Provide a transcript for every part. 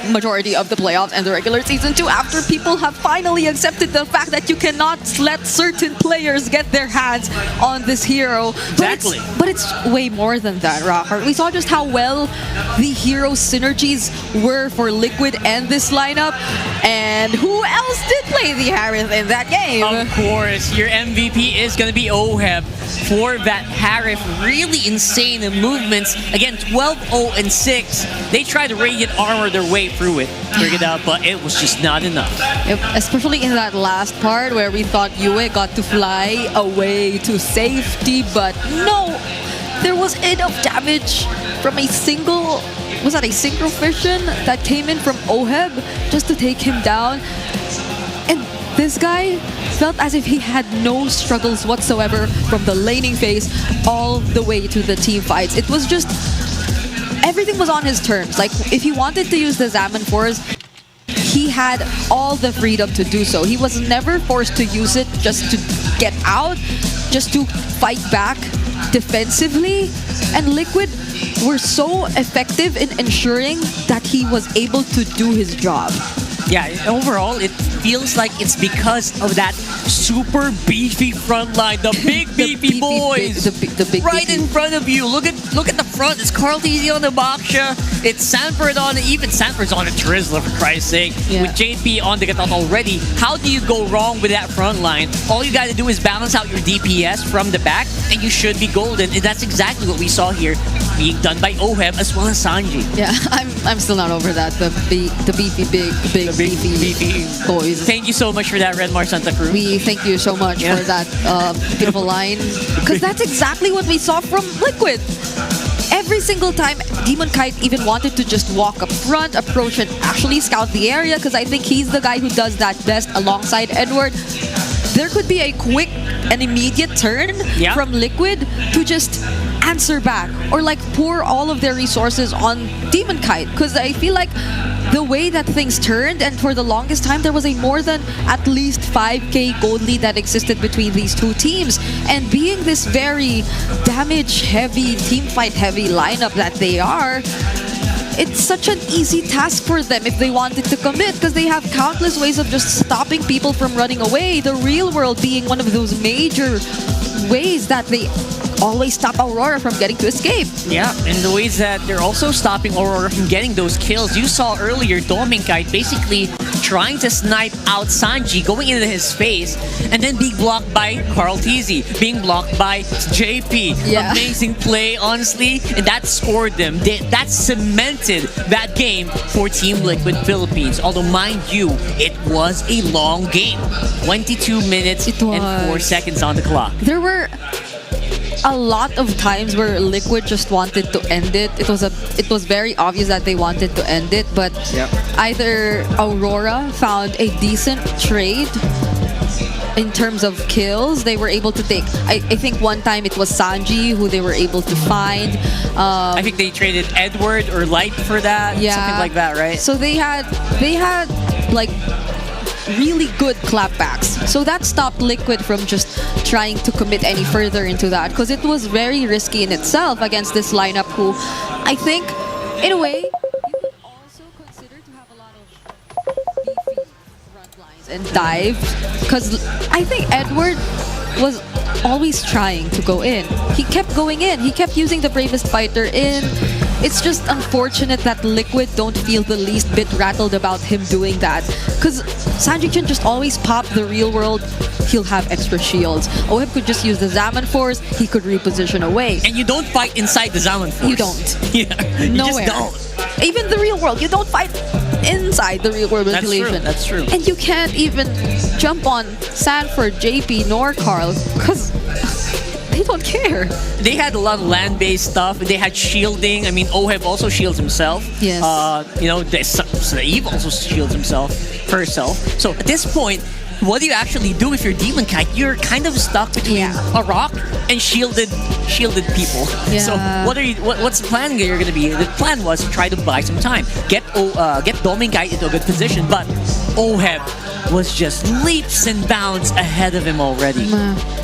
majority of the playoffs and the regular season too, after people have finally accepted the fact that you cannot let certain players get their hands on this hero. Exactly. But it's way more than that, Rocker. We saw just how well the hero synergies were for Liquid and this lineup. And who else did play the Harith in that game? Of course, your MVP is going to be Oheb for that Harith. Really insane movements. Again, 12-0-6. They tried to Radiant Armor their way through it, figured out, but it was just not enough. Especially in that last part where we thought Yue got to fly away to safety, but no, there was enough damage from a single, was that a single vision that came in from Oheb just to take him down. And this guy felt as if he had no struggles whatsoever from the laning phase all the way to the team fights. It was just, everything was on his terms. Like, if he wanted to use the Zaman Force, he had all the freedom to do so. He was never forced to use it just to get out, just to fight back defensively. And Liquid were so effective in ensuring that he was able to do his job. Yeah, overall, it feels like it's because of that super beefy front line, the big beefy boys, the big right beefy. in front of you. Look at the front. It's Carlteasy on the Baksha. It's Sanford on, even Sanford's on a Trizzler, for Christ's sake. Yeah. With JP on the Gatot already. How do you go wrong with that front line? All you got to do is balance out your DPS from the back, and you should be golden. And that's exactly what we saw here, being done by Oheb as well as Sanji. Yeah, I'm still not over that. The beefy big beefy boys. Thank you so much for that, Redmar Santa Cruz. We thank you so much for that beautiful line, because that's exactly what we saw from Liquid. Every single time, Demon Kite even wanted to just walk up front, approach and actually scout the area, because I think he's the guy who does that best alongside Edward. There could be a quick and immediate turn from Liquid to just answer back, or like pour all of their resources on Demon Kite, because I feel like the way that things turned, and for the longest time there was a more than at least 5k gold lead that existed between these two teams, and being this very damage heavy, team fight heavy lineup that they are, it's such an easy task for them if they wanted to commit, because they have countless ways of just stopping people from running away, the real world being one of those major ways that they always stop Aurora from getting to escape. Yeah, and the ways that they're also stopping Aurora from getting those kills. You saw earlier Dominkite basically trying to snipe out Sanji, going into his face, and then being blocked by Carlteasy, being blocked by JP. Yeah. Amazing play, honestly, and that scored them. That cemented that game for Team Liquid Philippines. Although, mind you, it was a long game. 22 minutes and 4 seconds on the clock. There were a lot of times where Liquid just wanted to end it. It was very obvious that they wanted to end it, but either Aurora found a decent trade in terms of kills. They were able to take, I think one time it was Sanji who they were able to find. I think they traded Edward or Light for that, something like that, right? So they had like really good clapbacks. So that stopped Liquid from just trying to commit any further into that, because it was very risky in itself against this lineup who I think, in a way, you could also consider to have a lot of beefy front lines and dives, because I think Edward was always trying to go in. He kept going in. He kept using the bravest fighter in. It's just unfortunate that Liquid don't feel the least bit rattled about him doing that, because Sanji can just always pop the real world. He'll have extra shields. Oheb could just use the Zaman Force. He could reposition away. And you don't fight inside the Zaman Force. You don't. Yeah, you Nowhere. just don't. Even the real world, you don't fight inside the real world ventilation. That's true. And you can't even jump on Sanford, JP, nor Carl, because they don't care. They had a lot of land-based stuff. They had shielding. I mean, Oheb also shields himself. Yes. You know, Eve also shields herself. So at this point, what do you actually do if you're Demon Kite? You're kind of stuck between a rock and shielded people. Yeah. So what's the plan you're gonna be? The plan was to try to buy some time, get Dominkite into a good position, but Oheb was just leaps and bounds ahead of him already.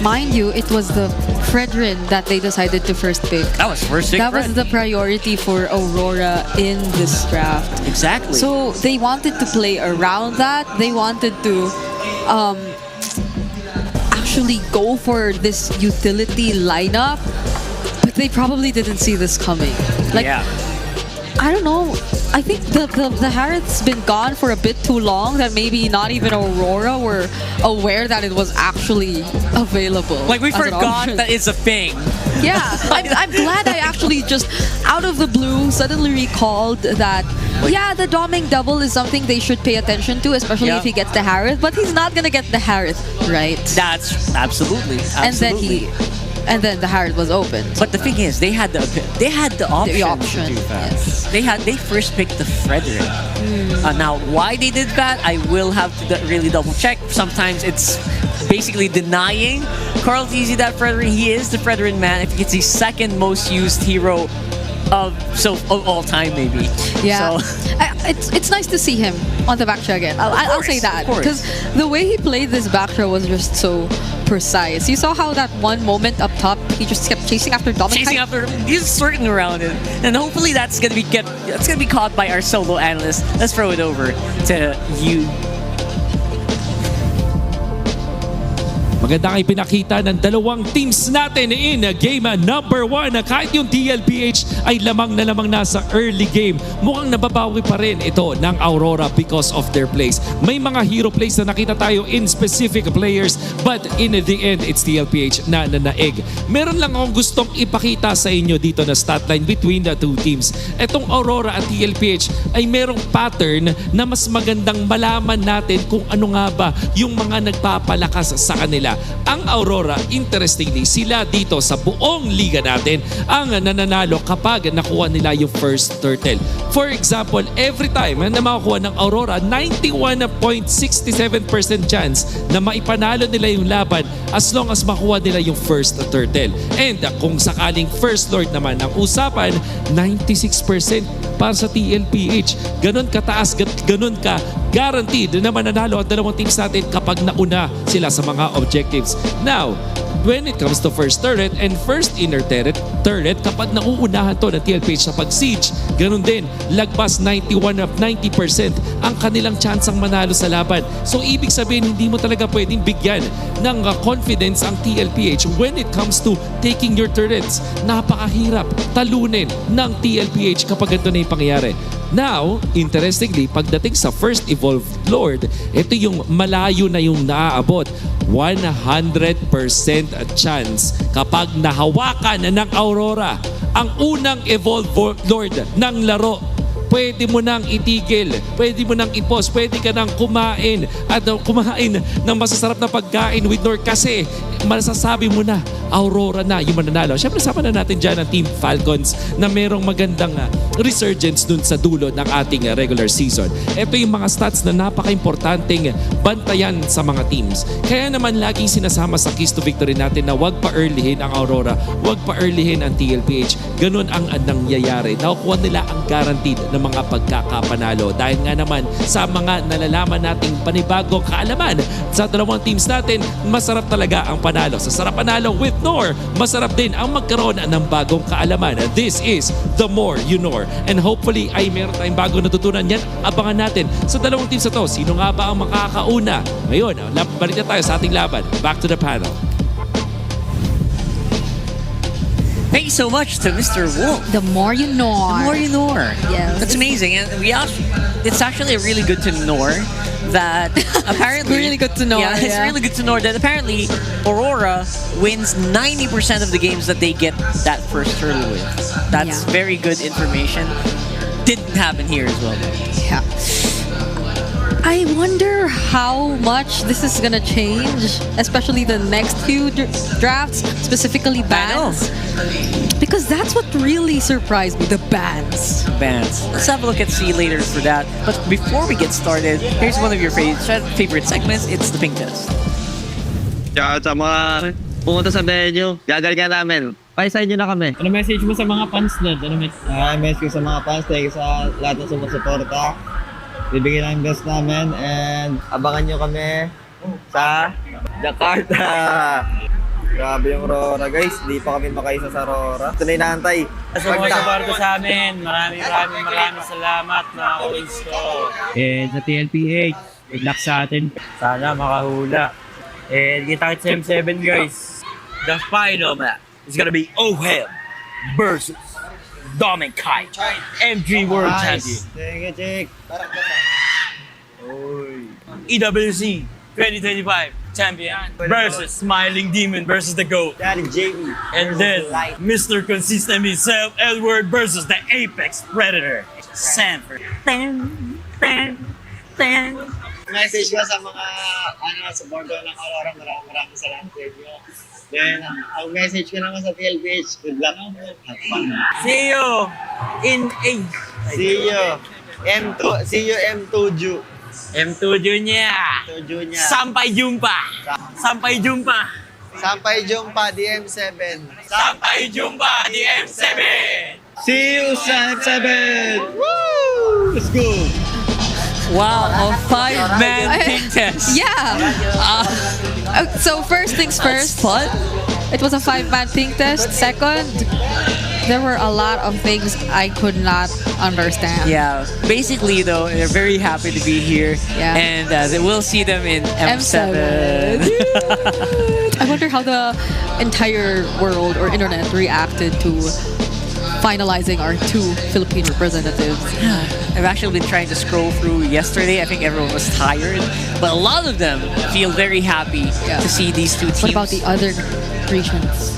Mind you, it was the Fredrin that they decided to first pick. That was first pick. That was the priority for Aurora in this draft. Exactly. So they wanted to play around that. They wanted to actually go for this utility lineup, but they probably didn't see this coming. Like, yeah. I don't know. I think the Harith's been gone for a bit too long that maybe not even Aurora were aware that it was actually available. Like, we as an forgot option. that it's a thing. Yeah, I'm glad I actually just out of the blue suddenly recalled that. Yeah, the Doming double is something they should pay attention to, especially if he gets the Harith. But he's not gonna get the Harith, right? That's absolutely. And then the Harith was open. But the thing is, they had the option. The option, to do that. yes. They first picked the Frederick. Now, why they did that, I will have to really double check. Sometimes it's basically denying Carl Tizzy that Frederick. He is the Frederick man. I think it's the second most used hero of all time, maybe. Yeah. So, it's nice to see him on the backtrack again. I'll say that because the way he played this backtrack was just so precise. You saw how that one moment up top, he just kept chasing after Dominic. He's circling around it, and hopefully that's gonna be caught by our solo analyst. Let's throw it over to you. Maganda kayo pinakita ng dalawang teams natin in game number 1. Kahit yung TLPH ay lamang na sa early game, mukhang nababawi pa rin ito ng Aurora because of their plays. May mga hero plays na nakita tayo in specific players, but in the end, it's TLPH na nanaig. Meron lang akong gustong ipakita sa inyo dito na stat line between the two teams. Etong Aurora at TLPH ay merong pattern na mas magandang malaman natin kung ano nga ba yung mga nagpapalakas sa kanila. Ang Aurora, interestingly, sila dito sa buong liga natin ang nananalo kapag nakuha nila yung first turtle. For example, every time na makukuha ng Aurora, 91.67% chance na maipanalo nila yung laban as long as makuha nila yung first turtle. And kung sakaling first lord naman ang usapan, 96% para sa TLPH. Ganon kataas, ganon ka guaranteed na mananalo ang dalawang teams natin kapag nauna sila sa mga objectives. Now, when it comes to first turret and first inner turret, kapag nauunahan to ng TLPH sa pag-siege, ganun din, lagpas 91 of 90% ang kanilang tsansang manalo sa laban. So, ibig sabihin, hindi mo talaga pwedeng bigyan ng confidence ang TLPH when it comes to taking your turrets. Napakahirap talunin ng TLPH kapag ito na yung pangyayari. Now, interestingly, pagdating sa first evolved lord, ito yung malayo na yung naaabot. 100% chance kapag nahawakan ng Aurora ang unang evolved lord ng laro, pwede mo nang itigil, pwede mo nang i-pause, pwede ka nang kumain at kumain ng masasarap na pagkain with Nor kasi masasabi mo na Aurora na yung mananalo. Siyempre, sama na natin dyan ang Team Falcons na merong magandang resurgence dun sa dulo ng ating regular season. Ito yung mga stats na napaka-importanting bantayan sa mga teams. Kaya naman laging sinasama sa keys to victory natin na wag pa-earlyhin ang Aurora, wag pa-earlyhin ang TLPH. Ganun ang nangyayari. Nakukuha nila ang guaranteed na mga pagkakapanalo. Dahil nga naman sa mga nalalaman nating panibagong kaalaman sa dalawang teams natin, masarap talaga ang panalo. Sa sarap panalo with Nor, masarap din ang magkaroon ng bagong kaalaman. This is The More You Nor. And hopefully ay meron tayong bagong natutunan yan. Abangan natin sa dalawang teams na to. Sino nga ba ang makakauna? Ngayon, balik na tayo sa ating laban. Back to the panel. Thank you so much to Mr. Wolf. The more you know. The more you know. Yes. That's amazing. And it's actually really good to know that apparently... It's really good to know. Yeah, it's really good to know that apparently Aurora wins 90% of the games that they get that first hurdle with. That's very good information. Didn't happen here as well. Yeah. I wonder how much this is gonna change, especially the next few drafts, specifically bans. Because that's what really surprised me, the bans. Let's have a look at C later for that. But before we get started, here's one of your favorite segments. It's the ping test. Shout out sa mga pumunta sa venue. Gagalingan namin. Paisahin nyo na kami. Ano message mo sa mga fans doon? Message ko sa mga fans, thank you sa lahat ng sumusuporta. Bibigyan lang yung best namin and abangan nyo kami sa Jakarta. Grabe yung RORA guys, hindi pa kami makaisa sa RORA. Ito na inaantay. Sa mga suporta sa amin, maraming salamat mga coins ko. And sa TLPH, good luck sa atin. Sana makahula. And kita sa M7 guys. The final match is gonna be OHEM versus Dominic Kite, MG World Champion. Thank you, Chick. EWC 2025 Champion versus Smiling Demon versus the GOAT. Daddy JB. And then Mr. Consistent himself, Edward versus the Apex Predator, Sanford. Message ko sa mga supporter ng Aurora, maraming salamat sa inyo. Then, ang message ko naman sa TLPH, good luck. Have fun. See you in A. See you M2 Ju. M2 Junior. M2 Junior. Sampai jumpa. Sampai jumpa. Sampay Jumpa, DM7. Sampai jumpa di M7. See you sa M7! Woo! Let's go! Wow, a 5-man ping test. Yeah. So first things first. Fun. It was a 5-man ping test. Second, there were a lot of things I could not understand. Yeah, basically though, they're very happy to be here. Yeah. And we'll see them in M7. I wonder how the entire world or internet reacted to finalizing our 2 Philippine representatives. I've actually been trying to scroll through yesterday. I think everyone was tired, but a lot of them feel very happy to see these 2 teams. What about the other regions?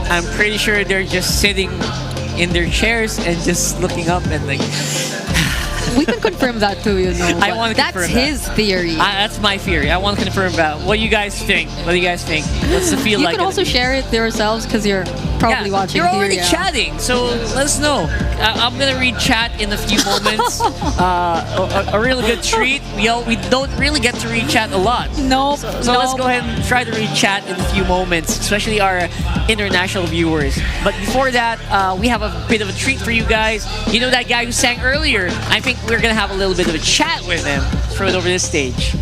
I'm pretty sure they're just sitting in their chairs and just looking up and like. We can confirm that too, you know. I want to That's confirm his theory. That's my theory. I want to confirm that. What do you guys think? What do you guys think? What's the feel You like? can also share it yourselves because you're probably watching. You're already here, chatting, so let us know. I'm gonna read chat in a few moments. A really good treat. We don't really get to read chat a lot. Nope. So let's go ahead and try to read chat in a few moments, especially our international viewers. But before that, we have a bit of a treat for you guys. You know that guy who sang earlier? I think we're gonna have a little bit of a chat with him. Throw it over this stage.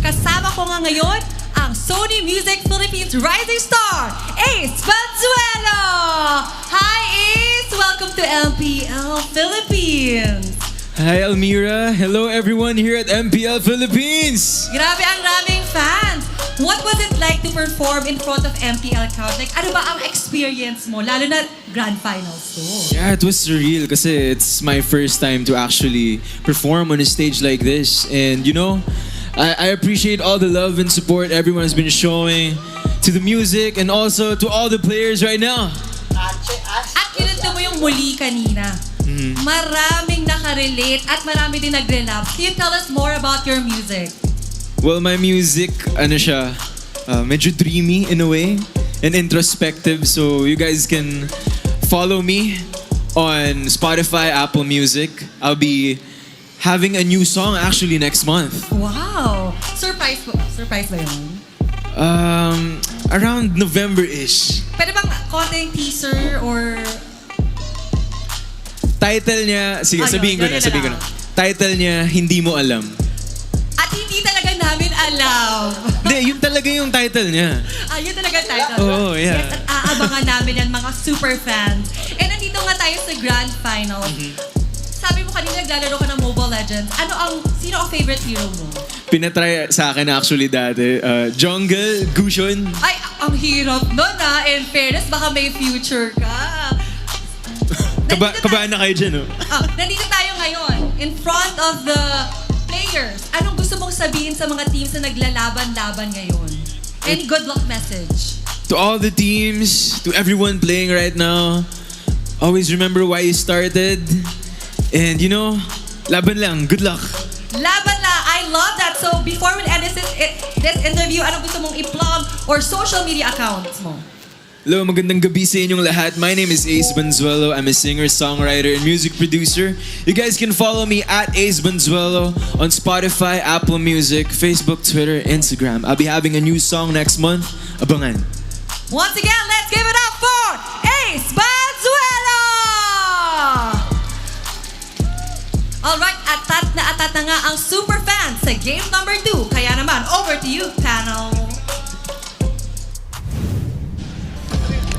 Kasama ko nga ngayon ang Sony Music Philippines rising star, Ace Valenzuela! Hi Ace! Welcome to MPL Philippines! Hi Almira! Hello everyone here at MPL Philippines! Grabe ang raming fans! What was it like to perform in front of MPL crowd? Like, ano ba ang experience mo? Lalo na grand finals to. Yeah, it was surreal kasi it's my first time to actually perform on a stage like this. And you know, I appreciate all the love and support everyone has been showing to the music and also to all the players right now. At kinanta mo yung muli kanina. Maraming nakarelate at marami din nag-relapse. Can you tell us more about your music? Well, my music, ano siya, medyo dreamy in a way and introspective. So you guys can follow me on Spotify, Apple Music. I'll be having a new song actually next month. Wow! Surprise ba yun? Around November-ish. Pwede bang konting teaser or... Title niya, sige, sabihin ko na. Title niya, Hindi Mo Alam. At hindi talaga namin alam. Hindi, yun talaga yung title niya. Yun talaga ang title. Oo, yeah. Yes, at aabangan namin yan mga super fans. And nandito nga tayo sa grand final. Sabi mo kanina naglalaro ka ng Mobile Legends. Sino ang favorite hero mo? Pinatry sa akin actually dati. Jungle, Gushon. Ay, ang hirap nun In fairness, baka may future ka. Kabahan na kayo dyan, no? Nandito tayo ngayon in front of the players. Anong gusto mong sabihin sa mga teams na naglalaban-laban ngayon? And good luck message. To all the teams, to everyone playing right now, always remember why you started. And you know, laban lang. Good luck. Laban lang. I love that. So before we end this interview, anong gusto mong i-plug or social media accounts mo? Hello, magandang gabi sa inyong lahat. My name is Ace Banzuelo. I'm a singer, songwriter, and music producer. You guys can follow me at Ace Banzuelo on Spotify, Apple Music, Facebook, Twitter, Instagram. I'll be having a new song next month. Abangan. Once again, let's give it up for Ace Banzuelo! Alright, atat na nga ang super fans sa game number 2. Kaya naman, over to you, panel.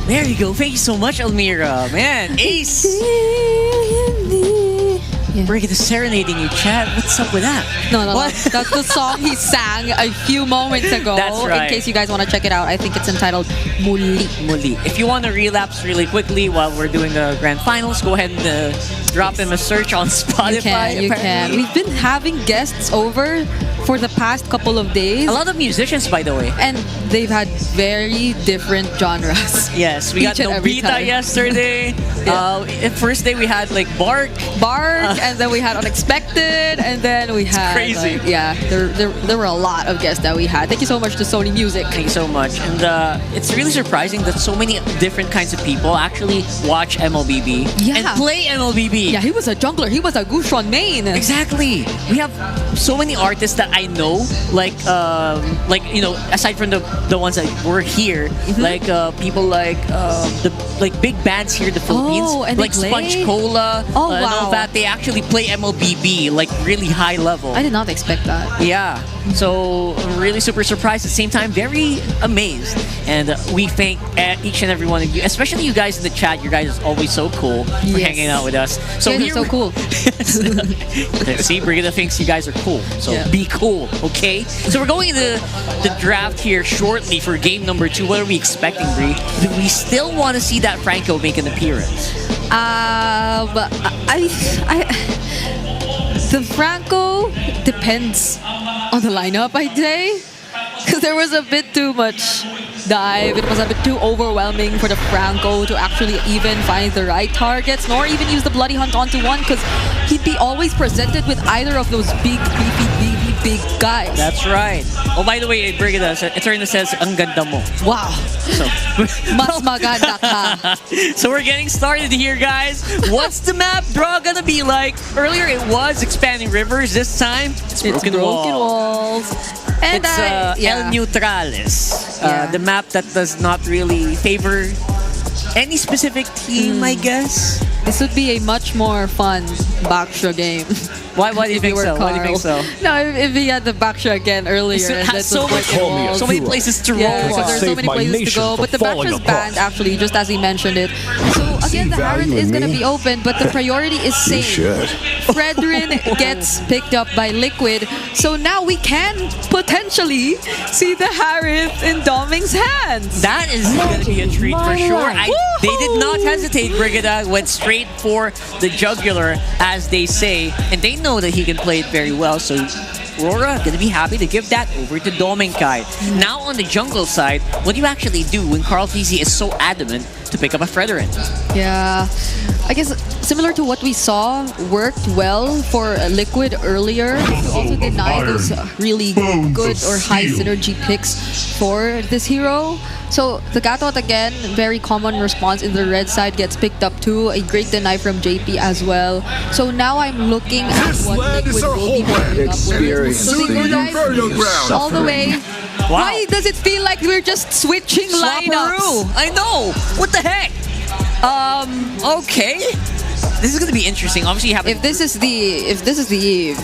There you go. Thank you so much, Almira. Man, Ace. Yeah. We're gonna serenading you, Chad. What's up with that? No, What? that's the song he sang a few moments ago. That's right. In case you guys want to check it out, I think it's entitled Muli. Muli. If you want to relapse really quickly while we're doing the grand finals, go ahead and drop him a search on Spotify. You can. We've been having guests over for the past couple of days. A lot of musicians, by the way. And they've had very different genres. Yes, we got Each and every Nobita time. yesterday. First day we had like Bark. And then we had Unexpected, and then we had crazy. there were a lot of guests that we had. Thank you so much to Sony Music. Thank you so much. And it's really surprising that so many different kinds of people actually watch MLBB and play MLBB. Yeah, he was a jungler. He was a Gushron main. Exactly. We have so many artists that I know, like you know, aside from the ones that were here, like people like the big bands here in the Philippines, and like they play? Sponge Cola, Oh, and all wow. that. They actually play MLBB like really high level. I did not expect that. Yeah. So I'm really super surprised. At the same time, very amazed. And we thank each and every one of you, especially you guys in the chat. You guys are always so cool for Yes. hanging out with us. So You guys are so cool. See, Brigida thinks you guys are cool. So Yeah. be cool, okay? So we're going into the draft here shortly for game number 2. What are we expecting, Bri? Do we still want to see that Franco make an appearance? The Franco depends on the lineup, I'd say. Because there was a bit too much dive. It was a bit too overwhelming for the Franco to actually even find the right targets, nor even use the Bloody Hunt onto one, because he'd be always presented with either of those big, big guys. That's right. Oh, by the way, Brigida, Eterna says, ang ganda mo. Wow. So, Mas maganda ka. So we're getting started here, guys. What's the map draw gonna be like? Earlier it was expanding rivers. This time it's broken walls. And it's El Neutrales, the map that does not really favor any specific team, I guess. This would be a much more fun Baksha game. Why do you think so? Why do you think so? No, if he had the Baksha again earlier, It has so walls. many places to roll. Yeah, so there's so many places to go. But the Baksha's banned, actually, just as he mentioned it. So again, the Harith is going to be open, but the priority is same. Fredrin gets picked up by Liquid. So now we can potentially see the Harith in Doming's hands. That is going to be a treat for sure. They did not hesitate. Brigida went straight for the jugular, as they say, and they know that he can play it very well. So RORA gonna be happy to give that over to Dominkai. Now on the jungle side, what do you actually do when Carl TZ is so adamant to pick up a Fredrin? Yeah, I guess similar to what we saw worked well for Liquid earlier. To also deny those really good or high synergy picks for this hero. So the Gatot again, very common response in the red side, gets picked up too. A great deny from JP as well. So now I'm looking at what Liquid will be picking up with. So they go dive all the way. Wow. Why does it feel like we're just switching lineups? I know. What the heck? Okay. This is gonna be interesting. Obviously, you have. If this is the Eve.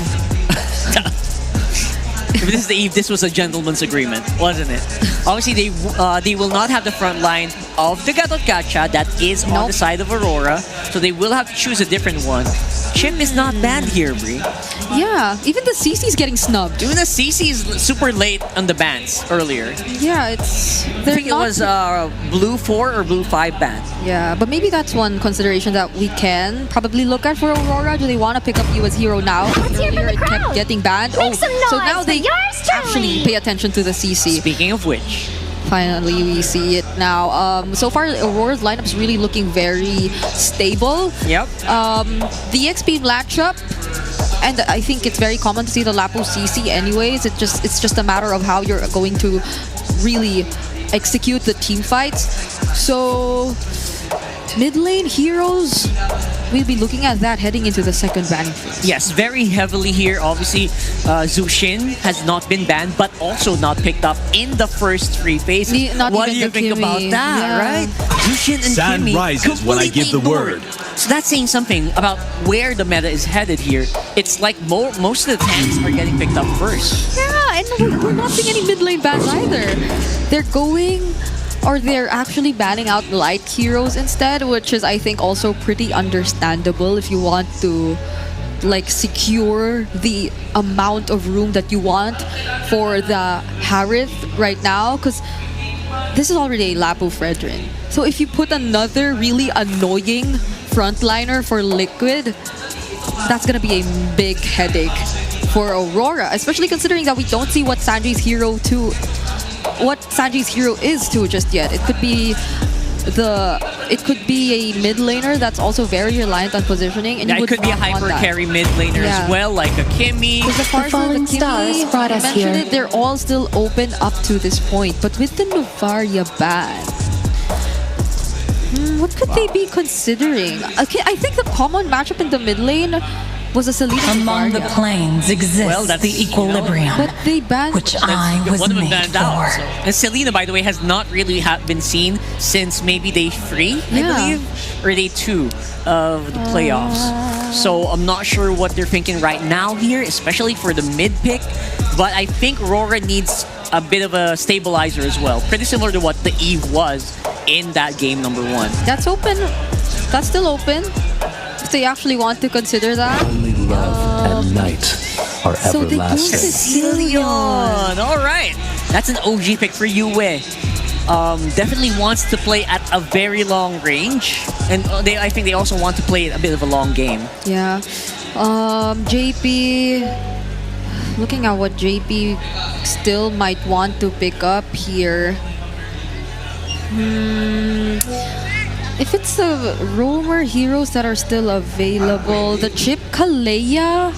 If this is the Eve, this was a gentleman's agreement, wasn't it? Obviously, they will not have the front line of the Gatot Gacha that is on the side of Aurora, so they will have to choose a different one. Chip is not banned here, Bri. Yeah, even the CC is getting snubbed. Even the CC is super late on the bans earlier. Yeah, it's... I think it was Blue 4 or Blue 5 ban. Yeah, but maybe that's one consideration that we can probably look at for Aurora. Do they want to pick up you as hero now? Earlier it kept getting banned. So now they actually pay attention to the CC. Speaking of which... Finally, we see it now. So far, Aurora's lineup is really looking very stable. Yep. The XP matchup, and I think it's very common to see the Lapu CC anyways. It's just a matter of how you're going to really execute the team fights. So Mid lane heroes, we'll be looking at that heading into the second banning phase. Yes, very heavily here. Obviously, Zushin has not been banned, but also not picked up in the first 3 phases. Not What do even you the think Kimmy. about that, Yeah. right? Zushin and Sand Kimmy rises when I give the completely word. ignored. So that's saying something about where the meta is headed here. It's like most of the tanks are getting picked up first. Yeah, and we're not seeing any mid lane bans either. They're going, or they're actually banning out light heroes instead, which is, I think, also pretty understandable if you want to like secure the amount of room that you want for the Harith right now, because this is already a Lapu Fredrin. So if you put another really annoying frontliner for Liquid, that's gonna be a big headache for Aurora, especially considering that we don't see what Sanji's hero is too just yet. It could be a mid laner that's also very reliant on positioning, and Yeah, you it would could be a not want hyper that. carry mid laner Yeah. as well, like a Kimmy. Because as far as falling the stars Kimmy brought us mentioned here. it, they're all still open up to this point. But with the Novaria ban, what could they be considering? Okay, I think the common matchup in the mid lane was a Selena Among the Novaria. planes exists Well, that's, the equilibrium, But they banned which I was one of them made banned out. for. So. And Selena, by the way, has not really been seen since maybe day 3, I Yeah. believe, or day 2 of the playoffs. So I'm not sure what they're thinking right now here, especially for the mid pick. But I think RORA needs a bit of a stabilizer as well. Pretty similar to what the Eve was in that game number 1. That's open. That's still open. If they actually want to consider that. Only love and night are So they go everlasting. Sicilian. All right. That's an OG pick for Yue. Definitely wants to play at a very long range. And I think they also want to play a bit of a long game. Yeah. JP, looking at what JP still might want to pick up here. If it's the roamer heroes that are still available, the chip Kalea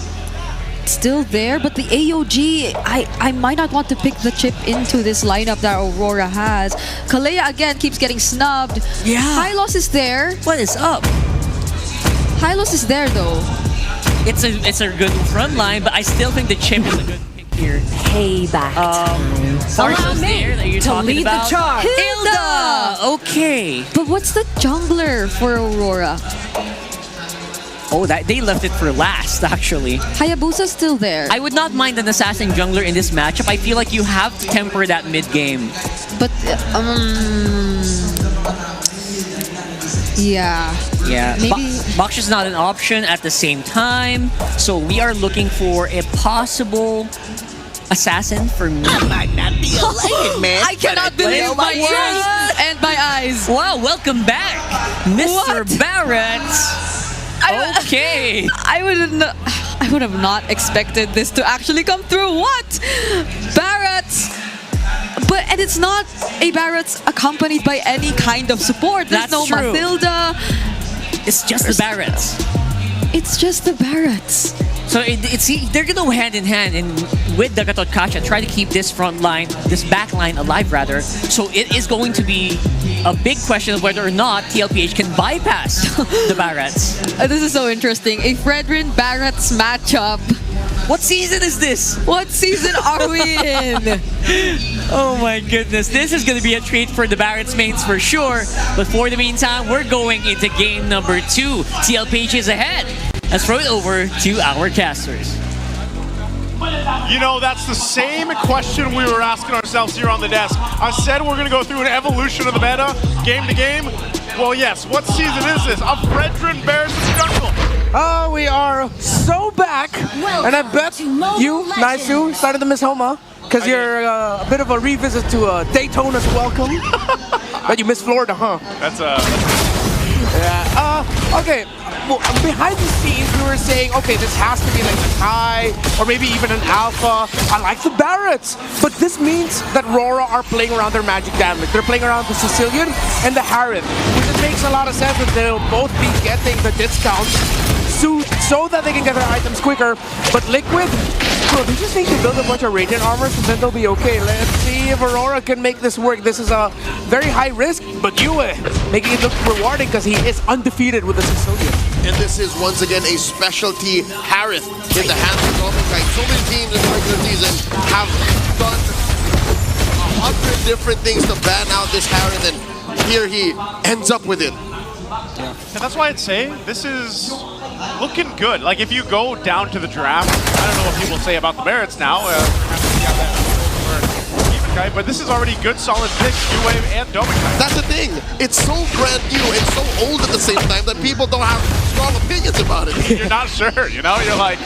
still there, but the AOG, I might not want to pick the chip into this lineup that Aurora has. Kalea again keeps getting snubbed. Yeah. Hylos is there. What is up? Hylos is there though. It's a good front line, but I still think the chip is a good pick here. Payback. Sarsha's there that you're talking lead the about. charge. Hilda! Okay. But what's the jungler for Aurora? Oh, they left it for last, actually. Hayabusa's still there. I would not mind an assassin jungler in this matchup. I feel like you have to temper that mid game. But yeah. Yeah, Maybe- Baksh is not an option at the same time, so we are looking for a possible assassin for me. I might not be a lane, man. I cannot believe my ears and my eyes. Wow, welcome back, Mr. What? Barrett. Okay. I would have not expected this to actually come through. What? Barrett's. And it's not a Barrett's accompanied by any kind of support. There's That's no true. Mathilda. It's just the Barretts. It's just the Barretts. So they're gonna go hand in hand, and with Dagatot Kacha, try to keep this front line, this back line alive rather. So it is going to be a big question of whether or not TLPH can bypass the Barretts. This is so interesting. A Fredrin Barrett's matchup. What season is this? What season are we in? Oh my goodness, this is gonna be a treat for the Barretts mains for sure. But for the meantime, we're going into game number 2. TLPH is ahead. Let's throw it over to our casters. You know, that's the same question we were asking ourselves here on the desk. I said we're going to go through an evolution of the meta, game to game. Well, yes, what season is this? A Fredrin Bears in the Jungle. We are so back, and I bet you, Naisu, started to miss Homa, because you're a bit of a revisit to Daytona's welcome. But you missed Florida, huh? That's Yeah. Okay. Well, behind the scenes, we were saying, okay, this has to be like a tie, or maybe even an alpha. I like the Barretts, but this means that RORA are playing around their magic damage. They're playing around the Sicilian and the Harith, which it makes a lot of sense that they'll both be getting the discounts so that they can get their items quicker. But Liquid, Bro, they just need to build a bunch of radiant armors and then they'll be okay. Let's see if Aurora can make this work. This is a very high risk, but Yue making it look rewarding because he is undefeated with the Sicilian. And this is once again a specialty Harith in the hands of Dominicite. So many teams in the regular season have done 100 different things to ban out this Harith, and here he ends up with it. And that's why I'd say this is looking good. Like, if you go down to the draft, I don't know what people say about the Barretts now. But this is already good, solid picks, U-Wave and Dominicite. That's the thing. It's so brand new and so old at the same time that people don't have strong opinions about it. You're not sure, you know? You're like,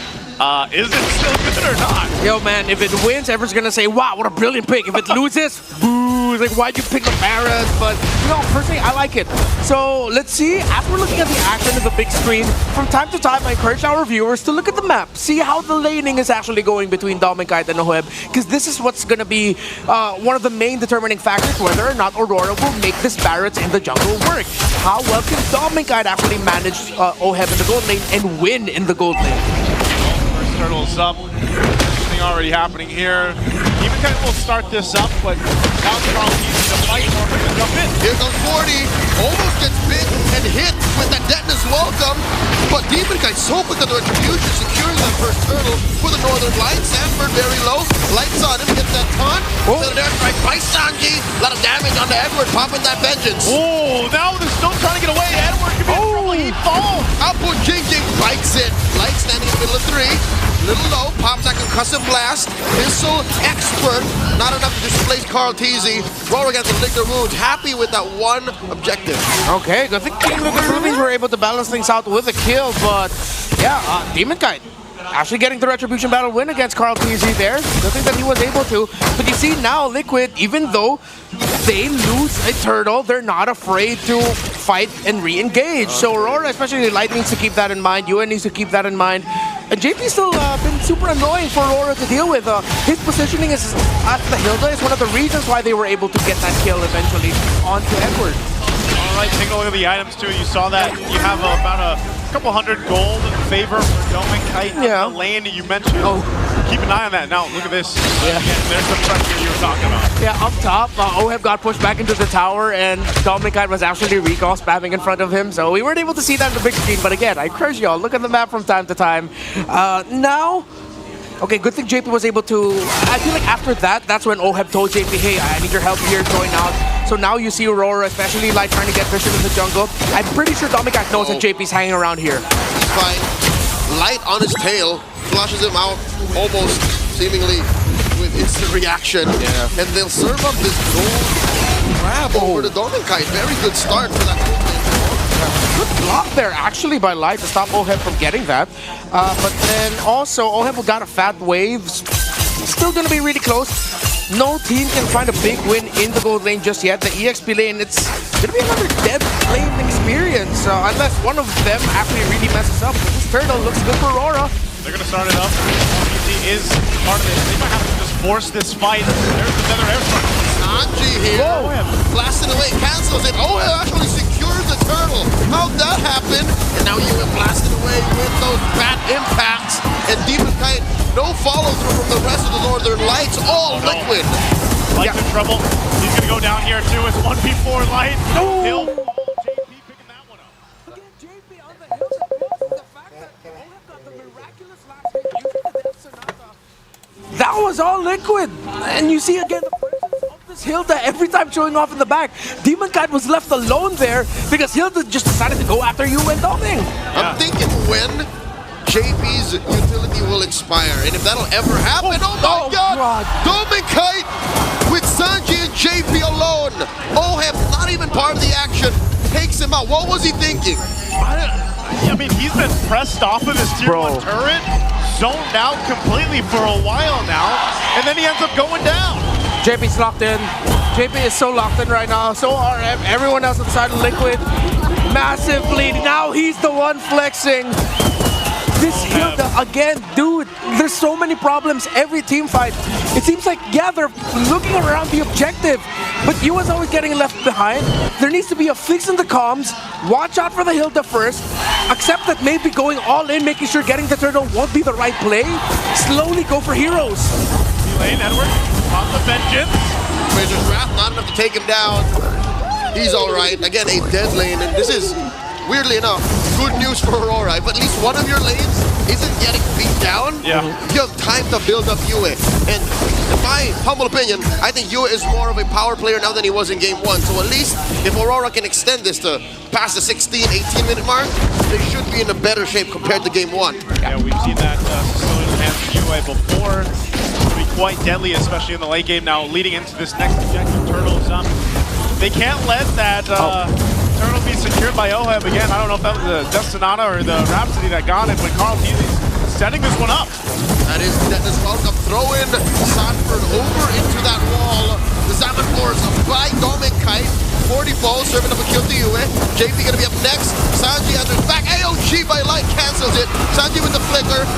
is it still good or not? Yo, man, if it wins, everyone's gonna say, wow, what a brilliant pick. If it loses, boo, like, why'd you pick the Barretts? But, you know, personally, I like it. So, let's see, as we're looking at the action of the big screen, from time to time, I encourage our viewers to look at the map, see how the laning is actually going between Dominicite and Oheb, because this is what's gonna be one of the main determining factors whether or not Aurora will make this Barretts in the jungle work. How well can Dominicite actually manage Oheb in the gold lane and win in the gold lane? Turtles up. Everything already happening here. Even kind of will start this up, but now Carl needs to fight or to jump in. Here comes 40. Almost gets bit and hit with that detonus welcome. But Demonkite so quick on the retribution, securing that first turtle for the northern line. Sanford very low. Lights on him, hits that taunt. Then an airstrike by Sanji. A lot of damage onto Edward, popping that vengeance. Oh, now they're still trying to get away. Edward could be in trouble. He falls. Output Jing bikes it. Light standing in the middle of 3. Little low, pops that concussive blast. Missile expert, not enough to displace Carl Teasy. Roller gets to lick their wounds. Happy with that one objective. Okay, good thing the Rubies were able to balance things out with a kill, but yeah, Demonkite actually getting the Retribution Battle win against Carl TZ there. Good thing that he was able to. But you see now, Liquid, even though they lose a turtle, they're not afraid to fight and re-engage. So Aurora, especially Light, needs to keep that in mind. UN needs to keep that in mind. And JP's still been super annoying for Aurora to deal with. His positioning is at the Hilda is one of the reasons why they were able to get that kill eventually onto Edward. All right, take a look at the items too. You saw that you have about a couple hundred gold in favor for Dominicite. Yeah. The lane that you mentioned. Keep an eye on that. Now, look at this. Yeah. Again, there's the pressure you were talking about. Yeah, up top, Oheb got pushed back into the tower, and Dominicite was actually recall spamming in front of him, so we weren't able to see that in the big screen. But again, I encourage y'all, look at the map from time to time. Now, okay, good thing JP was able to... I feel like after that, that's when Oheb told JP, hey, I need your help here, join out. So now you see Aurora, especially Light, trying to get Vision in the jungle. I'm pretty sure Dominicite knows that JP's hanging around here. Fine. Light on his tail, flushes him out almost seemingly with instant reaction. Yeah. And they'll serve up this gold grab over the Dominicite. Very good start for that gold lane. Good block there, actually, by Light to stop Oheb from getting that. But then also, Oheb got a fat wave. Still going to be really close. No team can find a big win in the gold lane just yet. The EXP lane, it's going to be another dead lane experience. Unless one of them actually really messes up. But this turtle looks good for Aurora. They're going to start it up. He is part of this. They might have to just force this fight. There's another airstrike. Sanji here. Blasting away, cancels it. Oh, it actually secures the turtle. How'd that happen? And now you have blasted away with those bad impacts. And Demonkite, no follow-through from the rest of the Northern Lights. All Liquid. Light's in trouble. He's going to go down here too. It's 1v4 Light. No! Hill. JP picking that one up. Again, JP on the hill. The fact that Oheb got the miraculous last hit using the Death Sonata. That was all Liquid. And you see again the presence of this Hilda every time showing off in the back. Demonkite was left alone there because Hilda just decided to go after you and Doming. Yeah. I'm thinking when JP's utility will expire, and if that'll ever happen, oh my god! Dominicite with Sanji and JP alone. Oheb, not even part of the action, takes him out. What was he thinking? I mean, he's been pressed off of his tier 1 turret, zoned out completely for a while now, and then he ends up going down. JP's locked in. JP is so locked in right now. So are everyone else on the side of Liquid. Massive bleed. Now he's the one flexing. This Hilda, again, dude, there's so many problems every team fight. It seems like, yeah, they're looking around the objective, but Yua's always getting left behind. There needs to be a fix in the comms. Watch out for the Hilda first. Accept that maybe going all in, making sure getting the turtle won't be the right play. Slowly go for heroes. Lane, Edward, on the vengeance. Razor's Wrath, not enough to take him down. He's alright. Again, a dead lane, and this is, weirdly enough, good news for Aurora. If at least one of your lanes isn't getting beat down, you have time to build up Yue. And in my humble opinion, I think Yue is more of a power player now than he was in Game 1. So at least if Aurora can extend this to past the 16, 18-minute mark, they should be in a better shape compared to Game 1. Yeah, we've seen that facility in the hands of Yue before. It'll be quite deadly, especially in the late game now, leading into this next objective, Turtles. They can't let that Turtle be secured by Oheb again. I don't know if that was the Destinata or the Rhapsody that got it, but Carl Teasley's setting this one up. That is Dennis welcome. Throw in Sanford over into that wall. The Salmon Force by Dominic Kite. 40 balls, serving up a kill to Yue. JP gonna be up next. Sanji under his back. AOG by Light cancels it. Sanji with the flicker.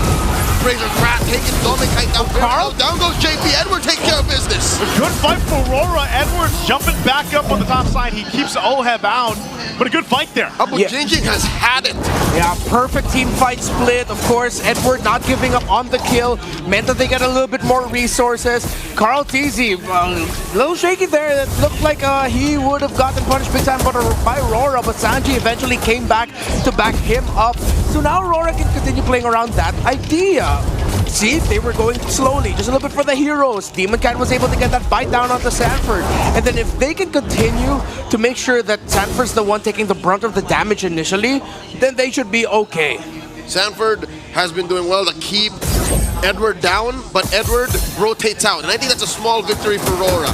Razor's Wrath taking Dominic Kite down. Carl? Down goes JP. Edward taking care of business. A good fight for Aurora. Edwards jumping back up on the top side. He keeps Oheb out, but a good fight there. Jinjing has had it. Yeah, perfect team fight split. Of course, Edward not giving up on the kill meant that they get a little bit more resources. Carl Teasy, a little shaky there. It looked like he would have gotten punished big time by Aurora, but Sanji eventually came back to back him up. So now Aurora can continue playing around that idea. See, they were going slowly, just a little bit for the heroes. Demon Cat was able to get that bite down onto Sanford. And then if they can continue to make sure that Sanford's the one taking the brunt of the damage initially, then they should be okay. Sanford has been doing well to keep Edward down, but Edward rotates out. And I think that's a small victory for Aurora.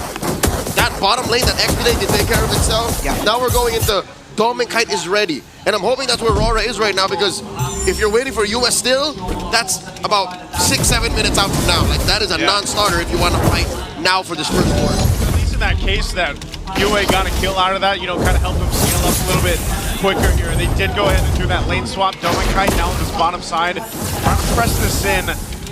That bottom lane, that expedite can take care of itself. Yeah. Now we're going into Dom and Kite is ready. And I'm hoping that's where Aurora is right now, because if you're waiting for US still, that's about 6-7 minutes out from now. Like, that is a non-starter if you want to fight now for this first war. At least in that case that UA got a kill out of that, you know, kind of help him scale up a little bit quicker here. They did go ahead and do that lane swap. Dom and Kite down on this bottom side, trying to press this in.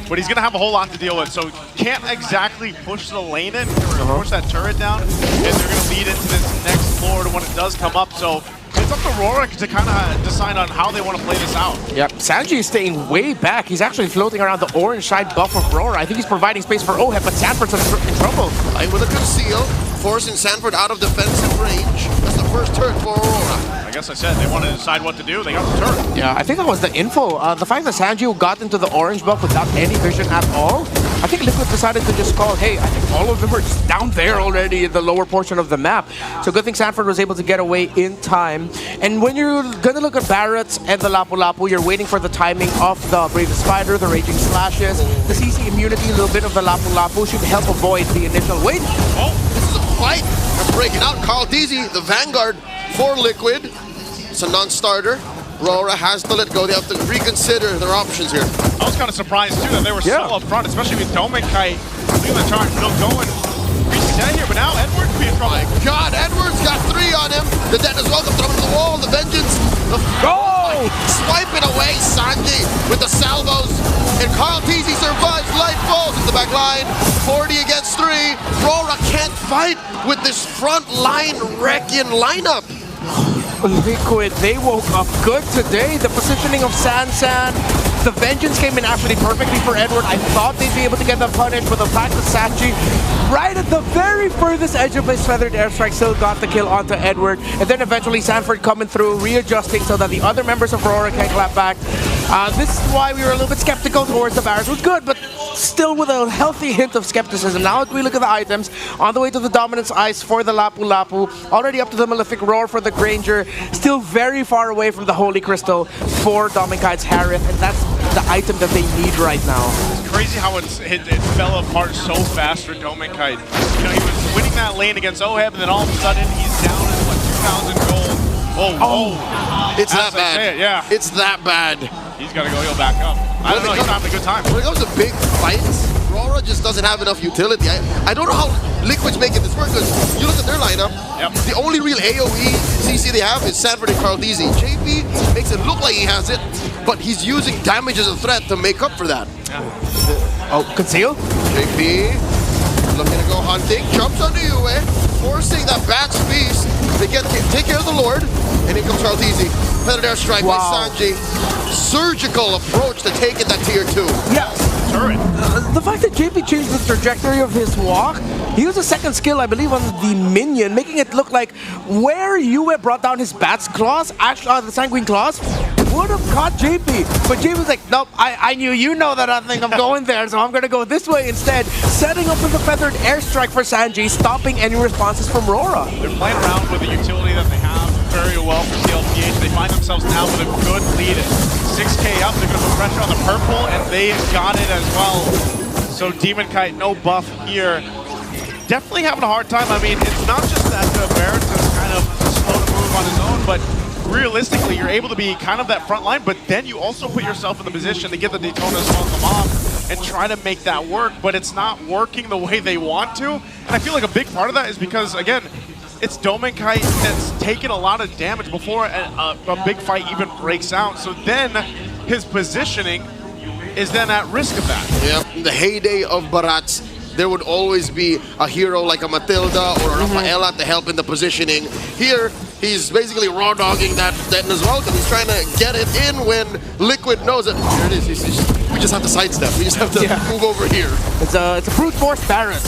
But he's going to have a whole lot to deal with, so can't exactly push the lane in, or push that turret down, and they're going to lead into this next floor when it does come up. So it's up to Aurora to kind of decide on how they want to play this out. Yep, Sanji is staying way back. He's actually floating around the orange side buff of Aurora. I think he's providing space for Oheb, but Sanford's in trouble. Right with a conceal, forcing Sanford out of defensive range. That's the first turret for Aurora. I guess I said they want to decide what to do. They got the turret. Yeah, I think that was the info. The fact that Sanji got into the orange buff without any vision at all, I think Liquid decided to just call, hey, I think all of them are just down there already in the lower portion of the map. So good thing Sanford was able to get away in time. And when you're going to look at Barrett's and the Lapu Lapu, you're waiting for the timing of the Brave Spider, the Raging Slashes, the CC immunity, a little bit of the Lapu Lapu should help avoid the initial wait. Oh, this is a fight. They're breaking out. Carl Deasy, the Vanguard for Liquid. It's a non-starter. Aurora has to let go. They have to reconsider their options here. I was kind of surprised too that they were so up front, especially with Dome and Kite leaving the charge still going. Reset here, but now Edwards be in trouble. My God, Edwards got 3 on him. The dead is welcome. Throw him to the wall. The vengeance. The swiping away Sanji with the salvos. And Carl Teasy survives. Light falls into the back line. 40 against 3. Aurora can't fight with this front line wrecking lineup. Liquid, they woke up good today. The positioning of Sansan, the vengeance came in actually perfectly for Edward. I thought they'd be able to get them punished, but the fact that Sanji, right at the very furthest edge of his feathered airstrike, still got the kill onto Edward. And then eventually Sanford coming through, readjusting so that the other members of Aurora can clap back. This is why we were a little bit skeptical towards the Barracks. It was good, but still with a healthy hint of skepticism. Now we look at the items. On the way to the Dominance Ice for the Lapu Lapu. Already up to the Malefic Roar for the Granger. Still very far away from the Holy Crystal for Dominkite's Harith. And that's the item that they need right now. It's crazy how it fell apart so fast for Dominkite. You know, he was winning that lane against Oheb, and then all of a sudden he's down in, what, 2,000 gold. It's that bad. Yeah. It's that bad. He's got to go heal back up. I don't know, he's having a good time. When it comes to big fights, RORA just doesn't have enough utility. I don't know how Liquid's making this work, because you look at their lineup, the only real AoE CC they have is Sanford and Carl DZ. JP makes it look like he has it, but he's using damage as a threat to make up for that. Oh, conceal? JP looking to go hunting, jumps onto Yue, forcing that Bat's Beast. They take care of the Lord, and in comes Carl DZ. Feathered airstrike by Sanji. Surgical approach to taking that tier 2. Yeah. The fact that JP changed the trajectory of his walk, he used a second skill, I believe, on the minion, making it look like where Yue brought down his Bat's Claws, actually, the Sanguine Claws, would have caught JP. But JP was like, nope, I knew you know that I think I'm going there, so I'm going to go this way instead. Setting up with a feathered airstrike for Sanji, stopping any responses from RORA. They're playing around with the utility that they have very well for TLPH. They find themselves now with a good lead. 6k up, they're going to put pressure on the purple, and they got it as well. So Demon Kite, no buff here. Definitely having a hard time. I mean, it's not just that Barrett's is kind of slow to move on his own, but realistically, you're able to be kind of that front line, but then you also put yourself in the position to get the Daytona as well come off and try to make that work, but it's not working the way they want to. And I feel like a big part of that is because, again, it's Domenkite that's taken a lot of damage before a big fight even breaks out. So then his positioning is then at risk of that. Yeah, in the heyday of Barats, there would always be a hero like a Matilda or a Rafaela to help in the positioning. Here, he's basically raw dogging that as well, because he's trying to get it in when Liquid knows it. Here it is. We just have to sidestep. We just have to move over here. It's a brute force Barrett.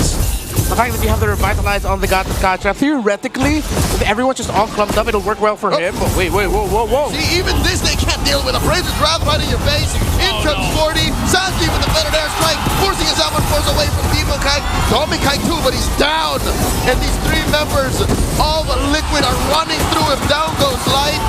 The fact that you have to revitalize on the God of Kacha, theoretically, if everyone's just all clumped up, it'll work well for him. But wait, whoa. See, even this they can't deal with. A Brazen's Wrath right in your face. In comes 40. Sanji with the feathered airstrike, forcing his Alpha Force away from Demon Kite. Dominic too, but he's down. And these three members of Liquid are running through him. Down goes Light.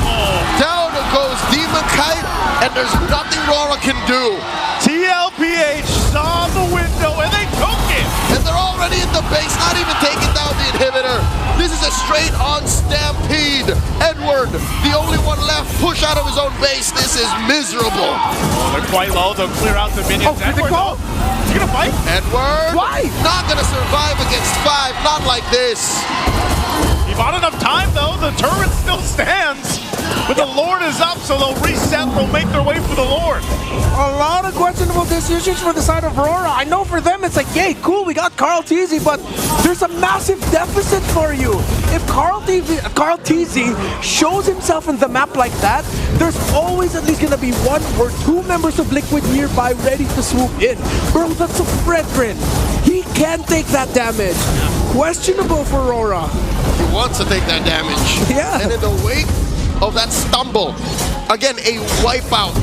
Down goes Demon Kite. And there's nothing RORA can do. TLPH saw the window and they took it. And they're already in the base, not even taking down the inhibitor. This is a straight-on stampede. Edward, the only one left, push out of his own base. This is miserable. Oh, they're quite low. They'll clear out the minions. Edward, though, you gonna fight? Edward, why? Not gonna survive against 5, not like this. He bought enough time, though. The turret still stands. But the Lord is up, so they'll reset. They'll make their way for the Lord. A lot of questionable decisions for the side of RORA. I know for them it's like, yay, cool, we got Carl TZ, but there's a massive deficit for you. If Carl TZ shows himself in the map like that, there's always at least gonna be 1 or 2 members of Liquid nearby ready to swoop in. Bro, that's a Fredrin. He can take that damage. Questionable for RORA. He wants to take that damage. Yeah. And in the wake of that stumble, again, a wipeout.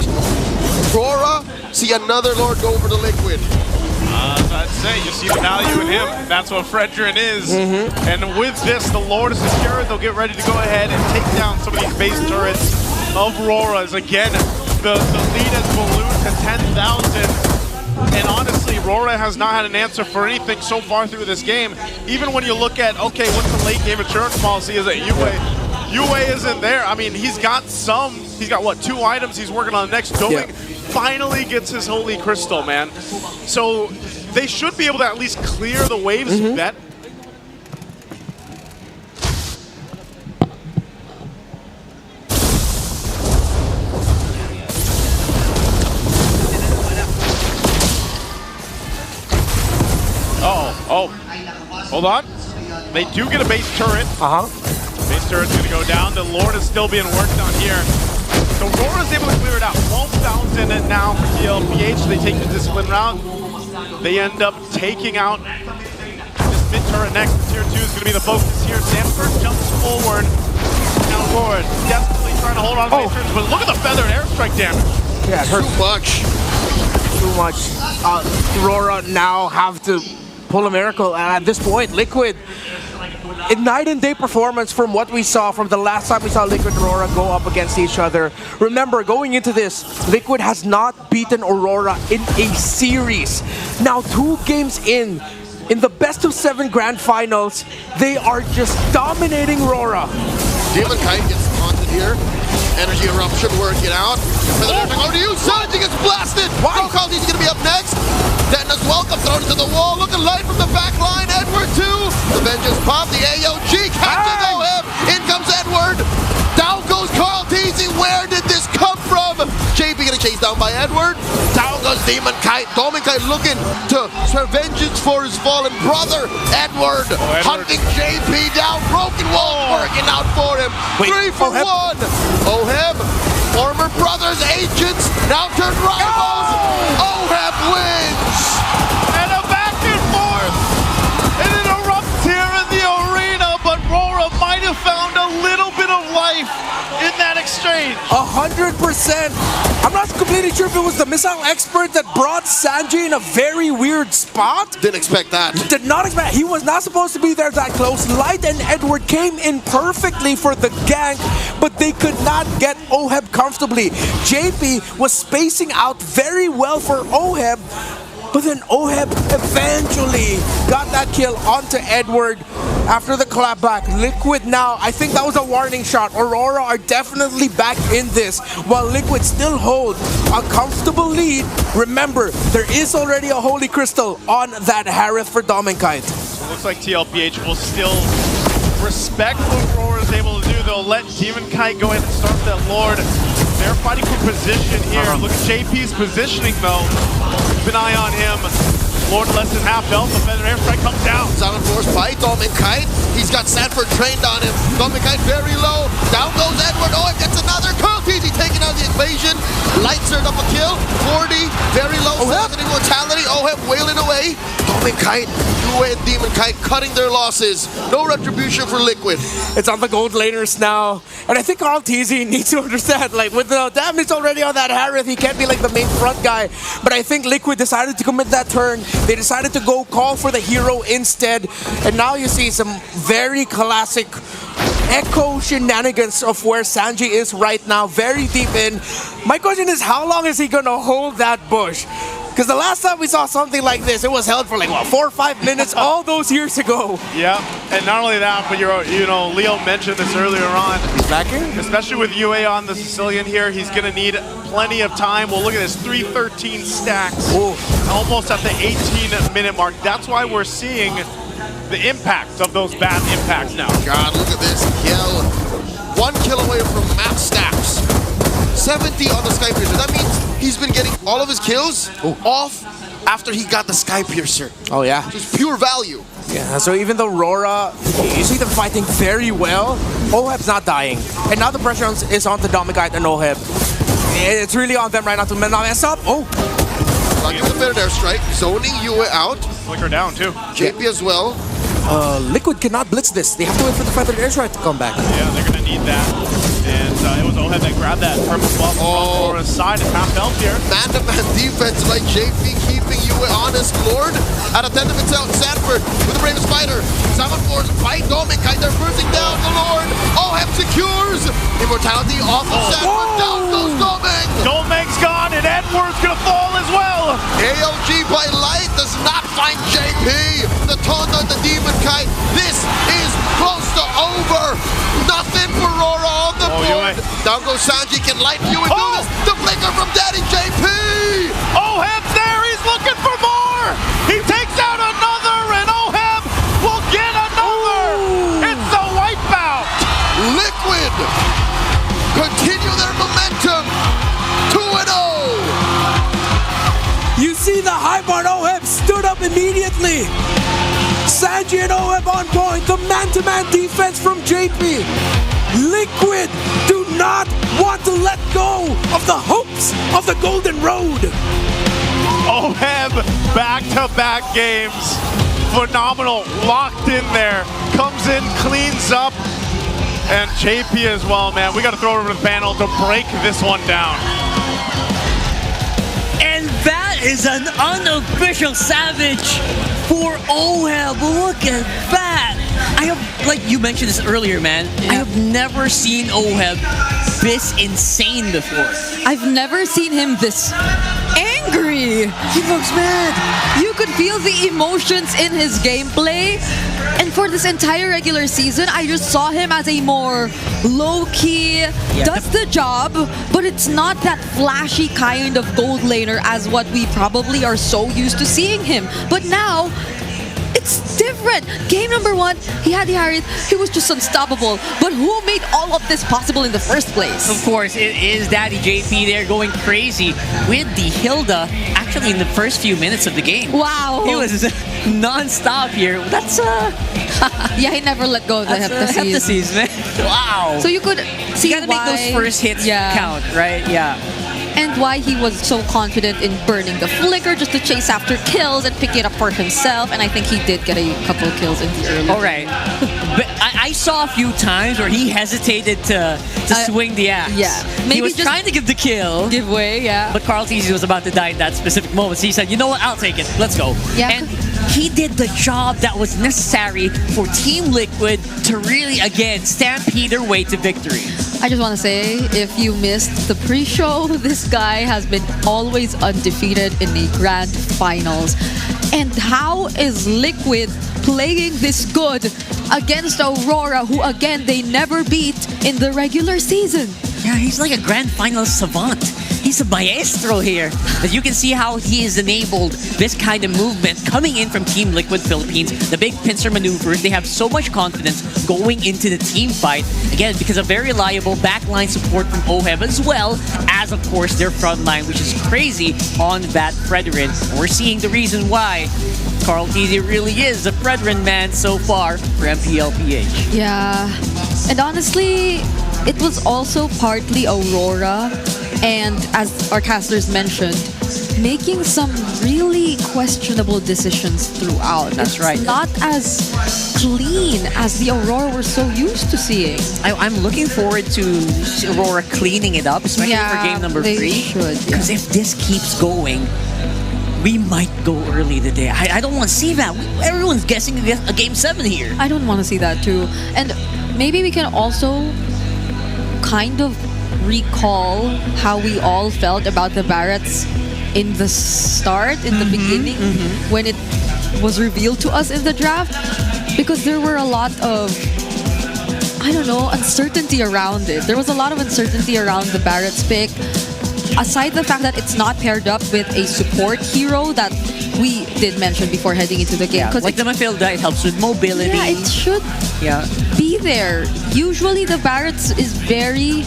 RORA see another Lord go over to Liquid. As I'd say, you see the value in him. That's what Fredrin is. And with this, the Lord is secured. They'll get ready to go ahead and take down some of these base turrets of RORA's. Again, the lead has ballooned to 10,000. And honestly, RORA has not had an answer for anything so far through this game. Even when you look at, okay, what's the late game insurance policy? Is it Yue isn't there. I mean, he's got what, 2 items he's working on next. Doming finally gets his Holy Crystal, man. So they should be able to at least clear the waves bet. Oh, hold on. They do get a base turret. Base turret's gonna go down. The Lord is still being worked on here. So RORA's able to clear it out. 12,000 now for TLPH. They take the discipline round. They end up taking out this mid turret next. Tier 2 is gonna be the focus here. Sanford jumps forward. Now RORA desperately trying to hold on to base turrets, but look at the feathered airstrike damage. Yeah, it hurts too much. RORA now have to pull a miracle, and at this point, Liquid, a night and day performance from what we saw from the last time we saw Liquid and RORA go up against each other. Remember, going into this, Liquid has not beaten Aurora in a series. Now 2 games in the best of 7 grand finals, they are just dominating RORA. Demon Kite gets taunted here. Energy eruption working out. Over to you, Sanji gets blasted. Pro Caldy's gonna be up next. Dennis welcome thrown into the wall. Looking light from the back line. Edward too. The vengeance pop. The AOG catches OM. In comes Edward. Down goes Carl Teasy. Where did this come from? JP gonna chase down by Edward. Down goes Demon Kite. Demon Kite looking to serve vengeance for his fallen brother. Edward hunting JP down. Broken wall working out for him. 3 for 1. Oheb, former brothers, agents, now turned rivals. Oheb wins. And a back and forth. And it erupts here in the arena, but RORA might have found a little bit of life in that exchange. 100%. I'm not completely sure if it was the missile expert that brought Sanji in a very weird spot. Didn't expect that. Did not expect. He was not supposed to be there that close. Light and Edward came in perfectly for the gank, but they could not get Oheb comfortably. JP was spacing out very well for Oheb, but then Oheb eventually got that kill onto Edward after the clapback. Liquid now, I think that was a warning shot. Aurora are definitely back in this, while Liquid still hold a comfortable lead. Remember, there is already a Holy Crystal on that Harith for Dominkite. So it looks like TLPH will still respect what RORA is able to do. They'll let Demon Kite go ahead and start that Lord. They're fighting for position here. Look at JP's positioning though. Keep an eye on him. Lord less than half health. The Feather Airstrike comes down. Silent Force by Dominkite. He's got Sanford trained on him. Dominkite very low. Down goes Edward. Oh, it gets another. Carl Teasy taking out the equation. Light served up a kill. 40. Very low. Oheb. Immortality. Oheb wailing away. Dominkite, Yue and Demon Kite cutting their losses. No retribution for Liquid. It's on the gold laners now. And I think Carl Teasy needs to understand, like, with the damage already on that Harith, he can't be like the main front guy. But I think Liquid decided to commit that turn. They decided to go call for the hero instead. And now you see some very classic echo shenanigans of where Sanji is right now, very deep in. My question is, how long is he gonna hold that bush? Because the last time we saw something like this, it was held for like, what, 4 or 5 minutes all those years ago. Yeah, and not only that, but Leo mentioned this earlier on. He's backing? Especially with UA on the Sicilian here, he's going to need plenty of time. Well, look at this, 313 stacks. Ooh. Almost at the 18-minute mark. That's why we're seeing the impact of those bad impacts now. God, look at this kill. 1 kill away from map stacks. 70 on the Sky Piercer. That means he's been getting all of his kills off after he got the Sky Piercer. Oh, yeah. Just pure value. Yeah, so even though RORA, you see them fighting very well, Oheb's not dying. And now the pressure is on the Dominkite and Oheb. It's really on them right now to mess up. Oh! Lucky with the Feather Airstrike. Zoning Yue out. Flicker down, too. JP as well. Liquid cannot blitz this. They have to wait for the Feather Airstrike to come back. Yeah, they're going to need that. And it was Oheb that grabbed that purple buff from RORA's side and half health here. Man-to-man defense by JP keeping Yue honest. Lord at a 10 of itself. Sanford with the bravest fighter. Silent Force fight Dominkite. They're bursting down the Lord. Oheb secures. Immortality off of Sanford. Down goes Domink. Domink's gone and Edward's going to fall as well. AOG by Light does not find JP. The taunt on the Demon Kite. This is close to over. Nothing for RORA on the board. Down goes Sanji. Can Light Yue do this? The flicker from Daddy JP. Oheb's there. He's looking for more. He takes out another and Oheb will get another. Ooh. It's a wipeout. Liquid continue their momentum. 2-0. You see the hype on Oheb stood up immediately. Sanji and Oheb on point. The man-to-man defense from JP. Liquid do not want to let go of the hopes of the Golden Road. Oheb, back-to-back games. Phenomenal, locked in there. Comes in, cleans up. And JP as well, man. We got to throw it over to the panel to break this one down. And that is an unofficial savage for Oheb. Look at that. I have, like you mentioned this earlier, man. I have never seen Oheb this insane before. I've never seen him this angry. He looks mad. You could feel the emotions in his gameplay. And for this entire regular season, I just saw him as a more low-key, does the job, but it's not that flashy kind of gold laner as what we probably are so used to seeing him. But now, it's different. Game number 1, he had the Harriet. He was just unstoppable. But who made all of this possible in the first place? Of course, it is Daddy JP there going crazy with the Hilda actually in the first few minutes of the game. Wow. He was non-stop here. That's yeah, he never let go of the heptases, man. Wow. So you could see you gotta why, make those first hits count, right? Yeah. And why he was so confident in burning the flicker just to chase after kills and pick it up for himself. And I think he did get a couple of kills in the early. All right. But I saw a few times where he hesitated to swing the axe. Yeah. Maybe he was just trying to give the kill. Give way, yeah. But Carl Teasy was about to die at that specific moment. So he said, you know what, I'll take it. Let's go. Yeah. And he did the job that was necessary for Team Liquid to really, again, stampede their way to victory. I just want to say, if you missed the pre-show, this guy has been always undefeated in the grand finals. And how is Liquid playing this good against Aurora, who again, they never beat in the regular season? Yeah, he's like a grand final savant. He's a maestro here. As you can see how he has enabled this kind of movement coming in from Team Liquid Philippines. The big pincer maneuvers, they have so much confidence going into the team fight. Again, because of very reliable backline support from OHEB as well as, of course, their front line, which is crazy on that Fredrin. We're seeing the reason why Carl Teasy really is the Fredrin man so far for MPLPH. Yeah. And honestly, it was also partly Aurora, and as our casters mentioned, making some really questionable decisions throughout. That's right. It's not as clean as the Aurora we're so used to seeing. I'm looking forward to Aurora cleaning it up, especially for game number 3. Because if this keeps going, we might go early today. I don't want to see that. Everyone's guessing a game 7 here. I don't want to see that too. And maybe we can also kind of recall how we all felt about the Barretts in the start, in the beginning, when it was revealed to us in the draft, because there were a lot of, I don't know, uncertainty around it. There was a lot of uncertainty around the Barretts pick. Aside the fact that it's not paired up with a support hero that we did mention before heading into the game. Like the Mafilda, it helps with mobility. Yeah, it should be there. Usually the Barretts is very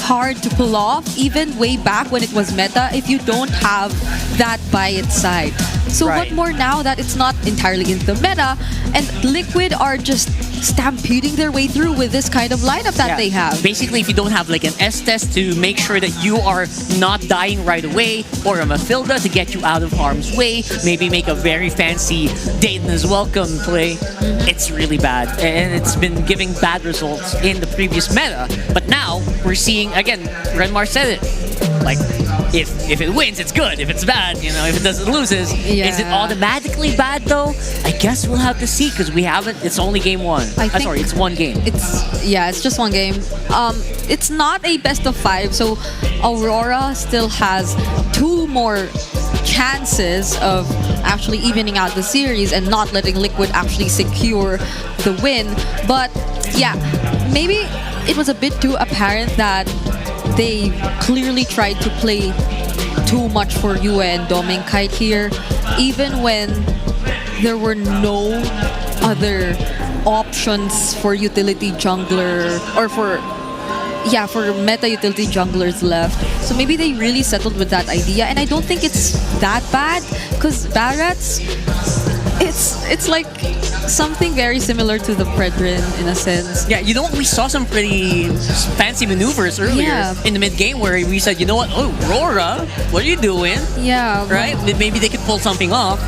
hard to pull off, even way back when it was meta, if you don't have that by its side. So what more now that it's not entirely in the meta, and Liquid are just stampeding their way through with this kind of lineup that they have. Basically, if you don't have like an S-test to make sure that you are not dying right away, or a Mafilda to get you out of harm's way, maybe make a very fancy Dayton's Welcome play, it's really bad. And it's been giving bad results in the previous meta. But now, we're seeing, again, Renmar said it, like, if it wins, it's good. If it's bad, you know, if it doesn't loses, is it automatically bad though? I guess we'll have to see, because we haven't, it's only game 1. Sorry, it's one game. It's just one game. It's not a best of 5, so Aurora still has 2 more chances of actually evening out the series and not letting Liquid actually secure the win. But yeah, maybe it was a bit too apparent that they clearly tried to play too much for Yue and Domingkite here, even when there were no other options for utility jungler, or for meta utility junglers left. So maybe they really settled with that idea, and I don't think it's that bad, because Barretts, it's like something very similar to the Predrin in a sense. Yeah, you know what? We saw some pretty fancy maneuvers earlier in the mid game where we said, you know what? Oh, RORA, what are you doing? Yeah. Right? Maybe they could pull something off.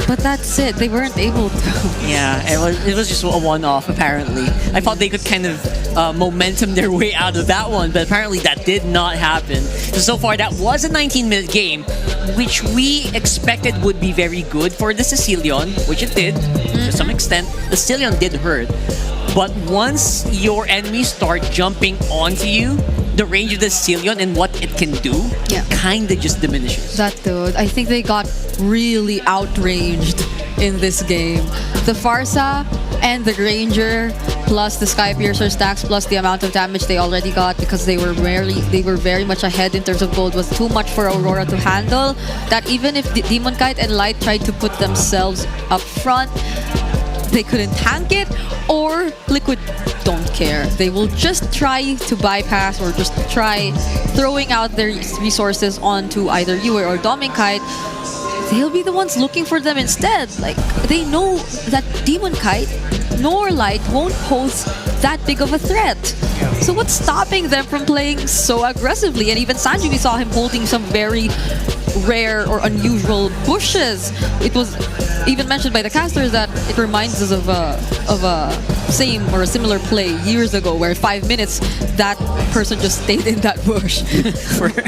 But that's it. They weren't able to. Yeah, it was just a one-off, apparently. I thought they could kind of momentum their way out of that one, but apparently that did not happen. So far, that was a 19-minute game, which we expected would be very good for the Sicilian, which it did, to some extent. The Sicilian did hurt. But once your enemies start jumping onto you, the range of the Sicilian and what it can do kind of just diminishes. That dude, I think they got really outranged in this game. The Farsa and the Granger plus the Skypiercer stacks plus the amount of damage they already got because they were very much ahead in terms of gold was too much for Aurora to handle. That even if Demon Kite and Light tried to put themselves up front, they couldn't tank it, or Liquid don't care. They will just try to bypass or just try throwing out their resources onto either Yue or Demon Kite. They'll be the ones looking for them instead. Like, they know that Demon Kite nor Light won't pose that big of a threat. So what's stopping them from playing so aggressively? And even Sanji, we saw him holding some very rare or unusual bushes. It was even mentioned by the casters that it reminds us of a same or a similar play years ago where 5 minutes that person just stayed in that bush.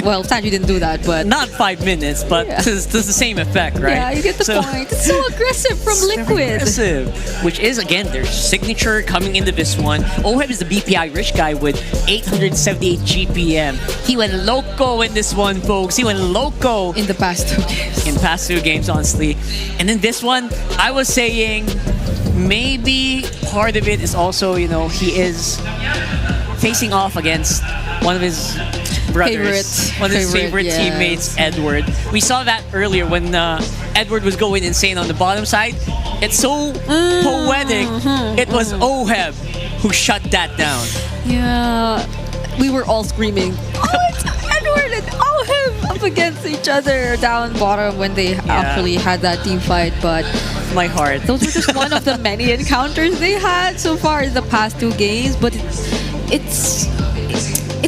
Well, Sanji didn't do that, but not 5 minutes, but it's the same effect, right? Yeah, you get the point. It's so aggressive from Liquid. Aggressive, which is again their signature coming into this one. Oheb is the BPI rich guy with 878 GPM. He went loco in this one, folks. He went loco in the past 2 games. In past 2 games, honestly. And then this one, I was saying maybe part of it is also, you know, he is facing off against one of his brothers, one of his favorite teammates, Edward. We saw that earlier when Edward was going insane on the bottom side. It's so poetic. It was Oheb who shut that down. Yeah, we were all screaming, "Oh, it's Edward and Oheb up against each other down bottom" when they actually had that team fight. But my heart. Those were just one of the many encounters they had so far in the past 2 games. But it's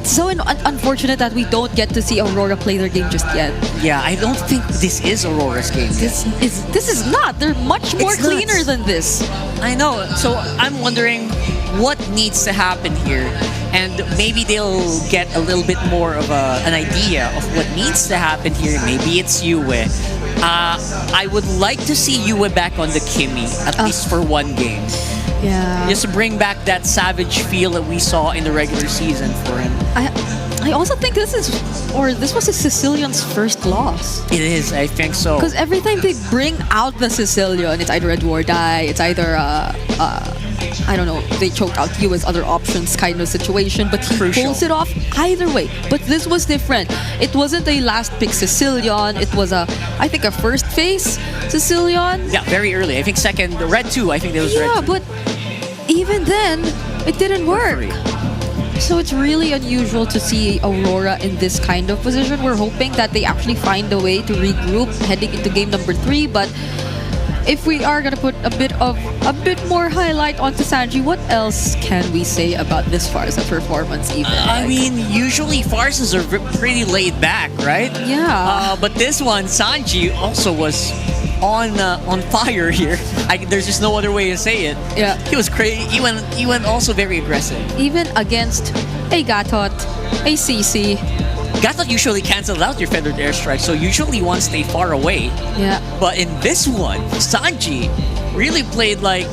so unfortunate that we don't get to see Aurora play their game just yet. Yeah, I don't think this is Aurora's game. This is not. They're much more cleaner than this. I know. So I'm wondering what needs to happen here, and maybe they'll get a little bit more of an idea of what needs to happen here. Maybe it's Yue. I would like to see Yue back on the Kimi, at least for 1 game. Yeah. Just to bring back that savage feel that we saw in the regular season for him. I also think this was a Sicilian's first loss. It is, I think so. Because every time they bring out the Sicilian, it's either a do or die, it's either I don't know, they choked out you as other options kind of situation, but he pulls it off either way. But this was different. It wasn't a last pick Sicilian, it was I think a first phase Sicilian. Yeah, very early. I think second, the red 2, I think that was red 2. Yeah, but even then, it didn't work. So it's really unusual to see Aurora in this kind of position. We're hoping that they actually find a way to regroup heading into game number 3, but if we are gonna put a bit more highlight onto Sanji, what else can we say about this Farsa performance even? I mean, usually Farsas are pretty laid back, right? Yeah. But this one, Sanji also was on fire here. There's just no other way to say it. Yeah. He was crazy. He went also very aggressive. Even against a Gatot, a CC. Gatot usually cancels out your feathered airstrike, so usually you want to stay far away. Yeah. But in this one, Sanji really played like,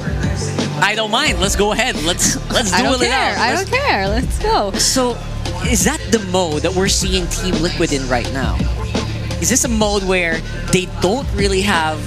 I don't mind. Let's go ahead. Let's duel it out. I don't care. Let's go. So, is that the mode that we're seeing Team Liquid in right now? Is this a mode where they don't really have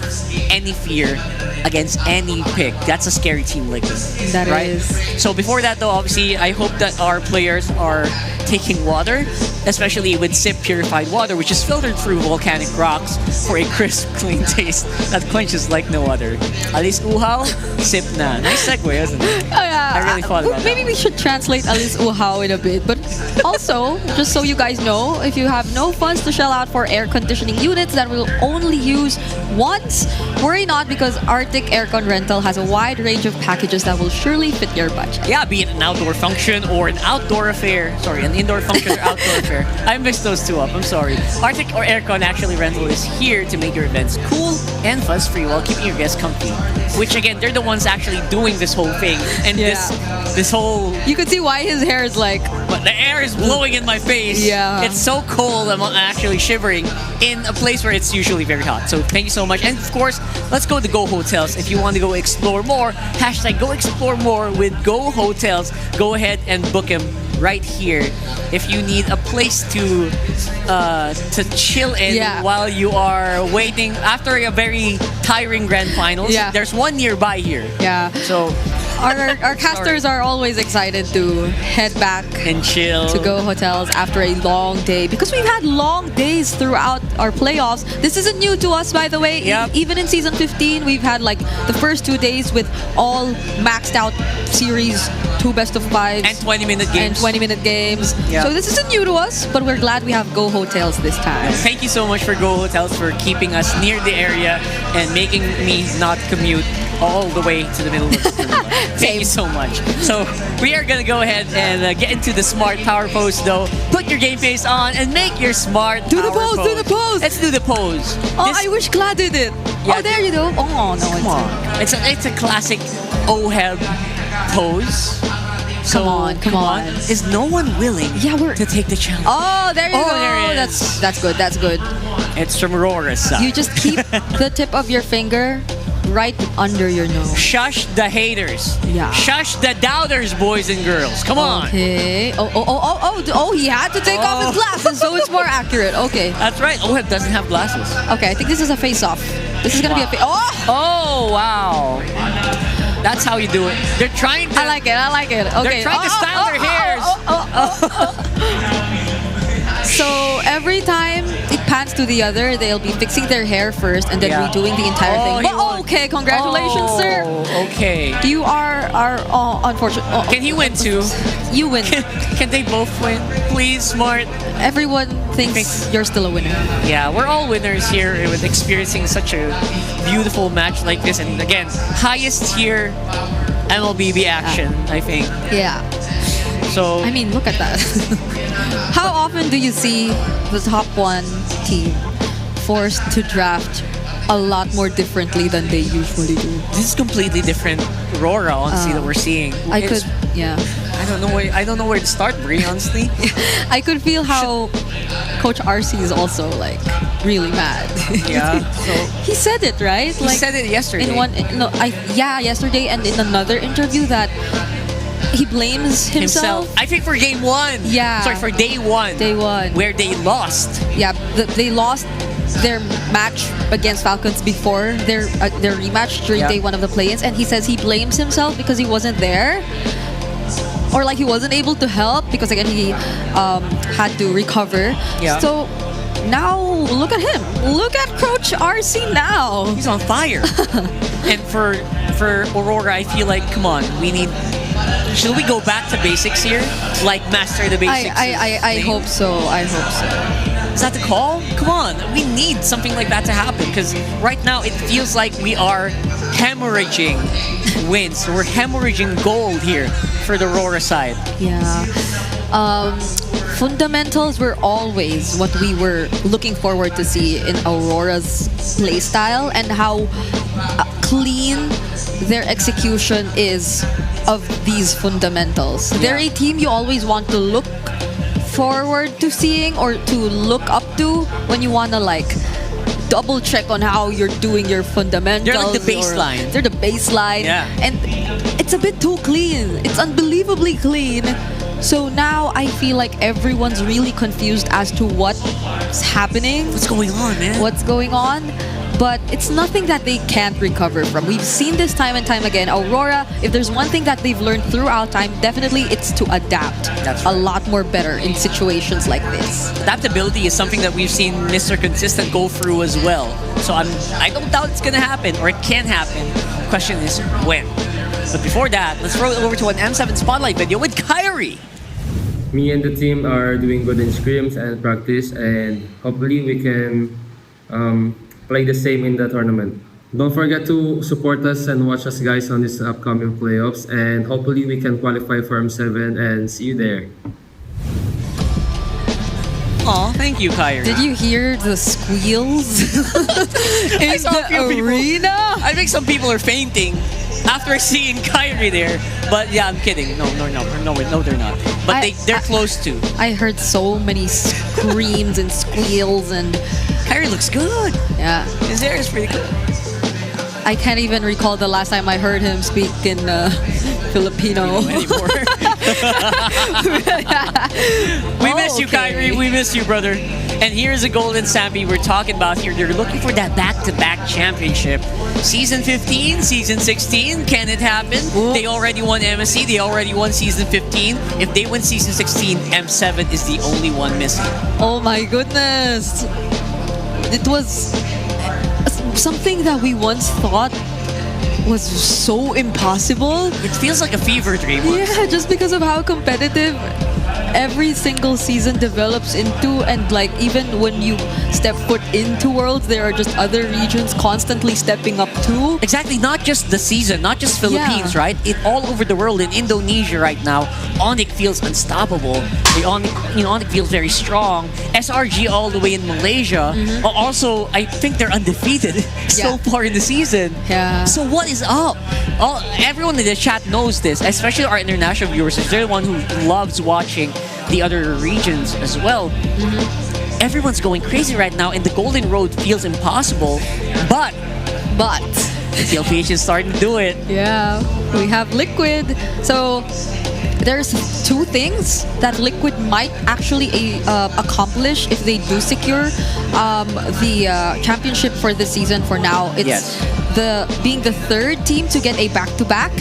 any fear against any pick? That's a scary Team Liquid. That right? is. So before that though, obviously, I hope that our players are taking water, especially with SIP purified water, which is filtered through volcanic rocks for a crisp, clean taste that quenches like no other. Alis uhaw, sip na. Nice segue, isn't it? I really thought about Maybe we should translate Alis uhaw in a bit, but also, just so you guys know, if you have no funds to shell out for air conditioning units that will only use once, worry not, because Arctic Aircon Rental has a wide range of packages that will surely fit your budget. Yeah, be it an outdoor function or an outdoor affair. Sorry, an indoor function or outdoor affair. I mixed those two up, I'm sorry. Arctic or Aircon actually rental is here to make your events cool and fuss-free while keeping your guests comfy. Which again, they're the ones actually doing this whole thing. And this whole... You can see why his hair is like... But the air is blowing in my face. Yeah. It's so cold, I'm actually shivering in a place where it's usually very hot. So thank you so much. And of course, let's go to Go Hotels. If you want to go explore more, hashtag Go Explore More with Go Hotels. Go ahead and book them right here if you need a place to chill in while you are waiting after a very tiring grand finals. Yeah. There's one nearby here. Yeah. So our casters are always excited to head back and chill to Go Hotels after a long day, because we've had long days throughout our playoffs. This isn't new to us, by the way. Even in season 15, we've had like the first 2 days with all maxed out series, 2 best-of-5s and 20-minute games. So this isn't new to us, but we're glad we have Go Hotels this time. Thank you so much for Go Hotels for keeping us near the area and making me not commute all the way to the middle of the tournament. Thank you so much. So we are going to go ahead and get into the smart power pose though. Put your game face on and make your smart Do the power pose, do the pose. Let's do the pose. Oh, I wish Glad did it. Yeah, oh, there you go. Oh, no. Come on. It's a classic OHEB pose. So, come on. Is no one willing to take the challenge? Oh, there you go. There it is. That's good. It's from RORA's side. You just keep the tip of your finger right under your nose. Shush the haters. Yeah. Shush the doubters, boys and girls. Come on. Okay. Oh, he had to take off his glasses, so it's more accurate. Okay. That's right. OHEB doesn't have glasses. Okay, I think this is a face-off. This is going to be a face... Oh, wow. That's how you do it. They're trying to... I like it. Okay. They're trying to style their hairs. So every time it pans to the other, they'll be fixing their hair first and then redoing the entire thing. Okay, congratulations, sir. Okay. You are unfortunate. Can he win too? You win. Can they both win? Please, Smart. Everyone thinks you're still a winner. Yeah, we're all winners here with experiencing such a beautiful match like this. And again, highest tier MLBB action, I think. Yeah. So I mean, look at that. How often do you see the top 1 team forced to draft a lot more differently than they usually do? This is completely different RORA, honestly, that we're seeing. I don't know where to start, Brie, honestly. I could feel how Coach RC is also like really mad. Yeah. So he said it, right? He said it yesterday. Yesterday, and in another interview that he blames himself. I think for game 1. Yeah. Sorry, for day 1. Day 1. Where they lost. Yeah, they lost their match against Falcons before their rematch during day 1 of the play-ins, and he says he blames himself because he wasn't there, or like he wasn't able to help because again he had to recover. Yeah. So now look at him. Look at Coach RC now. He's on fire. And for Aurora, I feel like, come on, we need... Should we go back to basics here? Like master the basics? I hope so. I hope so. Is that the call? Come on, we need something like that to happen because right now it feels like we are hemorrhaging wins. We're hemorrhaging gold here for the Aurora side. Yeah. Fundamentals were always what we were looking forward to see in Aurora's playstyle, and how clean their execution is of these fundamentals. Yeah. They're a team you always want to look forward to seeing or to look up to when you want to like double check on how you're doing your fundamentals. They're like the baseline. They're the baseline. Yeah. And it's a bit too clean. It's unbelievably clean. So now I feel like everyone's really confused as to what's happening. What's going on, man? What's going on? But it's nothing that they can't recover from. We've seen this time and time again. Aurora, if there's one thing that they've learned throughout time, definitely it's to adapt. That's right. A lot more better in situations like this. Adaptability is something that we've seen Mr. Consistent go through as well. So I don't doubt it's gonna happen, or it can happen. The question is when. But before that, let's roll it over to an M7 Spotlight video with Kyrie. Me and the team are doing good in scrims and practice, and hopefully we can play the same in the tournament. Don't forget to support us and watch us guys on this upcoming playoffs, and hopefully we can qualify for M7 and see you there. Aw, thank you, Kyrie. Did you hear the squeals in the arena? I think some people are fainting after seeing Kyrie there. But yeah, I'm kidding. No, they're not. But they're close to. I heard so many screams and squeals, and Kyrie looks good. Yeah. His hair is pretty good. I can't even recall the last time I heard him speak in Filipino. Anymore. We miss you, okay. Kyrie. We miss you, brother. And here's a golden Sammy we're talking about here. They're looking for that back-to-back championship. Season 15, Season 16, can it happen? They already won MSC. They already won Season 15. If they win Season 16, M7 is the only one missing. Oh my goodness. It was something that we once thought was so impossible. It feels like a fever dream. Yeah, just because of how competitive every single season develops into, and like even when you step foot into Worlds, there are just other regions constantly stepping up too. Exactly, not just the season, not just Philippines, right? It all over the world. In Indonesia right now, Onyx feels unstoppable. Onyx feels very strong. SRG all the way in Malaysia. Also, I think they're undefeated so far in the season. Yeah. So what is up? Everyone in the chat knows this, especially our international viewers. They're the one who loves watching the other regions as well. Everyone's going crazy right now, and the Golden Road feels impossible. But TLPH is starting to do it. Yeah, we have Liquid. So there's two things that Liquid might actually accomplish if they do secure the championship for this season. For now, it's being the third team to get a back-to-back,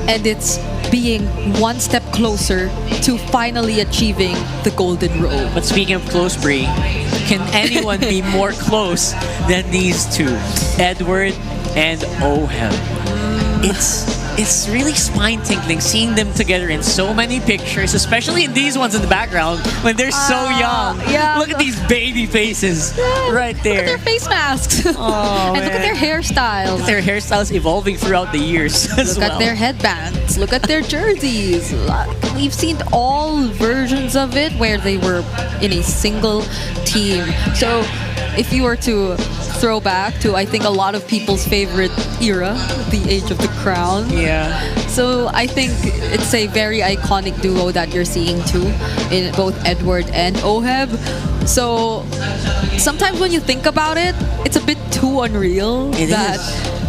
and it's being one step closer to finally achieving the Golden Road. But speaking of close, Bree, can anyone be more close than these two? Edward and Ohem. It's really spine-tingling seeing them together in so many pictures, especially in these ones in the background when they're so young. Yeah. Look at these baby faces right there. Look at their face masks. Oh, and look at their hairstyles. Look at their hairstyles evolving throughout the years as Look well. at their headbands. Look at their jerseys. We've seen all versions of it where they were in a single team. So if you were to throw back to, I think, a lot of people's favorite era, the Age of the Crown. Yeah. So I think it's a very iconic duo that you're seeing too, in both Edward and Oheb. So sometimes when you think about it, it's a bit too unreal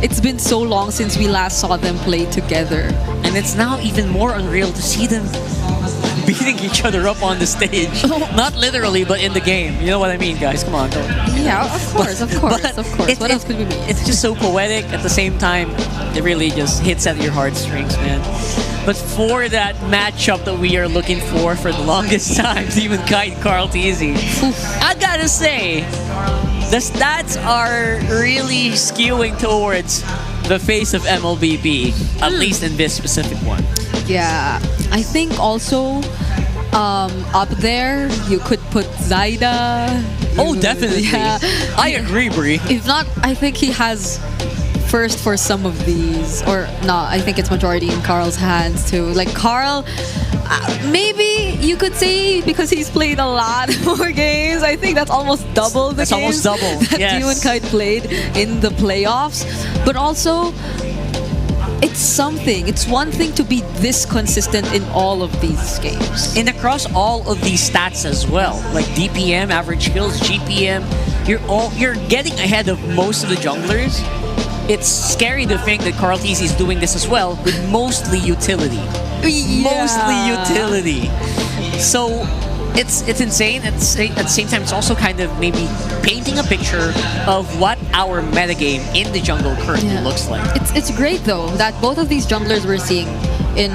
it's been so long since we last saw them play together. And it's now even more unreal to see them beating each other up on the stage. Not literally, but in the game. You know what I mean, guys? Come on. Yeah, of course. What else could we mean? It's just so poetic. At the same time, it really just hits at your heartstrings, man. But for that matchup that we are looking for the longest time, Demon Kite, Carl Teasy, I gotta say, the stats are really skewing towards the face of MLBB, at least in this specific one. Yeah, I think also up there you could put Zaida. Oh, definitely. Yeah. I agree, Brie. If not, I think he has first for some of these, or no, I think it's majority in Carl's hands too. Like Carl, maybe you could say because he's played a lot more games. I think that's almost double the games that Demon Kite played in the playoffs. But also, it's something. It's one thing to be this consistent in all of these games. And across all of these stats as well, like DPM, average kills, GPM, you're getting ahead of most of the junglers. It's scary to think that Carl TC is doing this as well, with mostly utility. Mostly utility. So it's insane. At the same time, it's also kind of maybe painting a picture of what our metagame in the jungle currently looks like. It's great though that both of these junglers we're seeing in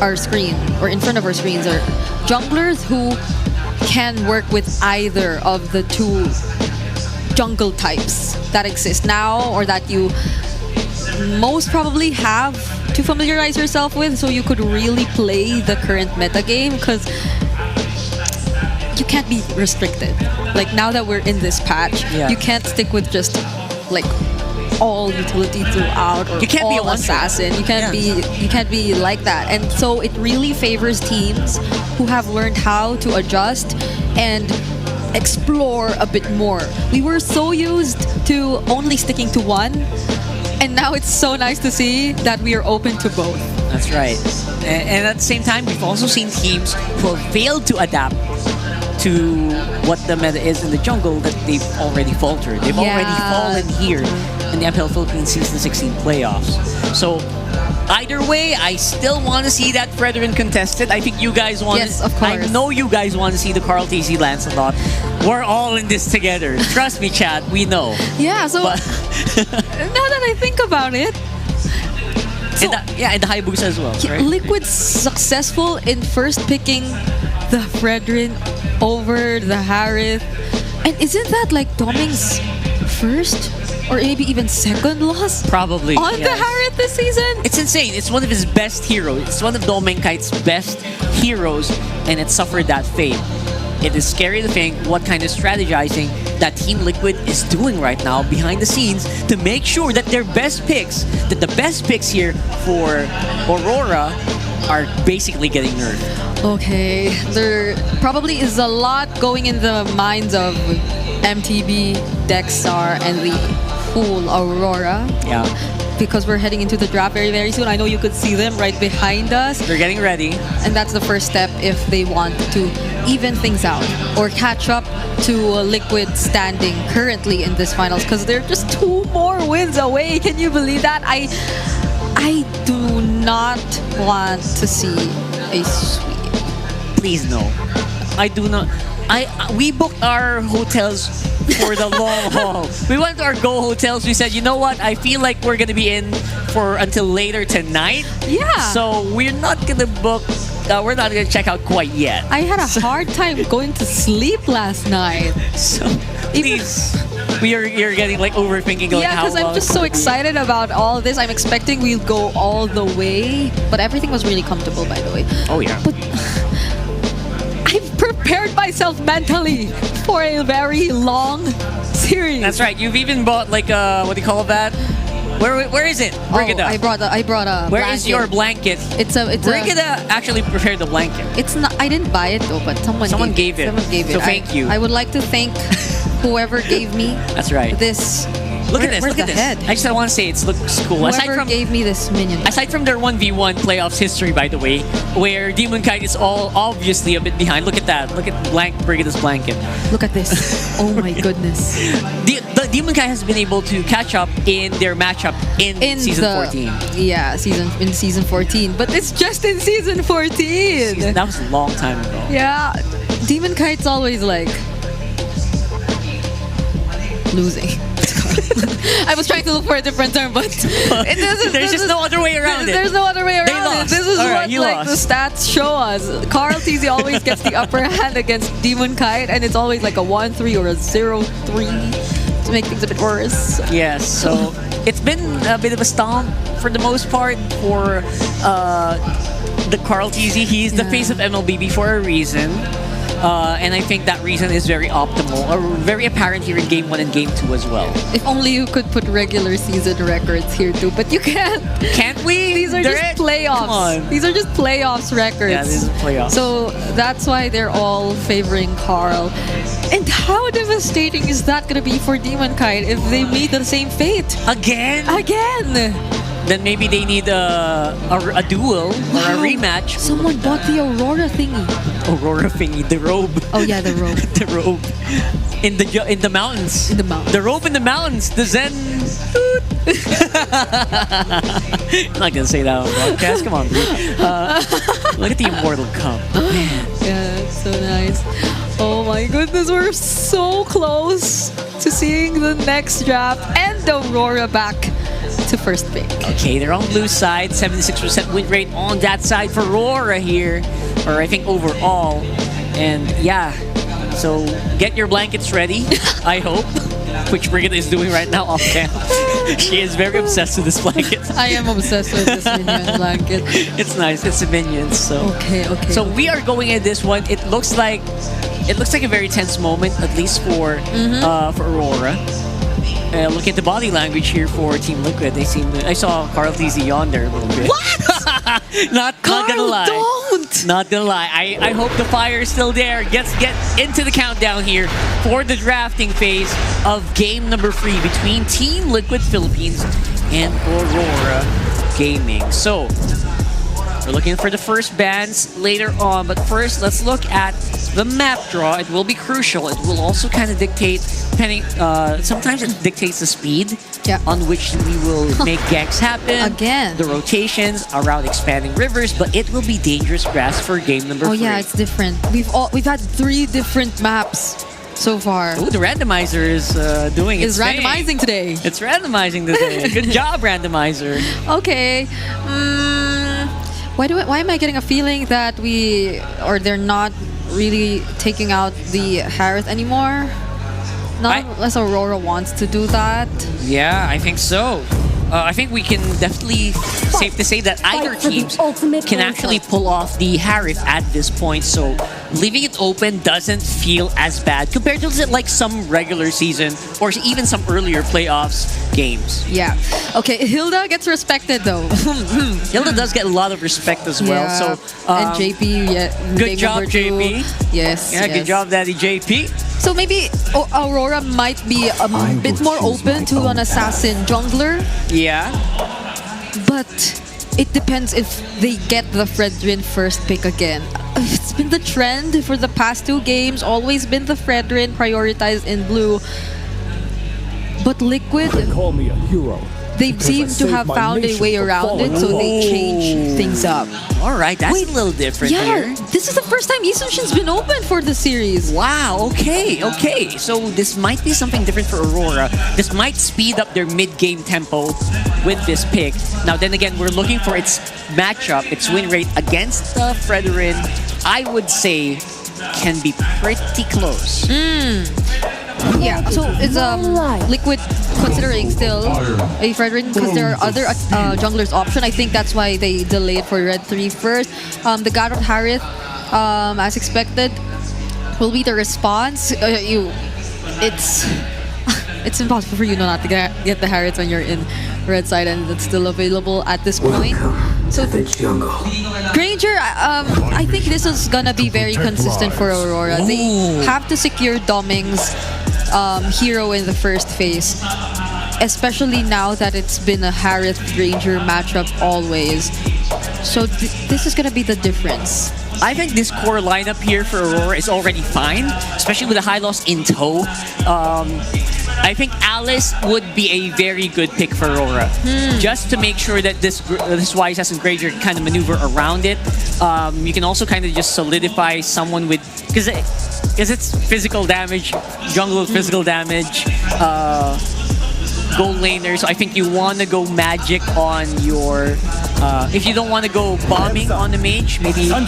our screen or in front of our screens are junglers who can work with either of the two jungle types that exist now, or that you most probably have to familiarize yourself with, so you could really play the current meta game, because you can't be restricted. Like now that we're in this patch, you can't stick with just like all utility throughout, or you can't all be a one assassin. You can't be like that. And so it really favors teams who have learned how to adjust and explore a bit more. We were so used to only sticking to one, and now it's so nice to see that we are open to both. That's right. And at the same time, we've also seen teams who have failed to adapt to what the meta is in the jungle, that they've already faltered. They've already fallen here in the MPL Philippines Season 16 playoffs. So either way, I still want to see that Fredrin contested. I think you guys want Yes, of course. I know you guys want to see the Carl TC Lancelot. We're all in this together. Trust me, chat. We know. Yeah, so But now that I think about it, so, and the Hayabusa as well, right? Liquid's successful in first picking the Fredrin over the Harith. And isn't that like Doming's first or maybe even second loss? Probably. On the Harith this season? It's insane. It's one of his best heroes. It's one of Domenkite's best heroes, and it suffered that fate. It is scary to think what kind of strategizing that Team Liquid is doing right now behind the scenes to make sure that their best picks, that the best picks here for Aurora are basically getting nerfed. Okay, there probably is a lot going in the minds of MTB, Dexstar, and the whole Aurora. Yeah. Because we're heading into the draft very, very soon. I know you could see them right behind us. They're getting ready. And that's the first step if they want to even things out or catch up to Liquid standing currently in this finals, because they're just 2 more wins away. Can you believe that? I do not want to see a sweep. Please no. I do not. We booked our hotels for the long haul. We went to our Go hotels. We said, you know what? I feel like we're gonna be in for until later tonight. Yeah. So we're not gonna book. We're not gonna check out quite yet. I had a hard time going to sleep last night. So please, you're getting like overthinking. Going, Yeah, because I'm just so excited about all this. I'm expecting we'll go all the way, but everything was really comfortable, by the way. Oh yeah. But I've prepared myself mentally for a very long series. That's right. You've even bought like what do you call that? Where is it? Brigida. I brought a Where blanket. is your blanket? It's Brigida actually prepared the blanket. It's not. I didn't buy it though, but someone gave it. Someone gave it. So thank you. I would like to thank whoever gave me. That's right. This. Look at this. Where's Look at the this. head? I just want to say it looks cool. Whoever gave me this minion. Aside from their 1v1 playoffs history, by the way, where Demon Kite is all obviously a bit behind. Look at that. Look at Brigida's blanket. Look at this. Oh my goodness. The Demon Kite has been able to catch up in their matchup in season 14. Yeah, season 14. But it's just in season 14. That was a long time ago. Yeah. Demon Kite's always like losing. I was trying to look for a different term, but there's just no other way around it. There's no other way around it. This is what he like the stats show us. Carl TZ always gets the upper hand against Demon Kite, and it's always like a 1-3 or a 0-3 to make things a bit worse. Yes, so it's been a bit of a stomp for the most part for the Carl TZ. He's the face of MLBB for a reason. And I think that reason is very optimal, or very apparent here in Game 1 and Game 2 as well. If only you could put regular season records here too, but you can't. Can't we? These are just playoffs. Come on. These are just playoffs records. Yeah, these are playoffs. So that's why they're all favoring Carl. And how devastating is that going to be for Demon Kite if they meet the same fate? Again? Then maybe they need a duel or a rematch. Someone bought the Aurora thingy. Aurora thingy, the robe. Oh yeah, the robe. The robe. In the mountains. In the mountains. The robe in the mountains. The Zen. I'm not gonna say that on the podcast. Come on, dude. Look at the Immortal Cup. Man. Yeah, it's so nice. Oh my goodness, we're so close to seeing the next draft and Aurora back to first pick. Okay, they're on blue side. 76% win rate on that side for RORA here, or I think overall. And yeah, so get your blankets ready, I hope, which Brigida is doing right now off cam. She is very obsessed with this blanket. I am obsessed with this minion blanket. It's nice. It's a minion. So okay. So we are going in this one. It looks like a very tense moment, at least for Aurora. Look at the body language here for Team Liquid. They seem. I saw Carl TZ yonder a little bit. What? Not gonna lie. Don't. Not gonna lie. I hope the fire is still there. Get into the countdown here for the drafting phase of game number 3 between Team Liquid Philippines and Aurora Gaming. So We're looking for the first bans later on, but first let's look at the map draw. It will be crucial. It will also kind of dictate, depending, sometimes it dictates the speed on which we will make ganks happen. Again. The rotations around expanding rivers, but it will be dangerous grass for game number 3. Oh yeah, it's different. We've had 3 different maps so far. Ooh, the randomizer is doing its thing. randomizing today. It's randomizing today. Good job, randomizer. Okay. Why am I getting a feeling that they're not really taking out the Harith anymore? Not unless Aurora wants to do that. Yeah, I think so. I think we can definitely safe to say that either teams can actually pull off the Harith at this point. So leaving it open doesn't feel as bad compared to like some regular season or even some earlier playoffs games. Yeah. Okay, Hilda gets respected though. Hilda does get a lot of respect as well. Yeah. So and JP, good job, JP. Yes. Yeah, good job, Daddy JP. So maybe Aurora might be a bit more open to an assassin jungler. Yeah. But it depends if they get the Fredrin first pick again. It's been the trend for the past 2 games, always been the Fredrin prioritized in blue. But Liquid, call me a hero. they seem to have found a way around it, so they change things up. All right, that's a little different here. This is the first time Isushin's been open for the series. Wow, okay. So this might be something different for Aurora. This might speed up their mid-game tempo with this pick. Now, then again, we're looking for its matchup, its win rate against the Fredrin. I would say can be pretty close. Yeah, so is Liquid considering still a Fredrin because there are other junglers option. I think that's why they delayed for Red 3 first. The God of Harith, as expected, will be the response. It's impossible for you not to get the Harith when you're in red side and it's still available at this point. So Granger, I think this is gonna be very consistent for Aurora. They have to secure Doming's hero in the first phase, especially now that it's been a Harith Granger matchup always. So this is gonna be the difference. I think this core lineup here for Aurora is already fine, especially with the high loss in tow. I think Alice would be a very good pick for Aurora, just to make sure that this Wise Assassin Granger can kind of maneuver around it. You can also kind of just solidify someone with, because it's physical damage, jungle physical damage, gold laner. So I think you want to go magic on your. If you don't want to go bombing on the mage, maybe you want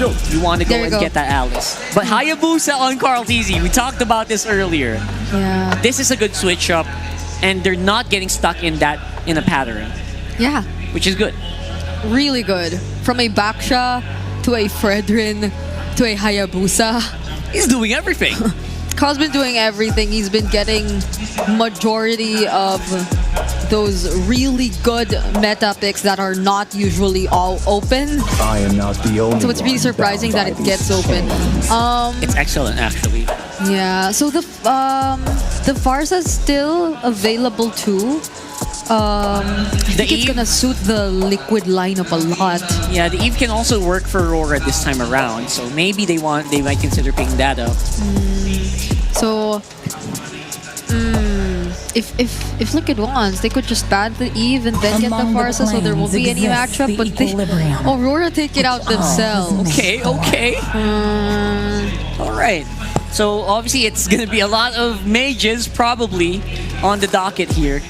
to go and get that Alice. But Hayabusa on Carl TZ, we talked about this earlier. Yeah. This is a good switch up, and they're not getting stuck in a pattern. Yeah. Which is good. Really good. From a Baksha to a Fredrin to a Hayabusa. He's doing everything. Carl's been doing everything. He's been getting majority of those really good meta picks that are not usually all open. I am not the only So it's really surprising that it gets open. It's excellent, actually. Yeah. So the Varsa's still available too. I think it's gonna suit the Liquid lineup a lot. Yeah, the Eve can also work for Aurora this time around, so maybe they might consider picking that up. So if Liquid wants, they could just ban the Eve and then get the Varsa, so there won't be any matchup. But Aurora take it out themselves. Okay. All right. So obviously it's gonna be a lot of mages probably on the docket here.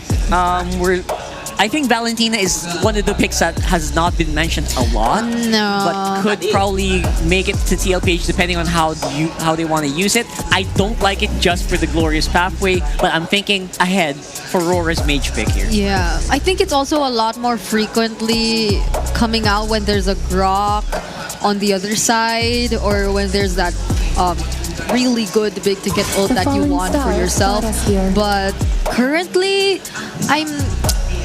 I think Valentina is one of the picks that has not been mentioned a lot, but could probably make it to TLPH depending on how they want to use it. I don't like it just for the glorious pathway, but I'm thinking ahead for Rora's mage pick here. Yeah, I think it's also a lot more frequently coming out when there's a Grok on the other side, or when there's that really good big ticket ult that you want for yourself. But currently,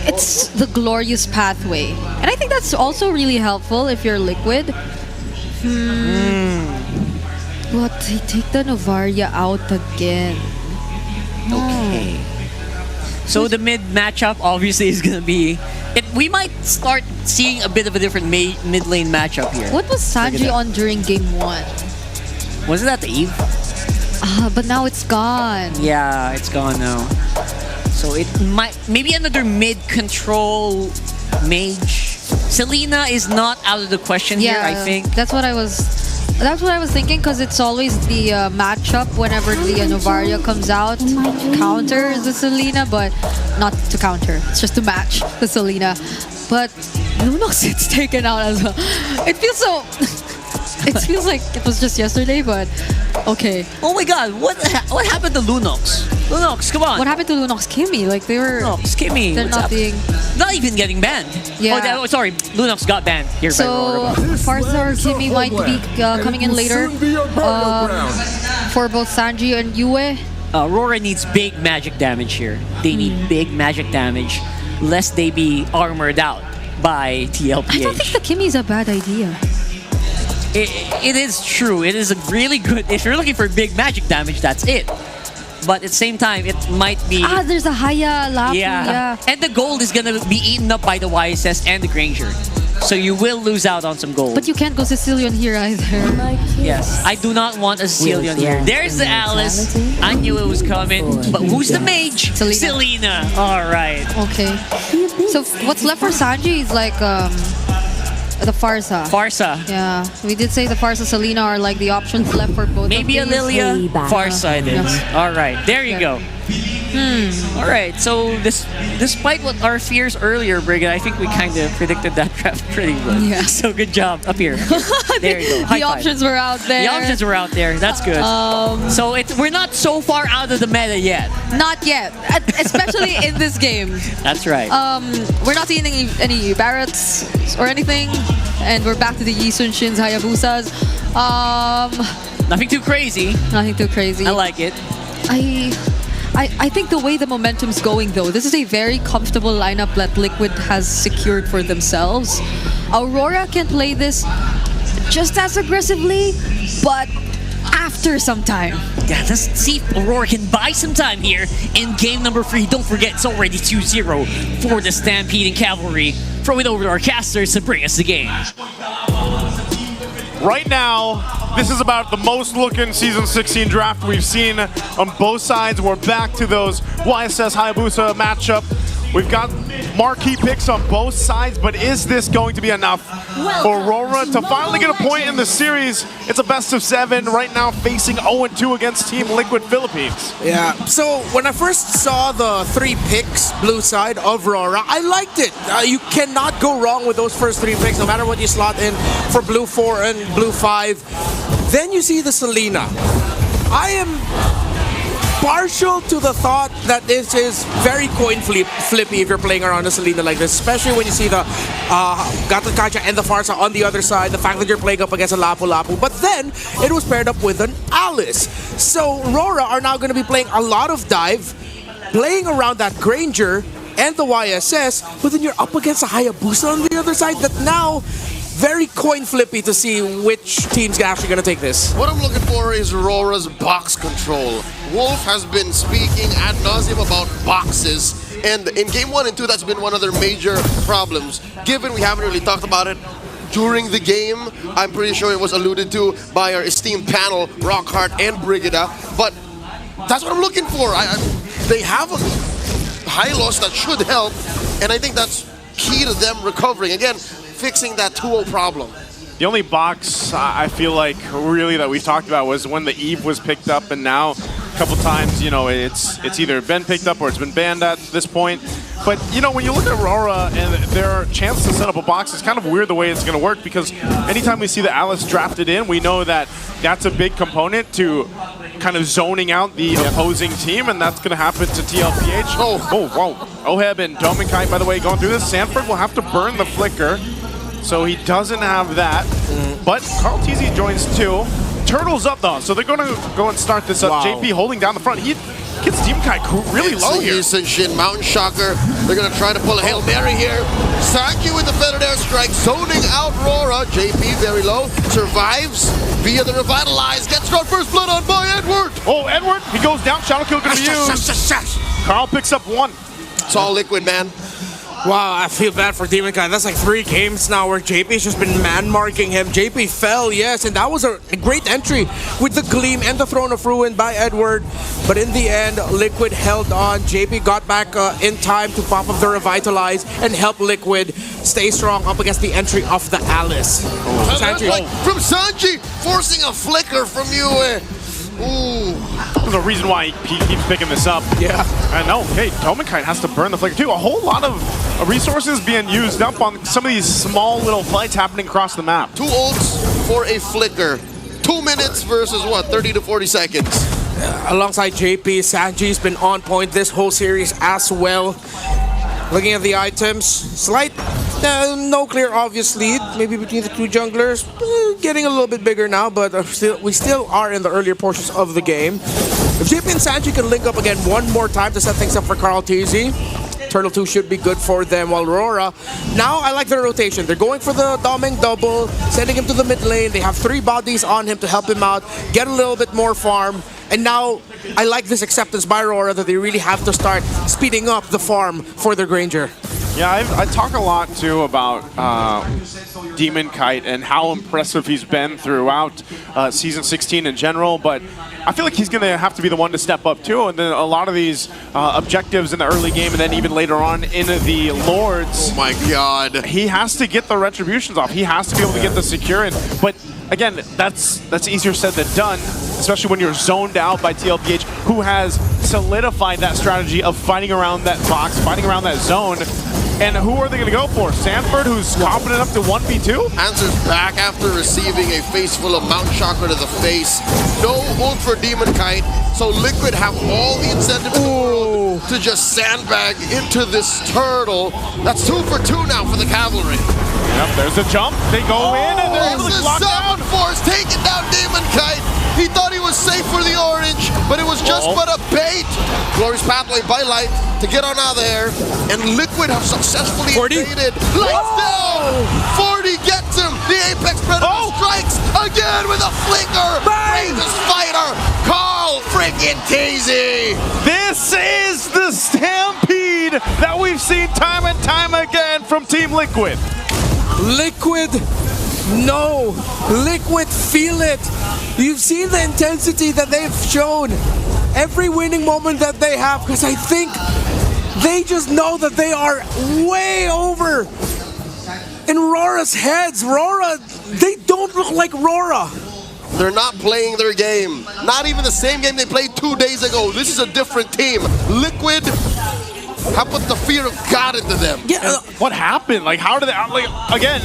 it's the glorious pathway, and I think that's also really helpful if you're Liquid. But they take the Novaria out again. Okay. So the mid matchup obviously is gonna be. We might start seeing a bit of a different mid lane matchup here. What was Sanji on during game 1? Was it at the Eve? But now it's gone. Yeah, it's gone now. So it might maybe another mid control mage. Selena is not out of the question here, I think. That's what I was thinking, because it's always the matchup whenever the Novaria comes out to counter the Selena, but not to counter. It's just to match the Selena. But Lunox gets taken out as well. It feels so... It feels like it was just yesterday, but okay. Oh my god, what happened to Lunox? Lunox, come on. What happened to Lunox Kimmy? Like they were... Lunox Kimmy, they're not being... Not even getting banned. Yeah. Oh, sorry, Lunox got banned here by RORA. Farsa or Kimmy might be coming in later for both Sanji and Yue. RORA needs big magic damage here. They need big magic damage, lest they be armored out by TLPH. I don't think the Kimmy's a bad idea. It is true. It is a really good... If you're looking for big magic damage, that's it. But at the same time, it might be... There's a Haya, Lapu, yeah. And the gold is going to be eaten up by the YSS and the Granger. So you will lose out on some gold. But you can't go Sicilian here either. Yes, I do not want a Sicilian here. There's the Alice. I knew it was coming. But who's the mage? Selena. All right. Okay. So what's left for Sanji is like... the Farsa. Farsa. Yeah. We did say the Farsa Selena are like the options left for both Maybe a of these. Lilia. Farsa it is. All right. There you go. All right. So despite what our fears earlier, Brigid, I think we kind of predicted that draft pretty well. Yeah. So good job. Up here. There you go. The options were out there. The options were out there. That's good. So we're not so far out of the meta yet. Not yet. Especially in this game. That's right. We're not seeing any Barretts or anything. And we're back to the Yi Sun Shins, Hayabusas. Nothing too crazy. Nothing too crazy. I like it. I think the way the momentum's going, though, this is a very comfortable lineup that Liquid has secured for themselves. Aurora can play this just as aggressively, but after some time. Yeah, let's see if Aurora can buy some time here in game number 3. Don't forget, it's already 2-0 for the Stampeding Cavalry. Throw it over to our casters to bring us the game. Right now, this is about the most looking Season 16 draft we've seen on both sides. We're back to those YSS Hayabusa matchup. We've got marquee picks on both sides, but is this going to be enough for Aurora to finally get a point in the series? It's a best of 7 right now, facing 0-2 against Team Liquid Philippines. Yeah, so when I first saw the 3 picks, blue side of Aurora, I liked it. You cannot go wrong with those first 3 picks, no matter what you slot in for blue 4 and blue 5. Then you see the Selena. I am partial to the thought that this is very coin flippy if you're playing around a Selena like this, especially when you see the Gatakacha and the Farsa on the other side, the fact that you're playing up against a Lapu Lapu. But then, it was paired up with an Alice. So, RORA are now going to be playing a lot of dive, playing around that Granger and the YSS, but then you're up against a Hayabusa on the other side that now... very coin flippy to see which team's actually going to take this. What I'm looking for is Aurora's box control. Wolf has been speaking ad nauseum about boxes, and in game 1 and 2, that's been one of their major problems. Given we haven't really talked about it during the game, I'm pretty sure it was alluded to by our esteemed panel, Rockhart and Brigida, but that's what I'm looking for. They have a high loss that should help, and I think that's key to them recovering. Again, fixing that 2-0 problem. The only box I feel like really that we've talked about was when the Eve was picked up, and now a couple times, you know, it's either been picked up or it's been banned at this point. But, you know, when you look at Aurora and their chance to set up a box, it's kind of weird the way it's going to work, because anytime we see the Alice drafted in, we know that that's a big component to kind of zoning out the opposing team, and that's going to happen to TLPH. Oh, whoa. Oheb and Dominkite, by the way, going through this. Sanford will have to burn the Flicker, so he doesn't have that. But Carl TZ joins too. Turtle's up though, so they're going to go and start this up. Wow. JP holding down the front. He gets Dominkite really low here. It's Shin, Mountain Shocker. They're going to try to pull a Hail Mary here. Saki with the feathered airstrike, zoning out Rora. JP very low, survives via the Revitalize. Gets got first blood on by Edward. Oh, Edward, he goes down. Shadow Kill going to be used. Carl picks up 1. It's all Liquid, man. Wow, I feel bad for Demon Kite. That's like 3 games now where JP's just been man-marking him. JP fell, yes, and that was a great entry with the Gleam and the Throne of Ruin by Edward. But in the end, Liquid held on. JP got back in time to pop up the Revitalize and help Liquid stay strong up against the entry of the Alice. Sanji. Like from Sanji, forcing a flicker from you. Ooh. There's a reason why he keeps picking this up. Yeah. I know. Okay, Dominkite has to burn the flicker too. A whole lot of resources being used up on some of these small little fights happening across the map. 2 ults for a flicker. 2 minutes versus what, 30 to 40 seconds. Alongside JP, Sanji's been on point this whole series as well. Looking at the items, slight, no clear obvious lead, maybe between the 2 junglers. Getting a little bit bigger now, but we still are in the earlier portions of the game. If JP and Sanji can link up again one more time to set things up for Carl TZ, Turtle 2 should be good for them, while RORA, now I like their rotation. They're going for the Doming double, sending him to the mid lane. They have 3 bodies on him to help him out, get a little bit more farm. And now, I like this acceptance by RORA that they really have to start speeding up the farm for their Granger. Yeah, I talk a lot too about Demon Kite and how impressive he's been throughout Season 16 in general, but I feel like he's going to have to be the one to step up too, and then a lot of these objectives in the early game and then even later on in the Lords. Oh my god. He has to get the retributions off. He has to be able to get the secure in, but again, that's easier said than done, especially when you're zoned out by TLPH, who has solidified that strategy of fighting around that box, fighting around that zone. And who are they going to go for? Sanford, who's confident up to 1v2? Answers back after receiving a face full of Mount Chakra to the face. No ult for Demon Kite, so Liquid have all the incentive in the world to just sandbag into this turtle. That's 2 for 2 now for the Cavalry. Yep, there's a jump. They go in and they're able to lock down. Force taking down Demon Kite. He thought he was safe for the orange, but it was just but a bait. Glorious pathway by Light to get on out of there, and Liquid have successfully invaded. Lights down! 40 gets him! The Apex Predator strikes again with a flicker! Bravest fighter, Carl freaking TZ! This is the stampede that we've seen time and time again from Team Liquid. Liquid, no. Liquid, feel it. You've seen the intensity that they've shown. Every winning moment that they have, because I think they just know that they are way over in RORA's heads. RORA, they don't look like RORA. They're not playing their game. Not even the same game they played 2 days ago. This is a different team. Liquid have put the fear of God into them. Yeah. What happened? Like, how did they, like, again,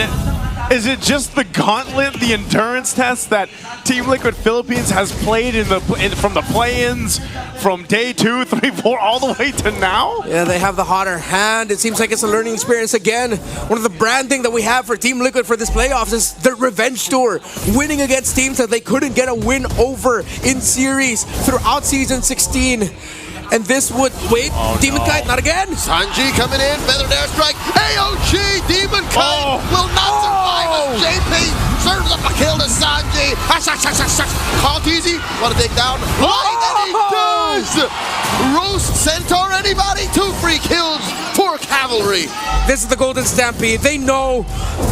is it just the gauntlet, the endurance test that Team Liquid Philippines has played from the play-ins from day 2, 3, 4, all the way to now? Yeah, they have the hotter hand. It seems like it's a learning experience again. One of the branding that we have for Team Liquid for this playoffs is the revenge tour, winning against teams that they couldn't get a win over in series throughout Season 16. And this would, Demon Kite, not again. Sanji coming in, feathered airstrike. AOG, Demon Kite will not survive as JP serves up a kill to Sanji. Call TZ, want to take down Light, and he does! Roast Centaur, anybody? 2 free kills for Cavalry. This is the Golden Stampede. They know.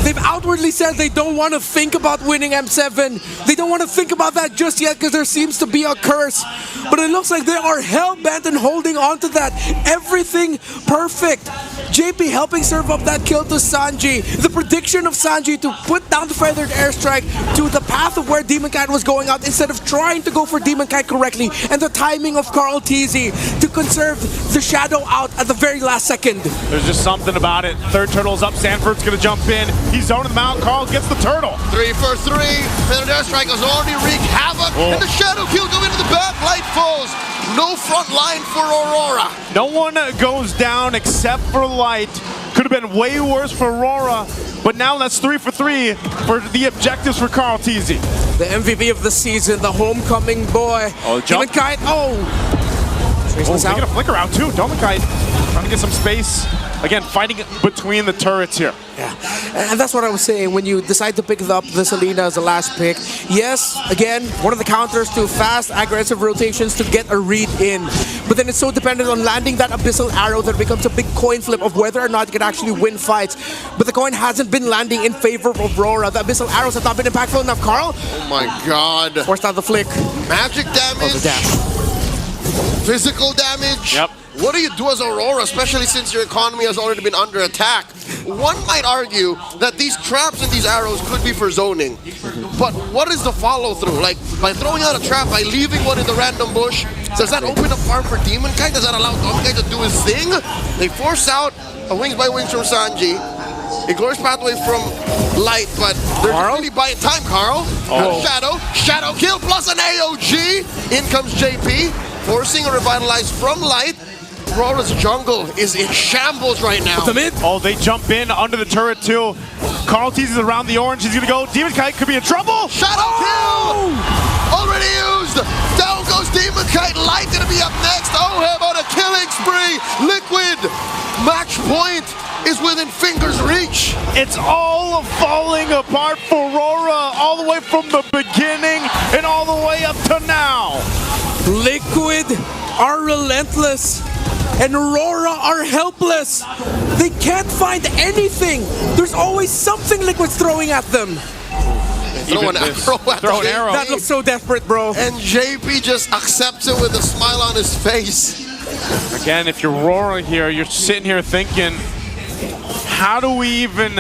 They've outwardly said they don't want to think about winning M7. They don't want to think about that just yet because there seems to be a curse. But it looks like they are hell-bent and holding on to that. Everything perfect. JP helping serve up that kill to Sanji. The prediction of Sanji to put down the feathered airstrike to the path of where Demon Kite was going out instead of trying to go for Demon Kite correctly. And the timing of Carl TZ to conserve the shadow out at the very last second. There's just something about it. Third turtle's up. Sanford's going to jump in. He's zoning them out. Carl gets the turtle. 3 for 3. Feathered airstrike has already wreaked havoc. And the shadow kill go into the back. Light falls. No front line for Aurora. No one goes down except for Light. Could have been way worse for Aurora, but now that's 3 for 3 for the objectives for Carl TZ. The MVP of the season, the homecoming boy. Demon Kite, taking a flicker out too. Demon Kite trying to get some space. again, fighting between the turrets here. Yeah, and that's what I was saying. When you decide to pick up the Selena as the last pick, yes, again, one of the counters to fast, aggressive rotations to get a read in. But then it's so dependent on landing that Abyssal Arrow that becomes a big coin flip of whether or not you can actually win fights. But the coin hasn't been landing in favor of RORA. The Abyssal Arrows have not been impactful enough. Carl? Oh my god. Forced out the flick. Magic damage. Oh, the dash. Physical damage. Yep. What do you do as Aurora, especially since your economy has already been under attack? One might argue that these traps and these arrows could be for zoning. But what is the follow-through? Like, by throwing out a trap, by leaving one in the random bush, does that open up farm for Demon Kite? Does that allow Demon Kite to do his thing? They force out a Wings by Wings from Sanji, a Glorious Pathway from Light, but they're really buying time, Carl. Shadow kill plus an AOG. In comes JP, forcing a Revitalize from Light. Rora's jungle is in shambles right now. Oh, they jump in under the turret too. Carl teases around the orange. He's gonna go. Demon Kite could be in trouble. Shadow kill! Already used. Down goes Demon Kite. Light gonna be up next. Oheb on a killing spree. Liquid. Match point is within fingers reach. It's all falling apart for Rora, all the way from the beginning and all the way up to now. Liquid are relentless. And RORA are helpless. They can't find anything. There's always something Liquid's throwing at them. Throw an arrow. That looks so desperate, bro. And JP just accepts it with a smile on his face. Again, if you're Rora here, you're sitting here thinking, how do we even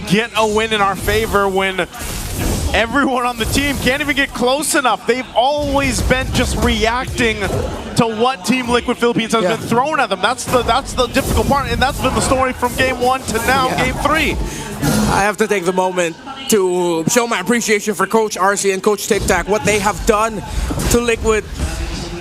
get a win in our favor when everyone on the team can't even get close enough? They've always been just reacting to what Team Liquid Philippines has been thrown at them. That's the difficult part, and that's been the story from game 1 to now game 3. I have to take the moment to show my appreciation for Coach RC and Coach Tic Tac, what they have done to Liquid.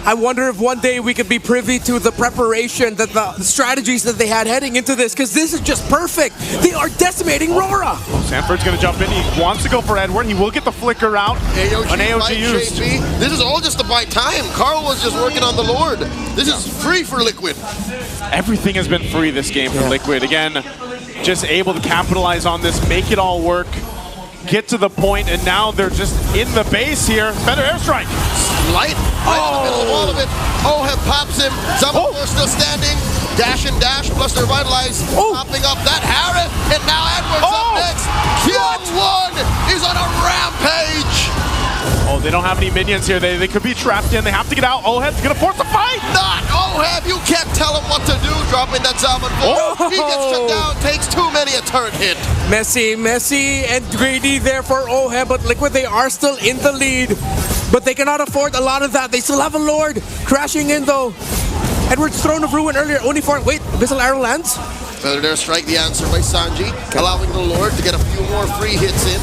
I wonder if one day we could be privy to the preparation, that the strategies that they had heading into this, because this is just perfect. They are decimating RORA. Sanford's going to jump in. He wants to go for Edward. He will get the flicker out. An AOG used. JP. This is all just to buy time. Carl was just working on the Lord. This is free for Liquid. Everything has been free this game for Liquid. Again, just able to capitalize on this, make it all work, get to the point, and now they're just in the base here. Better airstrike. Light right in the middle of all of it. Oheb pops him. Zamafor still standing. Dash and dash plus their Revitalize. Popping up that Harris. And now Edwards up next. Q1 is on a rampage. Oh, they don't have any minions here. They could be trapped in. They have to get out. Oheb's going to force a fight. Not Oheb. You can't tell him what to do. Dropping that Zamafor. He gets shut down. Takes too many a turret hit. Messy and greedy there for Oheb, but Liquid, they are still in the lead. But they cannot afford a lot of that. They still have a Lord crashing in though. Edward's Throne of Ruin earlier, only for, wait, Abyssal Arrow lands? Feather there, strike the answer by Sanji, allowing the Lord to get a few more free hits in.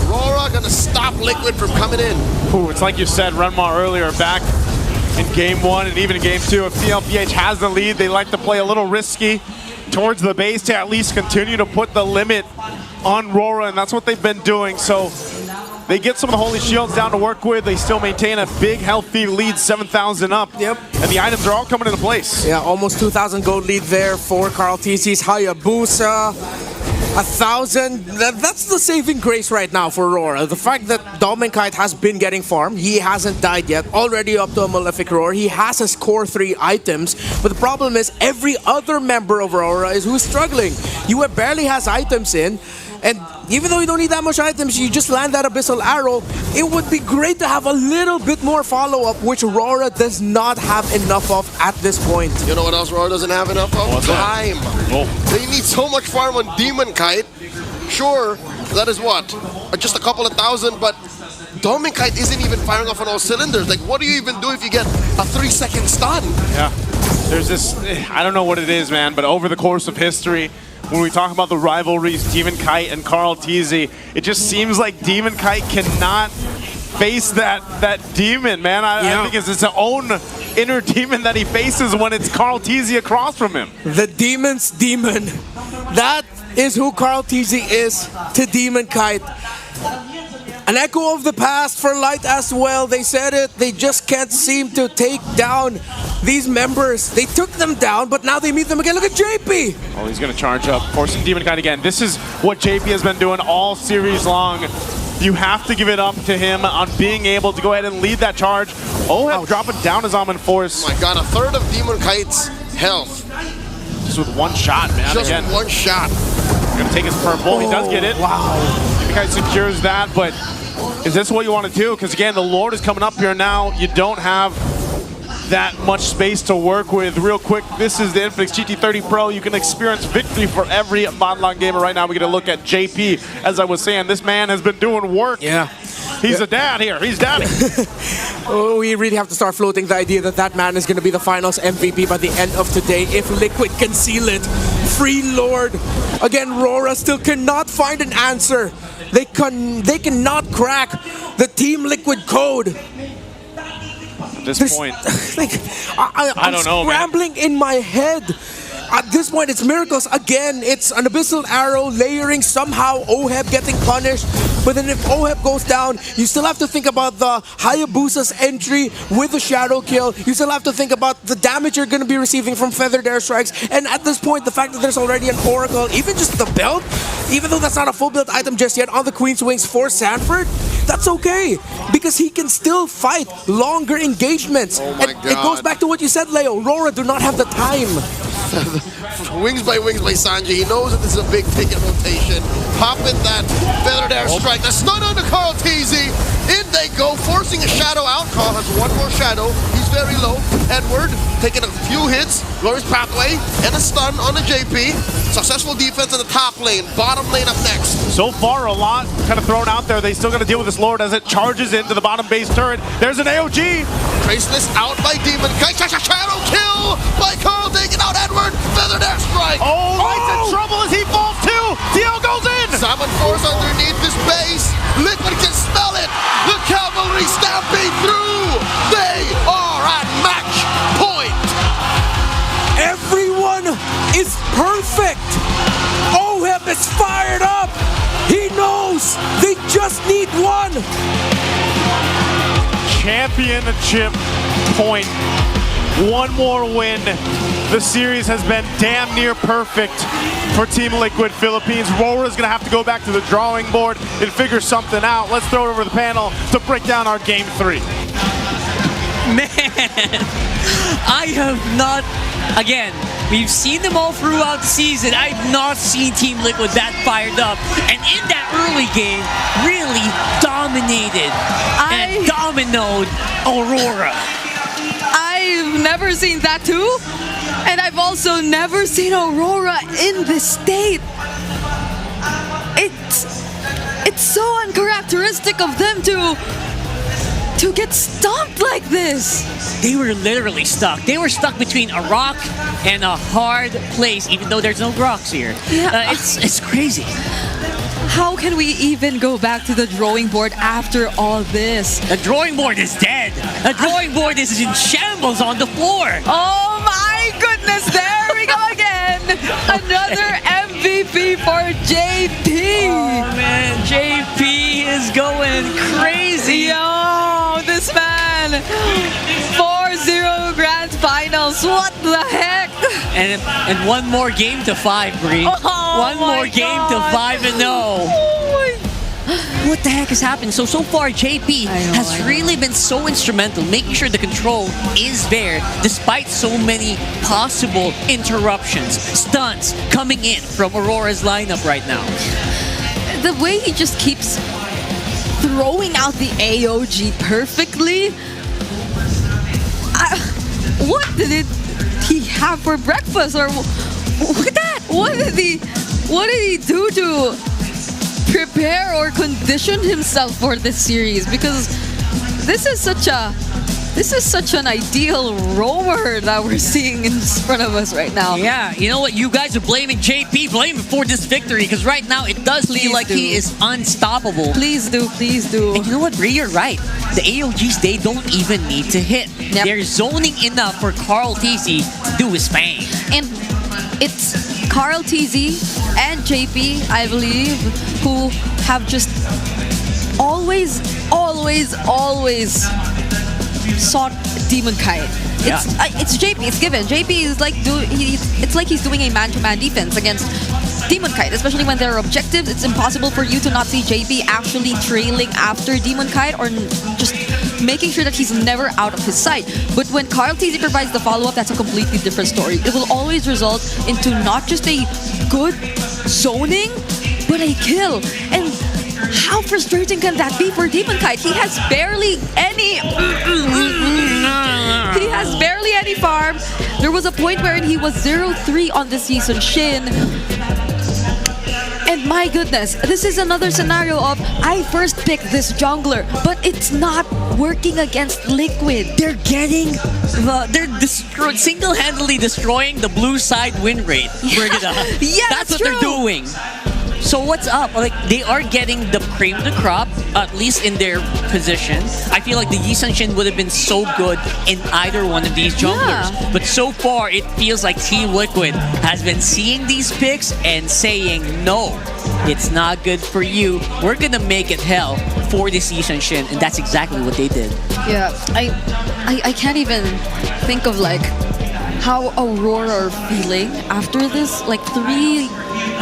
RORA gonna stop Liquid from coming in. Ooh, it's like you said, Renmar earlier, back in game 1 and even in game 2. If TLPH has the lead, they like to play a little risky towards the base to at least continue to put the limit on RORA, and that's what they've been doing. So they get some of the Holy Shields down to work with. They still maintain a big, healthy lead, 7,000 up. Yep. And the items are all coming into place. Yeah, almost 2,000 gold lead there for Carl TC's Hayabusa. 1,000. That's the saving grace right now for RORA. The fact that Dominkite has been getting farm. He hasn't died yet. Already up to a Malefic Roar. He has his core 3 items. But the problem is every other member of RORA is who's struggling. You barely has items in. And even though you don't need that much items, you just land that Abyssal Arrow. It would be great to have a little bit more follow-up, which RORA does not have enough of at this point. You know what else RORA doesn't have enough of? Time. They need so much farm on Demon Kite. Sure, that is what? Just a couple of thousand, but Dominkite isn't even firing off on all cylinders. Like, what do you even do if you get a 3-second stun? Yeah. There's this, I don't know what it is, man, but over the course of history, when we talk about the rivalries, Demon Kite and Carl TZ, it just seems like Demon Kite cannot face that demon, man. I think it's his own inner demon that he faces when it's Carl TZ across from him. The demon's demon. That is who Carl TZ is to Demon Kite. An echo of the past for Light as well. They said it. They just can't seem to take down these members, they took them down, but now they meet them again. Look at JP. Oh, he's going to charge up, forcing Demon Knight again. This is what JP has been doing all series long. You have to give it up to him on being able to go ahead and lead that charge. Oh, dropping down his Almond Force. Oh my god, a third of Demon Kite's health. Just with one shot, man. Just again. one shot. Gonna take his purple. He does get it. Wow. Demon Kite secures that, but is this what you want to do? Because again, the Lord is coming up here now. You don't have that much space to work with. Real quick, this is the Infinix GT30 Pro. You can experience victory for every Modlon gamer right now. We get a look at JP. As I was saying, this man has been doing work. Yeah. He's a dad here. He's daddy. Oh, we really have to start floating the idea that that man is going to be the finals MVP by the end of today if Liquid can seal it. Free Lord. Again, RORA still cannot find an answer. They cannot crack the Team Liquid code. At this point, I don't know, scrambling in my head. At this point, it's miracles. Again, it's an Abyssal Arrow layering, somehow Oheb getting punished. But then if Oheb goes down, you still have to think about the Hayabusa's entry with the Shadow Kill. You still have to think about the damage you're going to be receiving from Feathered Airstrikes. And at this point, the fact that there's already an Oracle, even just the belt, even though that's not a full build item just yet on the Queen's Wings for Sanford, that's okay. Because he can still fight longer engagements. Oh my and God. it goes back to what you said, Leo. RORA do not have the time. Wings by Sanji. He knows that this is a big ticket rotation. Popping that Feathered Airstrike. The stun on the Carl TZ. In they go, forcing a shadow out. Carl has one more shadow. He's very low. Edward taking a few hits. Glorious Pathway and a stun on the JP. Successful defense in the top lane. Bottom lane up next. so far a lot kind of thrown out there. They still got to deal with this Lord as it charges into the bottom base turret. There's an AOG. Traceless out by Demon Kite. Shadow kill by Carl, taking out Edward. Feathered Airstrike. Oh, Light's in trouble as he falls too. DL goes in. Salmon Force underneath this base. Liquid can smell it. The cavalry stamping through. They are at match point. Everyone is perfect. Oheb is fired up. He knows they just need one. Championship point. One more win. The series has been damn near perfect for Team Liquid Philippines. RORA is going to have to go back to the drawing board and figure something out. Let's throw it over the panel to break down our game 3. Man, I have not, again, we've seen them all throughout the season. I've not seen Team Liquid that fired up. And in that early game, really dominated and dominoed Aurora. I've never seen that too. And I've also never seen Aurora in this state. It's so uncharacteristic of them to get stomped like this. They were literally stuck. They were stuck between a rock and a hard place, even though there's no rocks here. Yeah. It's crazy. How can we even go back to the drawing board after all this? The drawing board is dead. The drawing board is in shambles on the floor. Oh my goodness, there we go again. Another MVP for JP. Oh man, JP is going crazy. Yo, this man. 4-0 Grand Finals. What the heck? And one more game to 5, Bree. Oh, one more game to 5-0. What the heck has happened? So far, JP has really been so instrumental, making sure the control is there, despite so many possible interruptions, stunts coming in from Aurora's lineup right now. The way he just keeps throwing out the AOG perfectly. What did he have for breakfast? Or look at that! What did he do to prepare or condition himself for this series? Because this is such an ideal roamer that we're seeing in front of us right now. Yeah, you know what? You guys are blaming JP, blame him for this victory, because right now it does feel like he is unstoppable. Please do, please do. And you know what, Bree, you're right. The AOGs, they don't even need to hit. Yep. They're zoning enough for Carl TZ to do his thing. And it's Carl TZ and JP, I believe, who have just always sought Demon Kite. It's JP. It's given. JP is like it's like he's doing a man-to-man defense against Demon Kite, especially when there are objectives. It's impossible for you to not see JP actually trailing after Demon Kite or just making sure that he's never out of his sight. But when Carl TZ provides the follow-up, that's a completely different story. It will always result into not just a good zoning, but a kill. And how frustrating can that be for Demon Kite? He has barely any farm. There was a point wherein he was 0-3 on the season Shin. And my goodness, this is another scenario of I first picked this jungler, but it's not working against Liquid. They're single-handedly destroying the blue side win rate. That's what they're doing. So what's up? Like, they are getting the cream of the crop, at least in their position. I feel like the Yi Sun-Shin would have been so good in either one of these junglers. Yeah. But so far, it feels like Team Liquid has been seeing these picks and saying, no, it's not good for you. We're gonna make it hell for this Yi Sun-Shin, and that's exactly what they did. Yeah, I can't even think of like how Aurora are feeling after this. Like 3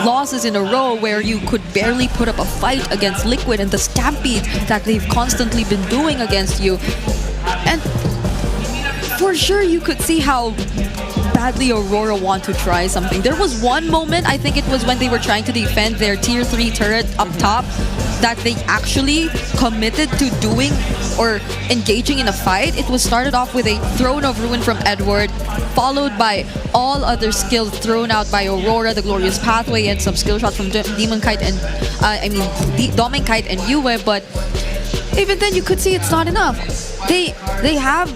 losses in a row where you could barely put up a fight against Liquid and the stampede that they've constantly been doing against you. And for sure you could see how badly Aurora want to try something. There was one moment, I think it was when they were trying to defend their tier 3 turret up top, that they actually committed to doing or engaging in a fight. It was started off with a Throne of Ruin from Edward, followed by all other skills thrown out by Aurora, the Glorious Pathway, and some skill shots from Demon Kite and Domin Kite and Yue. But even then, you could see it's not enough. They have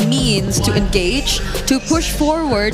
means to engage, to push forward,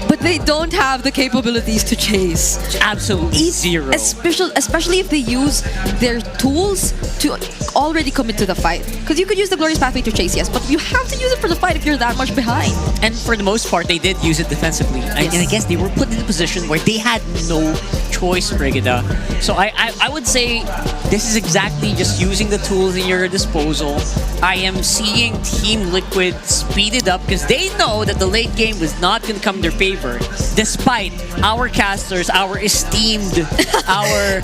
but they don't have the capabilities to chase. Absolutely zero. Especially if they use their tools to already commit to the fight. Because you could use the Glorious Pathway to chase, yes, but you have to use it for the fight if you're that much behind. And for the most part, they did use it defensively. Yes. And I guess they were put in a position where they had no choice, Brigida. So I would say this is exactly just using the tools in your disposal. I am seeing Team Liquid speed it up because they know that the late game was not going to come in their favor, despite our casters, our esteemed, our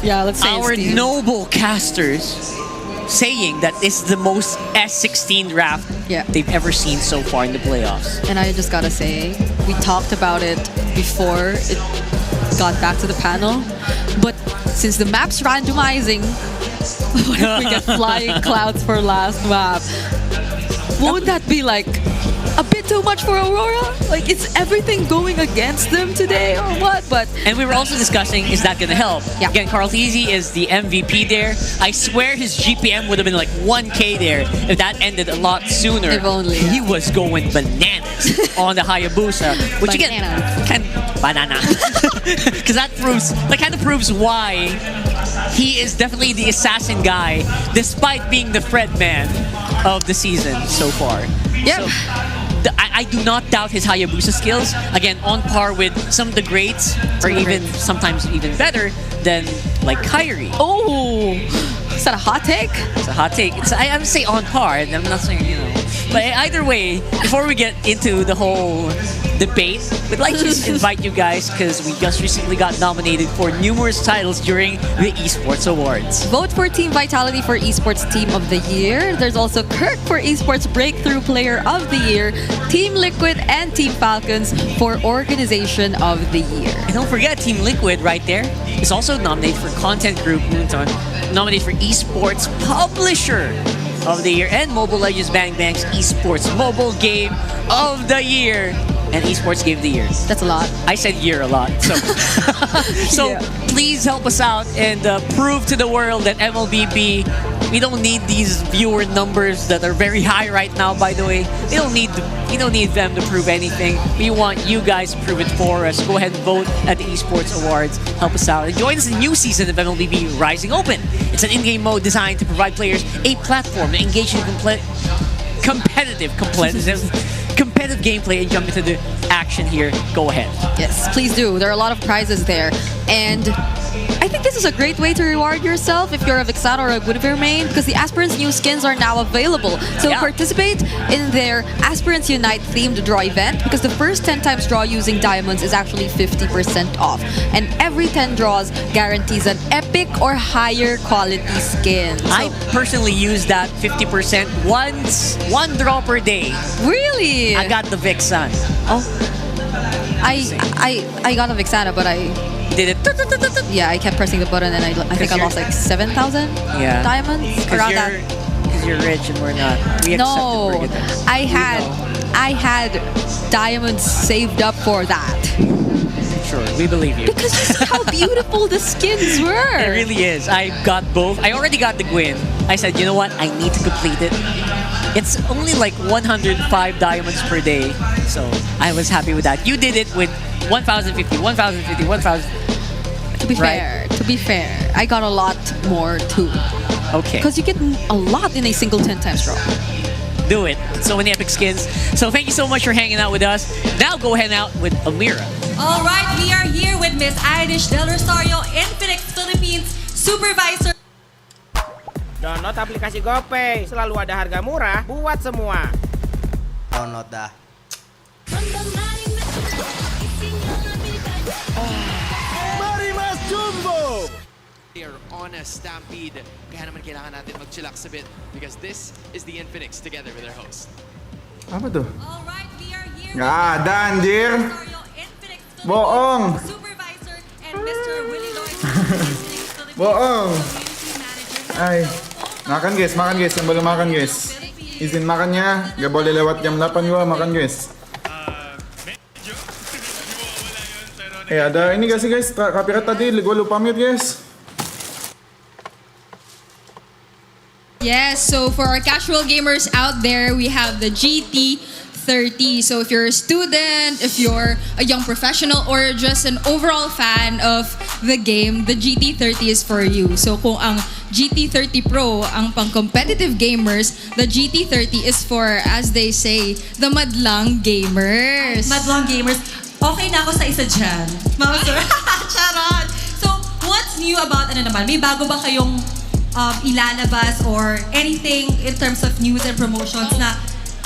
noble casters saying that it's the most S16 draft they've ever seen so far in the playoffs. And I just gotta say, we talked about it before it got back to the panel, but since the map's randomizing, what if we get Flying Clouds for last map? Won't that be like a bit too much for Aurora? Like, is everything going against them today or what? But and we were also discussing, is that going to help? Yeah. Again, Carl TZ is the MVP there. I swear his GPM would have been like 1K there if that ended a lot sooner. If only. He was going bananas on the Hayabusa, which again, banana. Because that kind of proves why he is definitely the assassin guy, despite being the Fred man of the season so far. Yeah. So, I do not doubt his Hayabusa skills. Again, on par with some of the greats, or even sometimes even better than like Kyrie. Oh, is that a hot take? It's a hot take. I would say on par. I'm not saying, you know. But either way, before we get into the whole debate, we'd like to invite you guys, because we just recently got nominated for numerous titles during the Esports Awards. Vote for Team Vitality for Esports Team of the Year. There's also Kirk for Esports Breakthrough Player of the Year, Team Liquid and Team Falcons for Organization of the Year. And don't forget, Team Liquid right there is also nominated for Content Group Moonton, nominated for Esports Publisher of the Year, and Mobile Legends Bang Bang's Esports Mobile Game of the Year. And Esports Game of the Year. That's a lot. I said year a lot. So, please help us out and prove to the world that MLBB, we don't need these viewer numbers that are very high right now, by the way. We don't need them to prove anything. We want you guys to prove it for us. Go ahead and vote at the Esports Awards. Help us out. And join us in the new season of MLBB Rising Open. It's an in-game mode designed to provide players a platform to engage in competitive gameplay and jump into the action here. Go ahead. Yes, please do. There are a lot of prizes there. And I I think this is a great way to reward yourself if you're a Vixana or a Guinevere main, because the Aspirants new skins are now available. So participate in their Aspirants Unite themed draw event, because the first 10 times draw using diamonds is actually 50% off. And every 10 draws guarantees an epic or higher quality skin. So, I personally use that 50% once, one draw per day. Really? I got the Vixen. Oh. I got a Vixana, but I did it. Yeah, I kept pressing the button and I think I lost like 7,000 diamonds around that. Because you're rich and we're not. We No, accepted forgiveness. I had diamonds saved up for that. Sure, we believe you. Because you see how beautiful the skins were. It really is. I got both. I already got the Gwyn. I said, you know what? I need to complete it. It's only like 105 diamonds per day. So I was happy with that. You did it with 1,050, 1,050, 1,000. To be fair, I got a lot more too. Okay. Because you get a lot in a single 10 times draw. Do it. So many epic skins. So thank you so much for hanging out with us. Now go hang out with Amira. All right, we are here with Miss Irish Del Rosario, Infinix Philippines Supervisor. Download aplikasi GoPay, selalu ada harga murah buat semua. Download dah. Marimas Jumbo! They are on a stampede. Kaya naman kailangan natin mag-chillax a bit because this is the Infinix together with their host. Apa tuh? Nggak ada anjir. Bohong. Bohong. Ay. Makan guys, yang belum makan guys. Izin makannya, gak boleh lewat jam 8 gua makan guys. Ada ini gak sih guys? Copyright tadi, gua lupa mute guys. Yes, so for our casual gamers out there, we have the GT30. So if you're a student, if you're a young professional, or just an overall fan of the game, the GT30 is for you. So kung ang GT30 Pro ang pang-competitive gamers, the GT30 is for, as they say, the madlang gamers. Madlang gamers. Okay na ako sa isa dyan. Charot! So, what's new about May bago ba kayong ilalabas or anything in terms of news and promotions na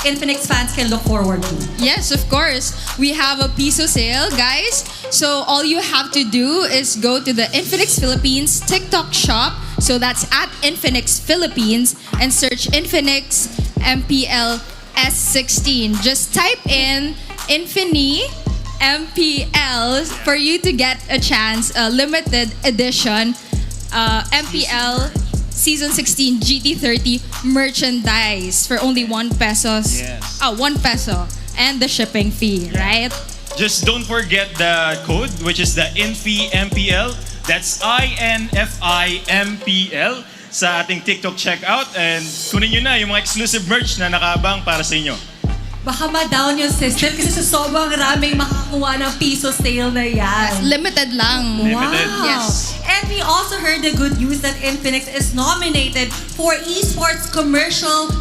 Infinix fans can look forward to? Yes, of course. We have a piso sale, guys. So all you have to do is go to the Infinix Philippines TikTok shop. So that's at Infinix Philippines and search Infinix MPL S16. Just type in Infini MPL for you to get a chance, a limited edition MPL Season 16 GT30 merchandise for only 1 pesos. Yes. 1 peso and the shipping fee, right? Just don't forget the code, which is the INFIMPL. That's INFIMPL sa ating TikTok checkout. And kunin nyo na yung mga exclusive merch na nakaabang para sa inyo. Baka ma-down yung system kasi sa sobrang raming makakuha ng piso sale na yan. Limited lang. Limited. Wow. Yes. And we also heard the good news that Infinix is nominated for Esports Commercial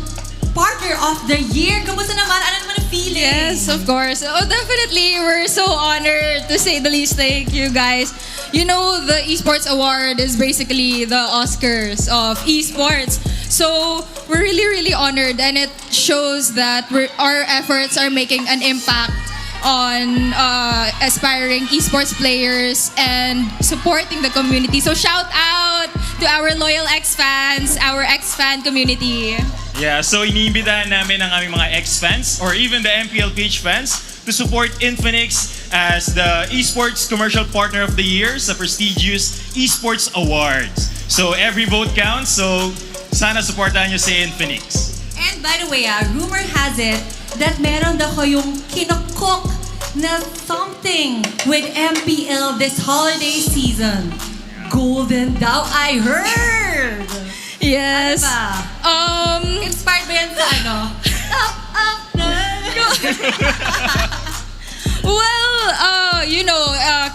Partner of the Year. Kamusta naman? Ano naman ang feeling? Yes, of course. Oh, definitely. We're so honored, to say the least. Thank you, guys. You know, the Esports Award is basically the Oscars of esports. So we're really, really honored, and it shows that our efforts are making an impact on aspiring esports players and supporting the community. So shout out to our loyal X-fans, our X-fan community. Yeah, so iniimbitahan namin ang aming mga X-fans or even the MPLPH fans to support Infinix as the Esports Commercial Partner of the Year sa prestigious Esports Awards. So every vote counts, so sana supportahan nyo si Infinix. And by the way, rumor has it that meron daw kayong kinokok na something with MPL this holiday season. Golden daw, I heard! Yes. Ano ba? Inspired ba yan sa ano? Well, you know,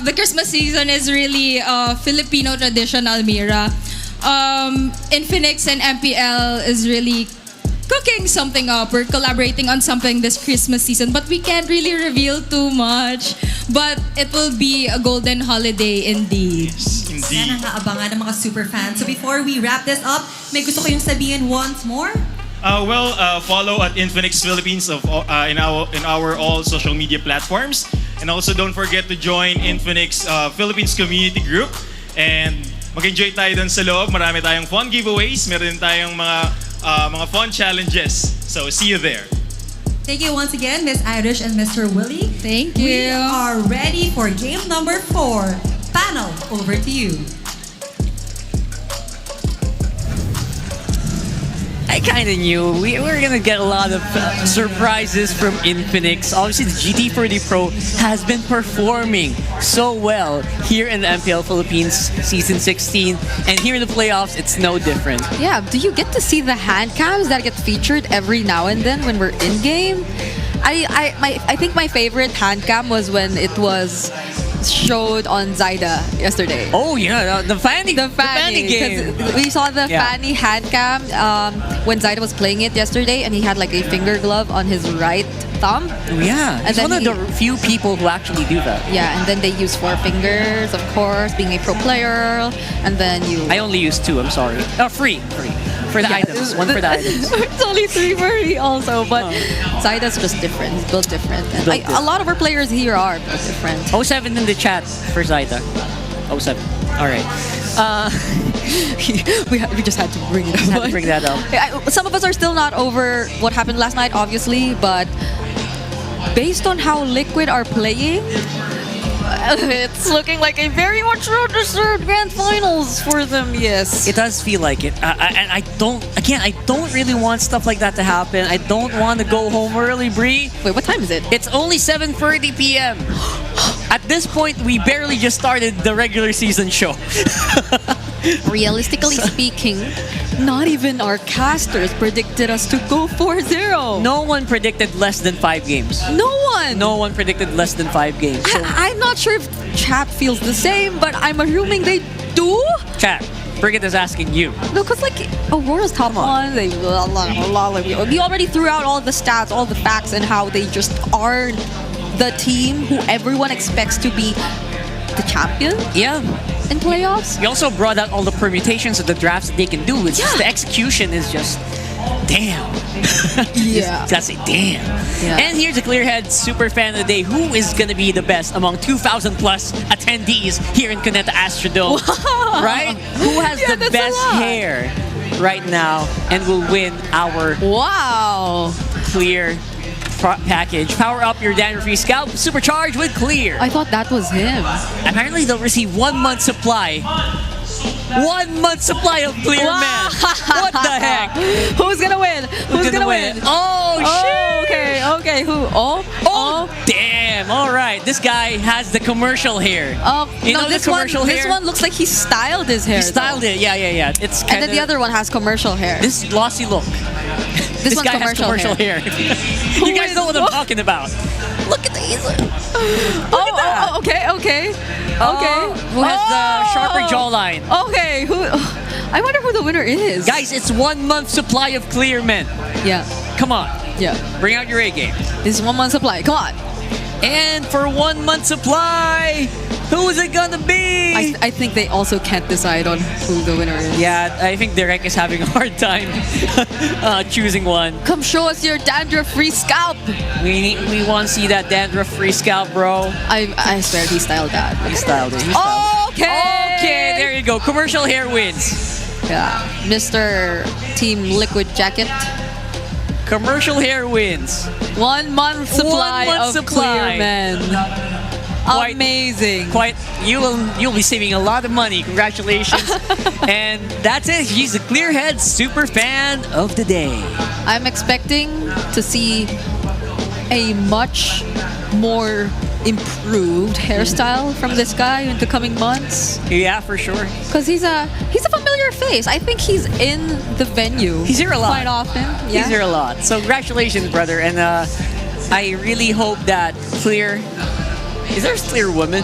the Christmas season is really Filipino tradition, Almira. Infinix and MPL is really cooking something up. We're collaborating on something this Christmas season, but we can't really reveal too much. But it will be a golden holiday indeed. Yes, indeed. Indeed. Yan ang naabangan ng mga super fans. So before we wrap this up, may gusto ko yung sabihin once more. Follow at Infinix Philippines in our all social media platforms, and also don't forget to join Infinix Philippines community group and mag-enjoy tayo dun sa loob. Marami tayong fun giveaways, meron din tayong mga fun challenges. So see you there. Thank you once again, Miss Irish and Mr. Willie. Thank We you. are ready for game number 4. Panel, over to you. I kind of knew we were going to get a lot of surprises from Infinix. Obviously, the GT40 Pro has been performing so well here in the MPL Philippines Season 16. And here in the playoffs, it's no different. Yeah, do you get to see the hand cams that get featured every now and then when we're in-game? I think my favorite hand cam was when it was showed on Zyda yesterday. Oh yeah, the Fanny game. 'Cause we saw the Fanny hand cam when Zyda was playing it yesterday, and he had like a finger glove on his right thumb. Oh, yeah, and he's one of the few people who actually do that. Yeah, and then they use 4 fingers, of course, being a pro player, and then you. I only use 2. I'm sorry. Free for the items. 1 for the items. It's only 3 for me also, but Zyda's just different. He's built different. And a lot of our players here are built different. 07 in the chat for Zyda. 07. All right. We just had to bring it up. Had to bring that up. Some of us are still not over what happened last night, obviously, but based on how Liquid are playing, it's looking like a very much well-deserved grand finals for them. Yes, it does feel like it. And I don't really want stuff like that to happen. I don't want to go home early, Bree. Wait, what time is it? It's only 7:30 p.m. At this point, we barely just started the regular season show. Realistically speaking, not even our casters predicted us to go 4-0. No one predicted less than 5 games. No one. No one predicted less than 5 games. So I'm not sure if chat feels the same, but I'm assuming they do. Chat, Brigitte is asking you. No, because like Aurora's top 1, we already threw out all the stats, all the facts, and how they just are the team who everyone expects to be the champion. Yeah. In playoffs. We also brought out all the permutations of the drafts that they can do. It's just the execution is just damn. Yeah. That's it, damn. Yeah. And here's a Clearhead super fan of the day. Who is going to be the best among 2,000 plus attendees here in Cuneta Astrodome? Right? Who has the best hair right now and will win our Clear package? Power up your dandruff-free scalp, supercharged with Clear. I thought that was him. Apparently they'll receive 1 month supply. 1 month supply of Clear Man. What the heck? Who's gonna win? Who's gonna win? Oh shit! Okay. Who? Oh, damn! All right, this guy has the commercial hair. You know this the commercial hair. This one looks like he styled his hair. He styled it. Yeah. It's and then the other one has commercial hair. This glossy look. This guy has commercial hair. You guys know what I'm talking about. Look at these. Okay. Who has the sharper jawline? Okay, who? I wonder who the winner is. Guys, it's 1 month supply of Clear Men. Yeah. Come on. Yeah. Bring out your A game. This is 1 month supply. Come on. And for 1 month supply, who is it gonna be? I think they also can't decide on who the winner is. Yeah, I think Derek is having a hard time choosing one. Come show us your dandruff-free scalp. We want to see that dandruff-free scalp, bro. I swear he styled that. He styled it. Okay, there you go. Commercial hair wins. Yeah, Mr. Team Liquid Jacket. Commercial hair wins. 1 month supply of Clear Men. Amazing. You'll be saving a lot of money. Congratulations. And that's it. He's a Clearhead super fan of the day. I'm expecting to see a much more improved hairstyle from this guy in the coming months. Yeah, for sure. Because he's a familiar face. I think he's in the venue. He's here a lot. Quite often. Yeah. He's here a lot. So congratulations, brother. And I really hope that Clear... Is there a Clear woman?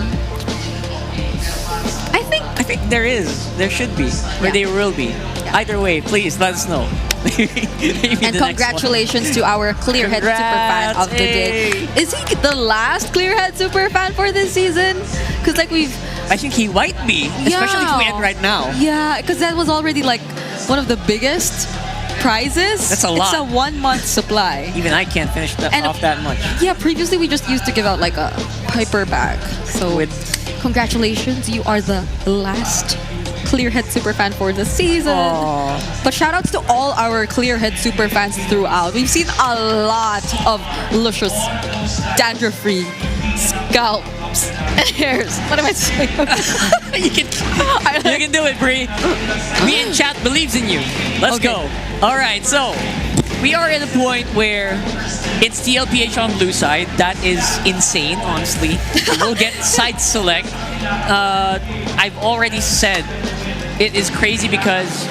I think there is. There should be. Or there will be. Yeah. Either way, please let us know. And congratulations to our Clearhead Superfan of the day. Is he the last Clearhead Superfan for this season? Because like I think he might be, especially if we end right now. Yeah, because that was already like one of the biggest prizes. That's a lot. It's a 1 month supply. Even I can't finish off that much. Yeah, previously we just used to give out like a Piper bag. So congratulations, you are the last Clearhead Superfan for the season. Aww. But shout outs to all our Clearhead Superfans throughout. We've seen a lot of luscious, dandruff-free scalps and hairs. What am I saying? you can do it, Bree. Me in chat believes in you. Let's go. All right, so we are at a point where it's TLPH on blue side. That is insane, honestly. We'll get side select. I've already said it is crazy because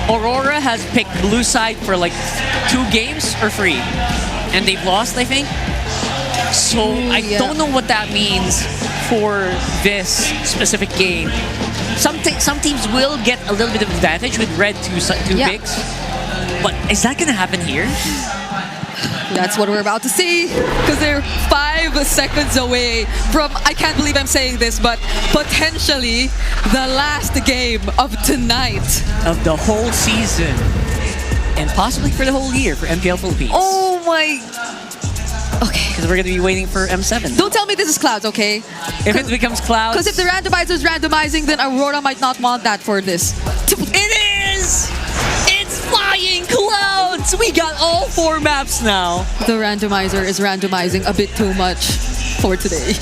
Aurora has picked blue side for like 2 games or 3. And they've lost, I think. So I don't know what that means for this specific game. Some teams will get a little bit of advantage with red two picks. But is that going to happen here? That's what we're about to see, because they're 5 seconds away from, I can't believe I'm saying this, but potentially the last game of tonight. Of the whole season. And possibly for the whole year for MPL Philippines. Oh my... Okay. Because we're going to be waiting for M7. Don't tell me this is Clouds, okay? If it becomes Clouds... Because if the randomizer is randomizing, then Aurora might not want that for this. It is! It's flying Clouds! We got all 4 maps now. The randomizer is randomizing a bit too much for today.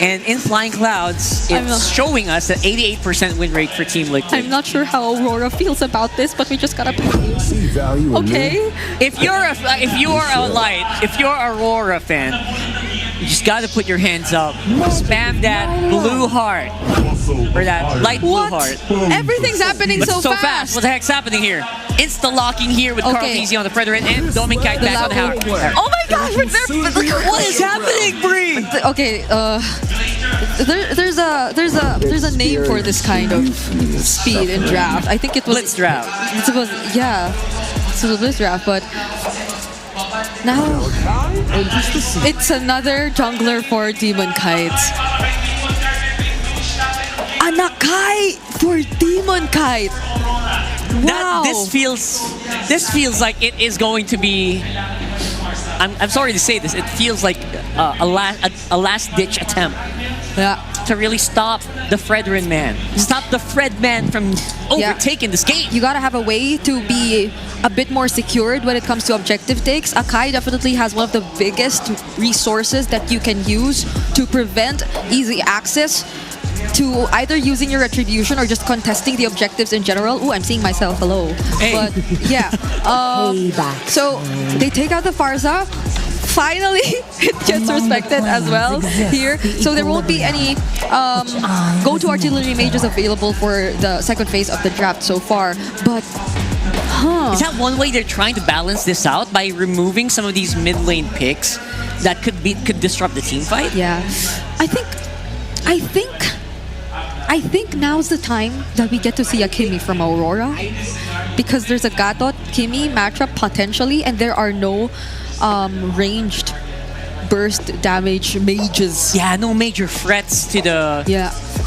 And in Flying Clouds, it's showing us an 88% win rate for Team Liquid. I'm not sure how Aurora feels about this, but we just gotta play. Okay? If you're a Aurora fan, you just gotta put your hands up. Spam that blue heart. Or that light blue heart. Everything's happening so fast. What the heck's happening here? Insta-locking here with Carl TZ on the Frederick and Dominkite back on the house. Oh my gosh, what is happening, Bree? Okay, there's a name for this kind of speed in draft. I think it was Blitz draft. It was Blitz draft, but now it's another jungler for Demon Kite. Anakai for Demon Kite. Wow. This feels like it is going to be. I'm sorry to say this. It feels like a last-ditch attempt. Yeah. To really stop the Fredrin man. Stop the Fred man from overtaking this game. You gotta have a way to be a bit more secured when it comes to objective takes. Akai definitely has one of the biggest resources that you can use to prevent easy access to either using your retribution or just contesting the objectives in general. Ooh, I'm seeing myself. Hello. Hey. But yeah. So they take out the Farza. Finally, it gets respected as well here. So there won't be any go-to artillery mages available for the second phase of the draft so far. But is that one way they're trying to balance this out, by removing some of these mid lane picks that could disrupt the team fight? Yeah, I think now's the time that we get to see a Kimi from Aurora, because there's a Gatot Kimi matchup potentially, and there are no ranged burst damage mages. Yeah, no major threats to the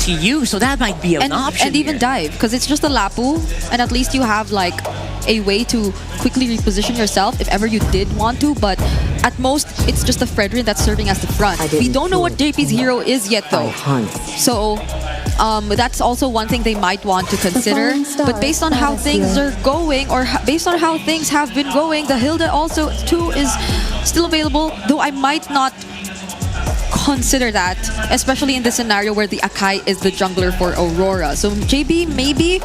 to you, so that might be an option. And even dive, because it's just a Lapu, and at least you have like a way to quickly reposition yourself if ever you did want to, but at most it's just a Fredrin that's serving as the front. We don't know what JP's hero is yet though. So that's also one thing they might want to consider. But based on how things are going, or based on how things have been going, the Hilda also too is still available, though I might not consider that, especially in this scenario where the Akai is the jungler for Aurora. So JB maybe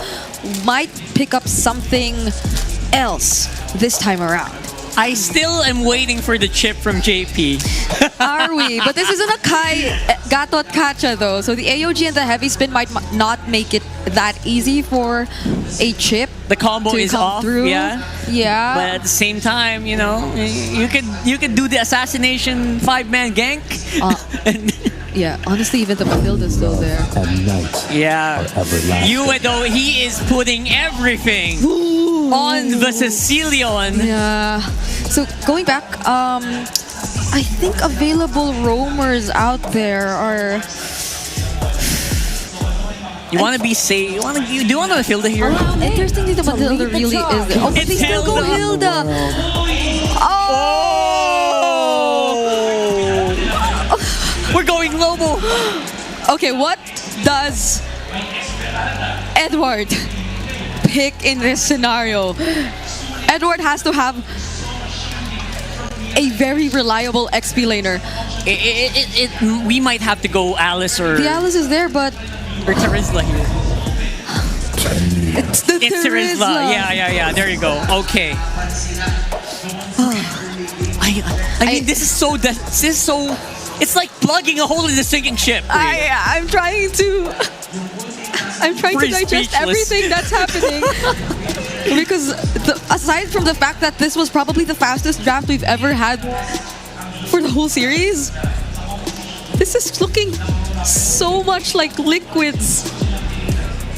might pick up something else this time around. I still am waiting for the chip from JP. Are we? But this is an Akai Gatot Kacha though, so the AOG and the heavy spin might not make it that easy for a chip. The combo to is come off, through. yeah. But at the same time, you know, you could do the assassination 5-man gank. Yeah, honestly, even the Matilda's still there. Yeah. Uedo, he is putting everything on the Sicilian. Yeah. So going back, I think available roamers out there are You want to be safe. Do you want to Hilda here? Interesting thing about Hilda really is that but they still go Hilda. Oh! We're going Lobo. Okay, what does Edward pick in this scenario? Edward has to have a very reliable XP laner. We might have to go Alice or... The Alice is there, but... Or Terizla here. It's the Terizla. Yeah. There you go. Okay. I mean, this is so... It's like plugging a hole in the sinking ship. I'm trying to digest everything that's happening. Because aside from the fact that this was probably the fastest draft we've ever had for the whole series, this is looking so much like Liquid's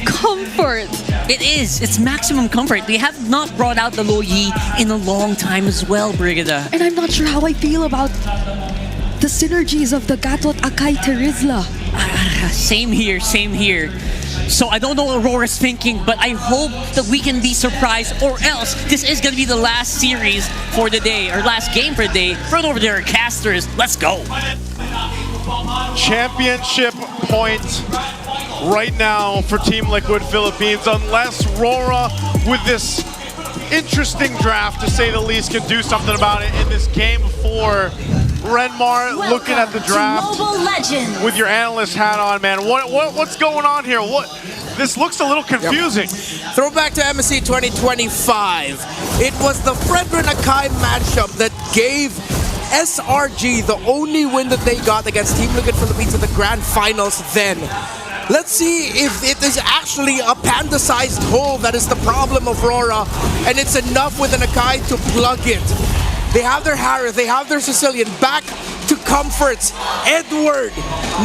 comfort. It is. It's maximum comfort. They have not brought out the Lo Yi in a long time as well, Brigida. And I'm not sure how I feel about the synergies of the Gatot Akai Terizla. Same here. So I don't know what Aurora's thinking, but I hope that we can be surprised, or else this is going to be the last series for the day, or last game for the day. Run over there, casters. Let's go. Championship point right now for Team Liquid Philippines, unless RORA, with this interesting draft, to say the least, can do something about it in this game 4. Renmar, looking at the draft with your analyst hat on, man. What's going on here? This looks a little confusing. Yep. Throwback to MSC 2025. It was the Fredrin Akai matchup that gave SRG the only win that they got against Team Liquid Philippines in the grand finals then. Let's see if it is actually a panda-sized hole that is the problem of RORA, and it's enough with an Akai to plug it. They have their Harith, they have their Sicilian. Back to comforts. Edward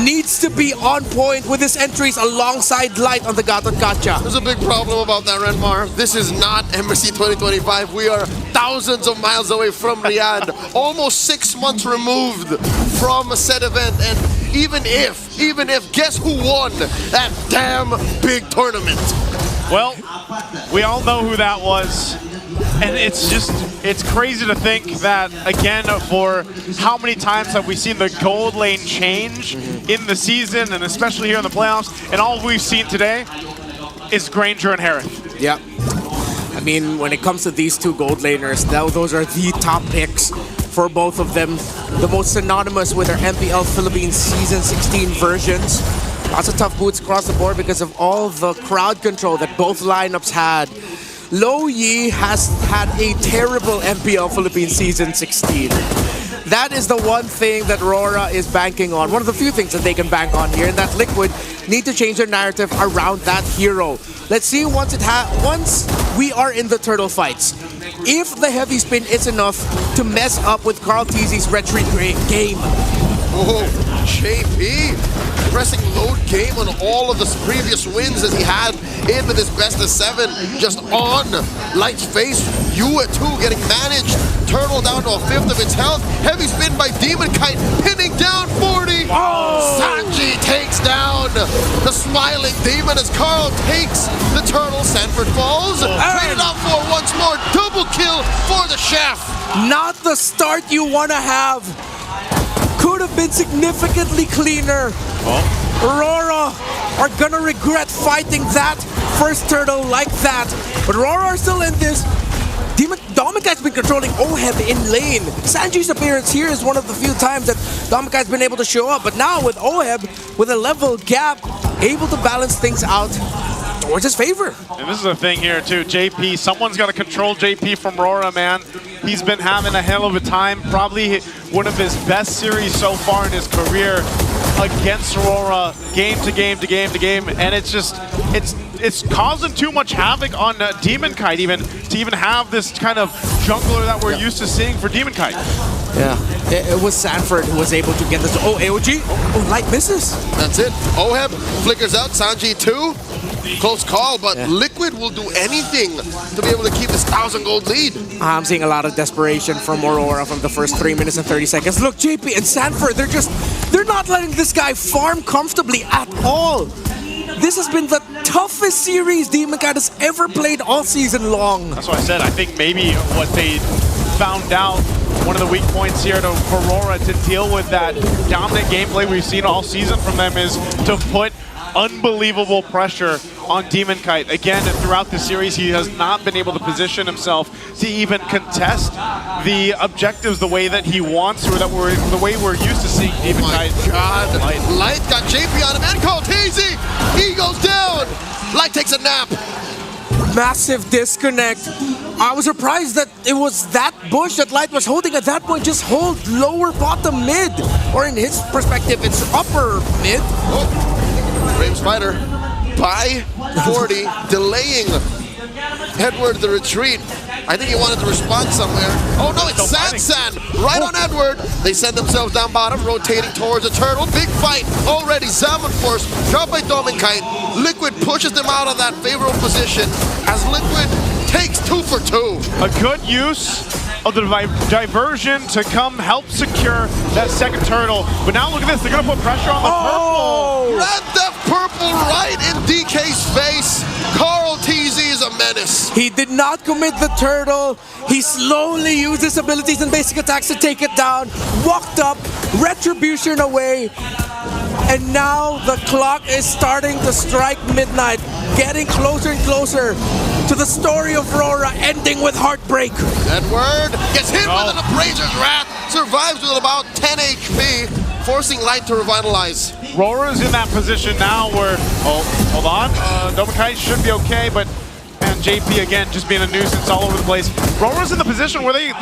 needs to be on point with his entries alongside Light on the Gatot Kacha. There's a big problem about that, Renmar. This is not MSC 2025. We are thousands of miles away from Riyadh, almost 6 months removed from a said event. And even if, guess who won that damn big tournament? Well, we all know who that was. And it's crazy to think that, again, for how many times have we seen the gold lane change in the season, and especially here in the playoffs, and all we've seen today is Granger and Harith. Yeah. I mean, when it comes to these two gold laners, those are the top picks for both of them. The most synonymous with their MPL Philippines Season 16 versions. Lots of tough boots across the board because of all the crowd control that both lineups had. Lo Yi has had a terrible MPL Philippines Season 16. That is the one thing that RORA is banking on. One of the few things that they can bank on here, and that Liquid need to change their narrative around that hero. Let's see once we are in the turtle fights, if the heavy spin is enough to mess up with Carl Tizzy's retreat game. Oh, JP pressing load game on all of the previous wins that he had into this best of 7, just on Light's face. Yua too getting managed. Turtle down to a 5th of its health. Heavy spin by Demon Kite, pinning down 40. Oh! Sanji takes down the smiling demon as Carl takes the turtle. Sanford falls. Traded out for once more. Double kill for the chef. Not the start you want to have. Could have been significantly cleaner. RORA are gonna regret fighting that first turtle like that. But RORA are still in this. Domikai's been controlling Oheb in lane. Sanji's appearance here is one of the few times that Domikai's been able to show up. But now with Oheb, with a level gap, able to balance things out towards his favor. And this is the thing here too, JP, someone's got to control JP from RORA, man. He's been having a hell of a time, probably one of his best series so far in his career against RORA, game to game to game to game, and it's causing too much havoc on Demon Kite to even have this kind of jungler that we're used to seeing for Demon Kite. Yeah, it was Sanford who was able to get this. Oh, AOG, oh, Light misses. That's it. Oheb flickers out, Sanji too. Close call, but Liquid will do anything to be able to keep this 1,000 gold lead. I'm seeing a lot of desperation from Aurora from the first 3 minutes and 30 seconds. Look, JP and Sanford, they're not letting this guy farm comfortably at all. this has been the toughest series Demon Cat has ever played all season long. That's what I said. I think maybe what they found out, one of the weak points here for RORA to deal with that dominant gameplay we've seen all season from them is to put unbelievable pressure on Demon Kite. Again, throughout the series, he has not been able to position himself to even contest the objectives the way that he wants, or the way we're used to seeing Demon Kite. God, Light got JP on him and called easy. He goes down. Light takes a nap. Massive disconnect. I was surprised that it was that bush that Light was holding at that point. Just hold lower bottom mid, or in his perspective, it's upper mid. Brave Spider by 40, delaying Edward the retreat. I think he wanted to respond somewhere. Oh no, it's Sansan right on Edward. They send themselves down bottom, rotating towards the turtle. Big fight already. Salmon Force dropped by Dominkite. Liquid pushes them out of that favorable position as Liquid takes 2 for 2. A good use of the diversion to come help secure that second turtle. But now look at this, they're gonna put pressure on the purple. Red Death Purple right in DK's face. Carl TZ is a menace. He did not commit the turtle. He slowly used his abilities and basic attacks to take it down. Walked up, retribution away. And now the clock is starting to strike midnight, getting closer and closer to the story of RORA ending with heartbreak. Edward gets hit with an Abraser's Wrath, survives with about 10 HP, forcing Light to revitalize. RORA's in that position now where, hold on, Dominkite should be okay, but man, JP again just being a nuisance all over the place. RORA's in the position where they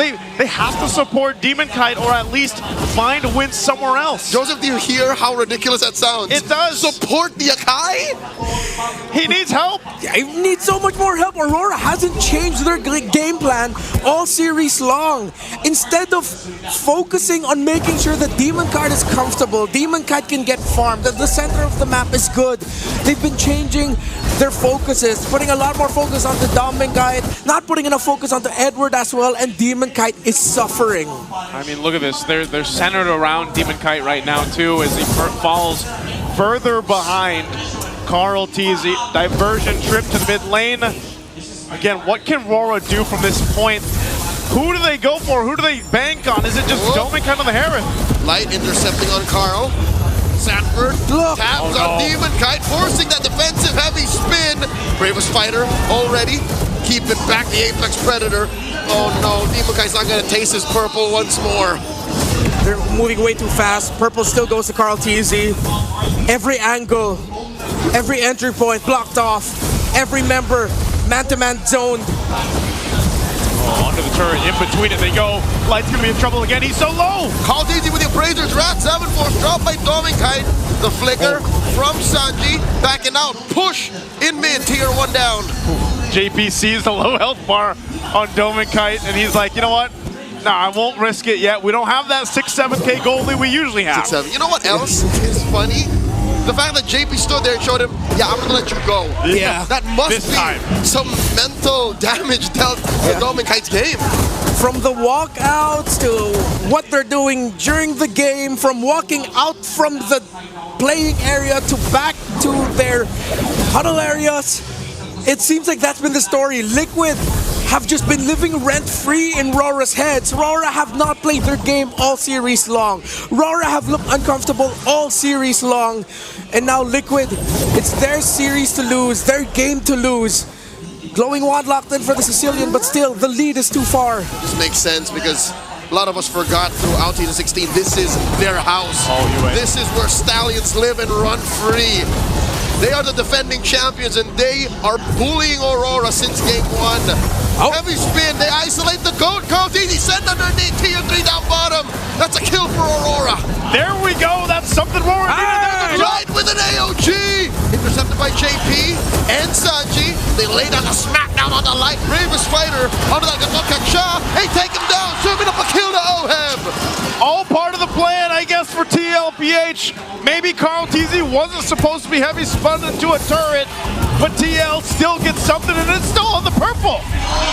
have to support Demon Kite or at least find a win somewhere else. Joseph, do you hear how ridiculous that sounds? It does. Support the Akai? He needs help. He needs so much more help. Aurora hasn't changed their game plan all series long. Instead of focusing on making sure that Demon Kite is comfortable, Demon Kite can get farmed, that the center of the map is good, they've been changing their focuses, putting a lot more focus onto Dominkite, not putting enough focus onto Edward as well, and Demon Kite is suffering. I mean, look at this. They're centered around Demon Kite right now too, as he falls further behind Carl TZ. Diversion trip to the mid lane. Again, what can RORA do from this point? Who do they go for? Who do they bank on? Is it just Dominkite on the Hereth? Light intercepting on Carl. Sanford taps on Demon Kite, forcing that defensive heavy spin. Bravest Fighter already keeping back the Apex Predator. Oh no, Demon Kite's not gonna taste his purple once more. They're moving way too fast. Purple still goes to Carl TZ. Every angle, every entry point blocked off. Every member man-to-man zoned. Oh, under the turret, in between it they go. Light's gonna be in trouble again, he's so low! Called easy with the Abraser's Wrath, 7-4 dropped by Dominkite. The flicker from Sanji, backing out, push in mid, tier 1 down. JP sees the low health bar on Dominkite, and he's like, you know what? Nah, I won't risk it yet. We don't have that 6-7K gold lead we usually have. 6-7. You know what else is funny? The fact that JP stood there and showed him, yeah, I'm gonna let you go. Yeah. That must be some mental damage dealt to Dominkite's game. From the walkouts to what they're doing during the game, from walking out from the playing area to back to their huddle areas, it seems like that's been the story. Liquid have just been living rent-free in RORA's heads. RORA have not played their game all series long. RORA have looked uncomfortable all series long. And now Liquid, it's their series to lose, their game to lose. Glowing Wand locked in for the Sicilian, but still, the lead is too far. This makes sense because a lot of us forgot throughout Season 16, this is their house. This is where Stallions live and run free. They are the defending champions and they are bullying Aurora since game 1. Heavy spin, they isolate the GOAT. Carl TZ send underneath, tier 3 down bottom. That's a kill for Aurora. There we go, that's something RORA needed. Right with an AOG. Intercepted by JP and Sanji. They lay down a smackdown on the Light. Bravest Fighter under that Ganokacha. They take him down, serving up a kill to Oheb. All part of the plan, I guess, for TLPH. Maybe Carl TZ wasn't supposed to be heavy spun into a turret, but TL still gets something and it's still on the purple.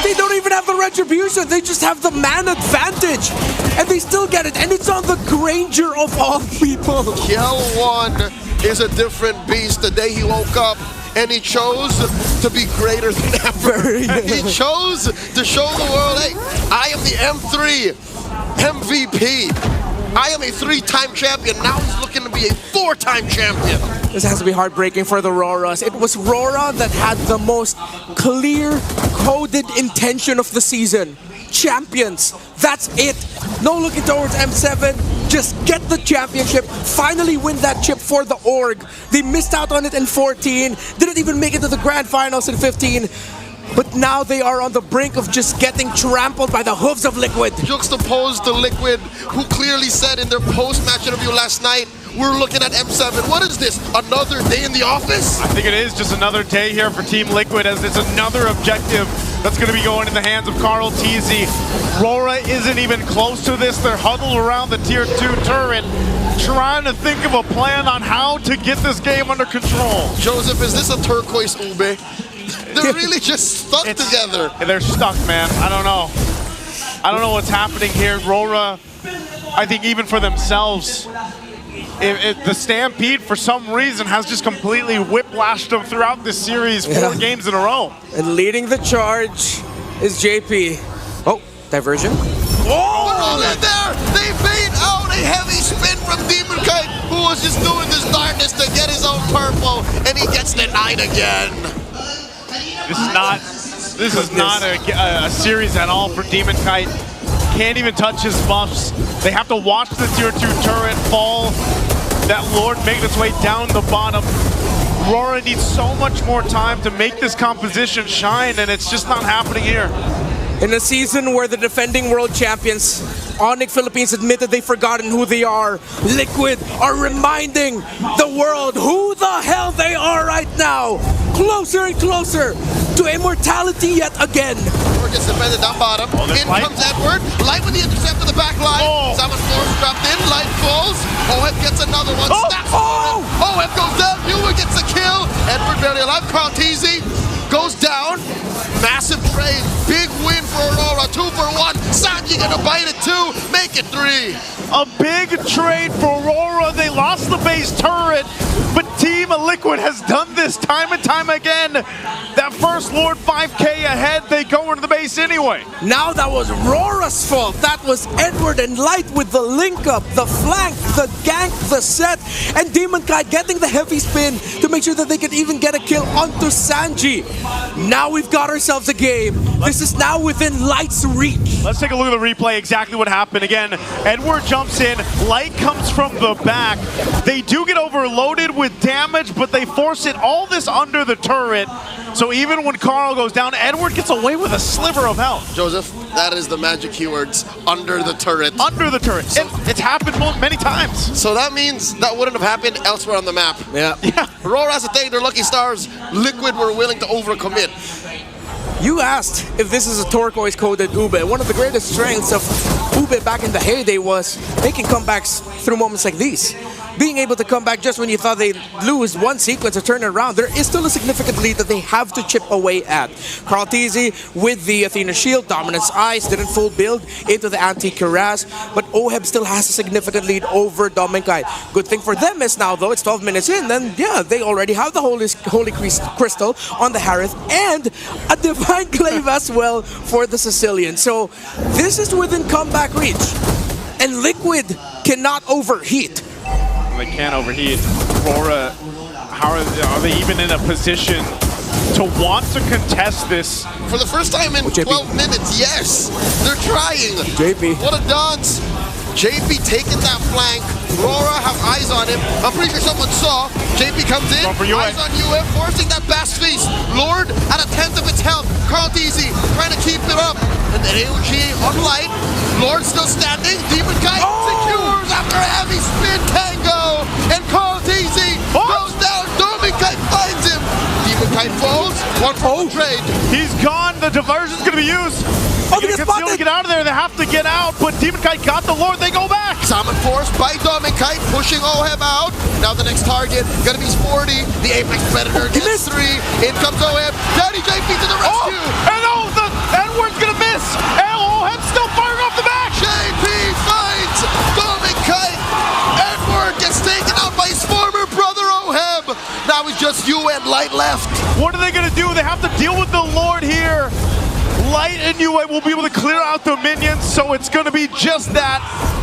They don't even have the retribution, they just have the man advantage. And they still get it, and it's on the Granger of all people. Kill 1 is a different beast. The day he woke up and he chose to be greater than ever. He chose to show the world, hey, I am the M3 MVP. I am a 3-time champion. Now he's looking to be a 4-time champion. This has to be heartbreaking for the RORAs. It was RORA that had the most clear, coded intention of the season. Champions. That's it. No looking towards M7. Just get the championship. Finally win that chip for the org. They missed out on it in 14. Didn't even make it to the grand finals in 15. But now they are on the brink of just getting trampled by the hooves of Liquid. Juxtaposed to Liquid, who clearly said in their post-match interview last night, we're looking at M7. What is this? Another day in the office? I think it is just another day here for Team Liquid, as it's another objective that's going to be going in the hands of Carl TZ. RORA isn't even close to this. They're huddled around the Tier 2 turret, trying to think of a plan on how to get this game under control. Joseph, is this a turquoise ube? They're really just stuck together. They're stuck, man. I don't know. I don't know what's happening here. RORA, I think even for themselves, the Stampede, for some reason, has just completely whiplashed them throughout this series 4 games in a row. And leading the charge is JP. Oh, diversion. Oh, in there! They bait out a heavy spin from Demon Kite, who was just doing this darkness to get his own purple, and he gets denied again. This is not a series at all for Demon Kite. Can't even touch his buffs. They have to watch the Tier 2 turret fall. That Lord making its way down the bottom. RORA needs so much more time to make this composition shine, and it's just not happening here. In a season where the defending world champions, Onyx Philippines, admitted they've forgotten who they are, Liquid are reminding the world who the hell they are right now. Closer and closer to immortality yet again. Edward gets defended down bottom. In comes Edward. Light with the intercept to the back line. Simon Force dropped in. Light falls. Oheb gets another one. Snaps. Oheb goes down. Newer gets a kill. Edward barely alive. Carl TZ goes down. Massive trade. Big win for Aurora. 2 for 1. Sanji gonna bite it 2. Make it 3. A big trade for Aurora. They lost the base turret, but Team Liquid has done this time and time again. That first Lord 5K ahead, they go into the base anyway. Now that was Rora's fault. That was Edward and Light with the link up, the flank, the gank, the set, and Demon Kite getting the heavy spin to make sure that they could even get a kill onto Sanji. Now we've got ourselves a game. This is now within Light's reach. Let's take a look at the replay, exactly what happened. Again, Edward jumps in, Light comes from the back. They do get overloaded with damage, but they force it all this under the turret. So even when Carl goes down, Edward gets away with a sliver of health. Joseph, that is the magic keywords, under the turret. Under the turret. So, it's happened many times. So that means that wouldn't have happened elsewhere on the map. Yeah. Aurora has to thank their lucky stars. Liquid were willing to overcommit. You asked if this is a turquoise-coded Ube. One of the greatest strengths of Ube back in the heyday was making comebacks through moments like these. Being able to come back just when you thought they'd lose one sequence or turn it around, there is still a significant lead that they have to chip away at. Carl TZ with the Athena Shield, Dominance Ice, didn't full build into the anti-Cuirass, but Oheb still has a significant lead over Demon Kite. Good thing for them is now, though, it's 12 minutes in, and yeah, they already have the Holy Crystal on the Harith and a Divine Glaive as well for the Sicilian. So this is within comeback reach, and Liquid cannot overheat. They can't overheat. Aurora, how are they even in a position to want to contest this? For the first time in 12 minutes, yes, they're trying. JP. What a dance. JP taking that flank. Aurora have eyes on him. I'm pretty sure someone saw. JP comes in, eyes on UF, forcing that Bass face. Lord at a tenth of its health. Carl TZ trying to keep it up. And then AOG on Light. Lord still standing. Demon Kite secures after a heavy spin tango. And Carl TZ goes down. Demon Kite finds him. Demon Kite falls. 1 for the trade. He's gone. The diversion's going to be used. They get out of there. They have to get out, but Demon Kite got the Lord. They go back. Salmon Force by Demon Kite, pushing Oheb out. Now the next target, gonna be Sporty. The Apex Predator gets 3. In comes Oheb. Daddy JP to the rescue. And the Edward's gonna miss. And Oheb's still firing off the back. JP finds Demon Kite. Edward gets taken out by his former brother Now it's just you and Light left. What are they going to do? They have to deal with the Lord here. Light and UA will be able to clear out the minions, so it's going to be just that.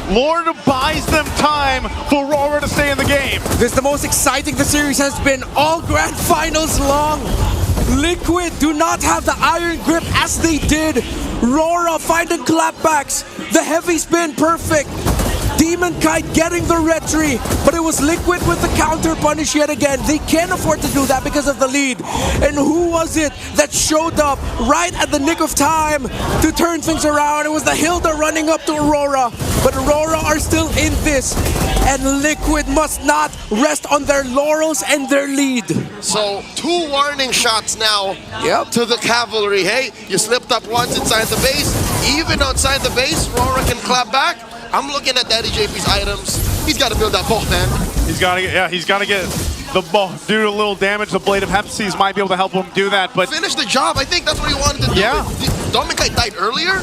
Lord buys them time for RORA to stay in the game. This is the most exciting the series has been all grand finals long. Liquid do not have the iron grip as they did. RORA finding clapbacks. The heavy spin perfect. Demon Kite getting the retry, but it was Liquid with the counter punish yet again. They can't afford to do that because of the lead. And who was it that showed up right at the nick of time to turn things around? It was the Hilda running up to Aurora, but Aurora are still in this, and Liquid must not rest on their laurels and their lead. So 2 warning shots now to the Cavalry. Hey, you slipped up once inside the base. Even outside the base, RORA can clap back. I'm looking at Daddy JP's items. He's got to build that ball, man. He's got to get the ball, do a little damage. The Blade of Hepsies might be able to help him do that, but finish the job. I think that's what he wanted to do. Yeah. If Dominic died earlier,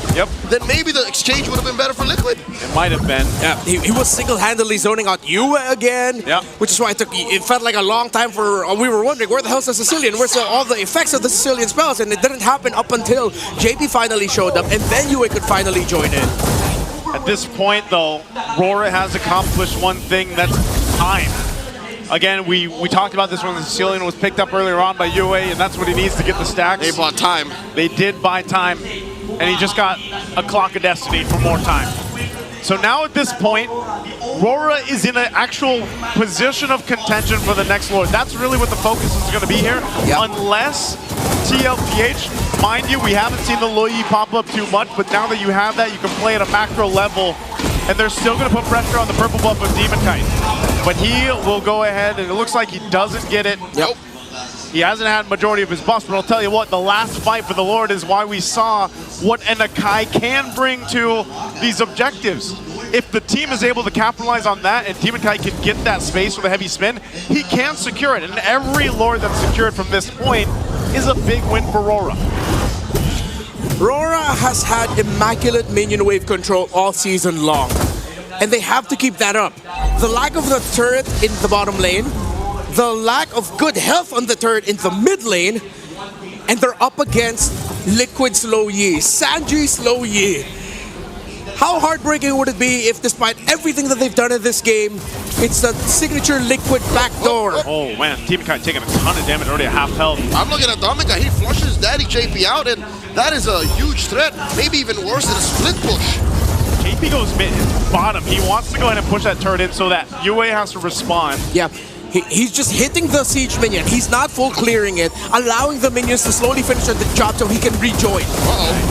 then maybe the exchange would have been better for Liquid. It might have been. Yeah, he was single-handedly zoning out Yue again, which is why it felt like a long time for, we were wondering, where the hell's the Sicilian? Where's all the effects of the Sicilian spells? And it didn't happen up until JP finally showed up, and then Yue could finally join in. At this point, though, RORA has accomplished one thing, that's time. Again, we talked about this when the Sicilian was picked up earlier on by UA, and that's what he needs to get the stacks. They bought time. They did buy time, and he just got a clock of destiny for more time. So now at this point, RORA is in an actual position of contention for the next Lord. That's really what the focus is going to be here. Unless TLPH, mind you, we haven't seen the Luyi pop up too much, but now that you have that, you can play at a macro level, and they're still going to put pressure on the purple buff of Demon Kite. But he will go ahead, and it looks like he doesn't get it. Nope. He hasn't had majority of his buffs, but I'll tell you what, the last fight for the Lord is why we saw what an Akai can bring to these objectives. If the team is able to capitalize on that and Demon Kite can get that space with a heavy spin, he can secure it. And every Lord that's secured from this point is a big win for RORA. RORA has had immaculate minion wave control all season long, and they have to keep that up. The lack of the turret in the bottom lane, the lack of good health on the turret in the mid lane, and they're up against Liquid Slow Yi, Sanji Slow Yi. How heartbreaking would it be if, despite everything that they've done in this game, it's the signature Liquid backdoor? Oh man, Demon Kite taking a ton of damage, already at half health. I'm looking at Dominica. He flushes Daddy JP out, and that is a huge threat. Maybe even worse than a split push. JP goes mid, bottom. He wants to go ahead and push that turret in so that UA has to respond. Yeah. He's just hitting the siege minion. He's not full clearing it, allowing the minions to slowly finish the job so he can rejoin.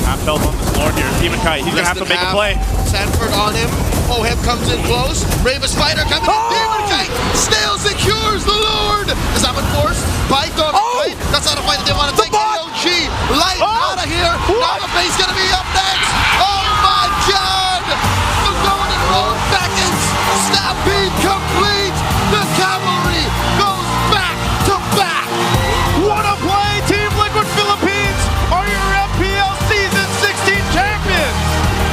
Half health on this Lord here. Demon Kite, he's going to have to make a play. Sanford on him. Oheb comes in close. Bravest Spider coming in. Demon Kite still secures the Lord. Is that one forced by Dominic Kite? That's not a fight that they want to take. AOG, light out of here. Now the base going to be up next. Oh my God! The golden road beckons. Stampede complete. The cavalry goes back to back. What a play! Team Liquid Philippines are your MPL Season 16 champions!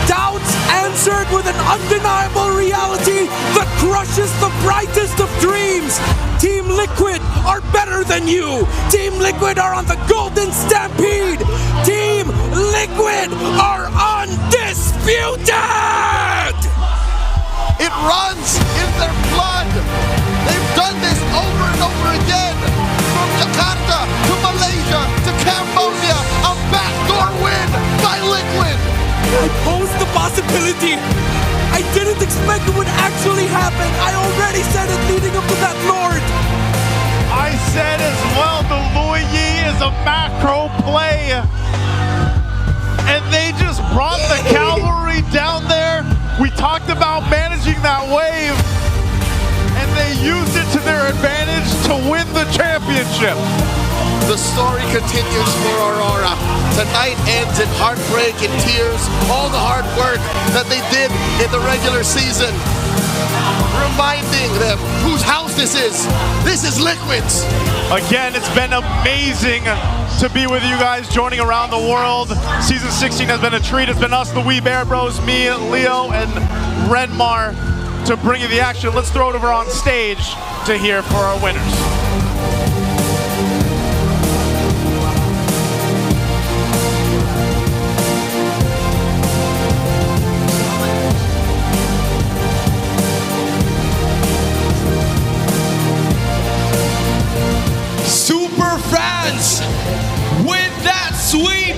Doubts answered with an undeniable reality that crushes the brightest of dreams. Team Liquid are better than you. Team Liquid are on the Golden Stampede. Team Liquid are undisputed! It runs in their blood. They've done this over and over again. From Jakarta to Malaysia to Cambodia, a backdoor win by Liquid. I posed the possibility. I didn't expect it would actually happen. I already said it leading up to that Lord. I said as well, the Luyi is a macro play. And they just brought the cavalry down there. We talked about managing that wave, and they used it to their advantage to win the championship. The story continues for Aurora. Tonight ends in heartbreak and tears. All the hard work that they did in the regular season. Reminding them whose house this is. This is Liquid's. Again, it's been amazing to be with you guys joining around the world. Season 16 has been a treat. It's been us, the Wee Bear Bros, me, Leo, and Renmar to bring you the action. Let's throw it over on stage to hear for our winners. champions. With that sweep,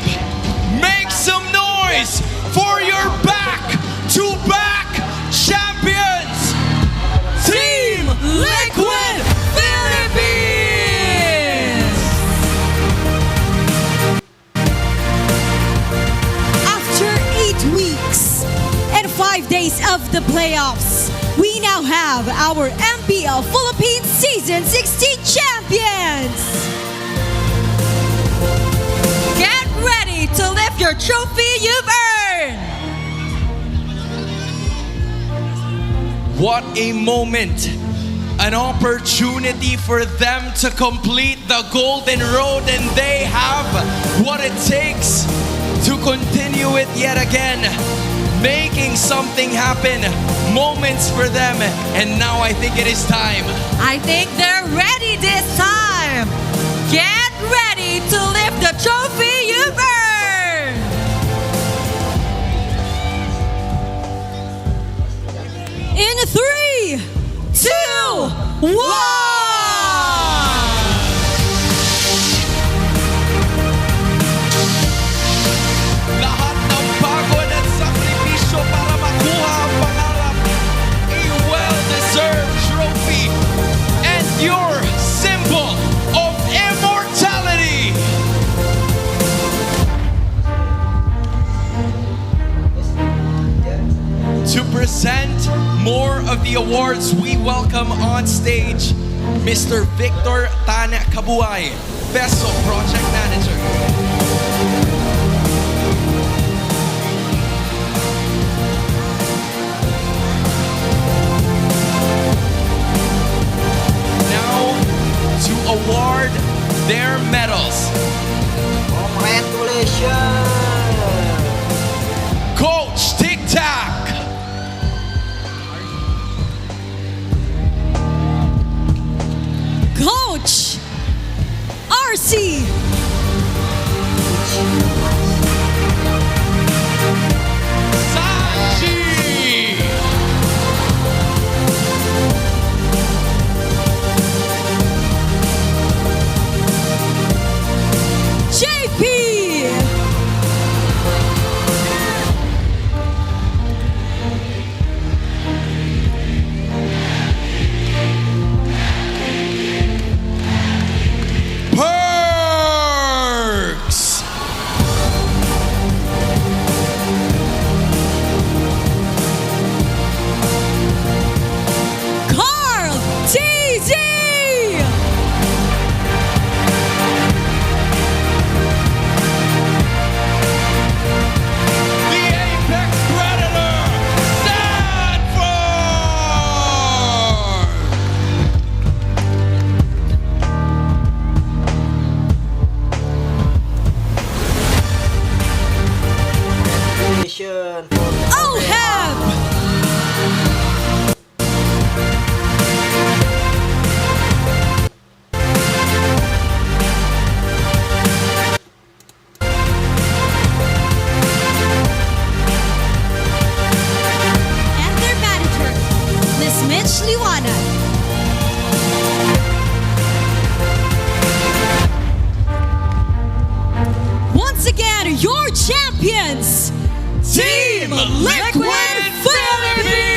make some noise for your back-to-back champions, Team Liquid Philippines! After 8 weeks and 5 days of the playoffs, we now have our MPL Philippines Season 16 champions! Get ready to lift your trophy you've earned! What a moment! An opportunity for them to complete the golden road, and they have what it takes to continue it yet again. Making something happen, moments for them, and now I think it is time. I think they're ready this time! Get ready to lift the trophy you've earned! In 3, 2, 1! Lahat ng pagod at sakripisyo para makuha ang pangarap. A well-deserved trophy and your symbol of immortality. To present more of the awards, we welcome on stage Mr. Victor Tan Kabuay, Best of Project Manager. Now to award their medals. Congratulations! Coach Tic Tac. Coach RC. Sanji. JP. Perks. Carl TZ. The Apex Predator, Stanford! Congratulations for Oh, have. And their manager, Miss Mitch Liwanag. Once again, your champions, Team Liquid Philippines!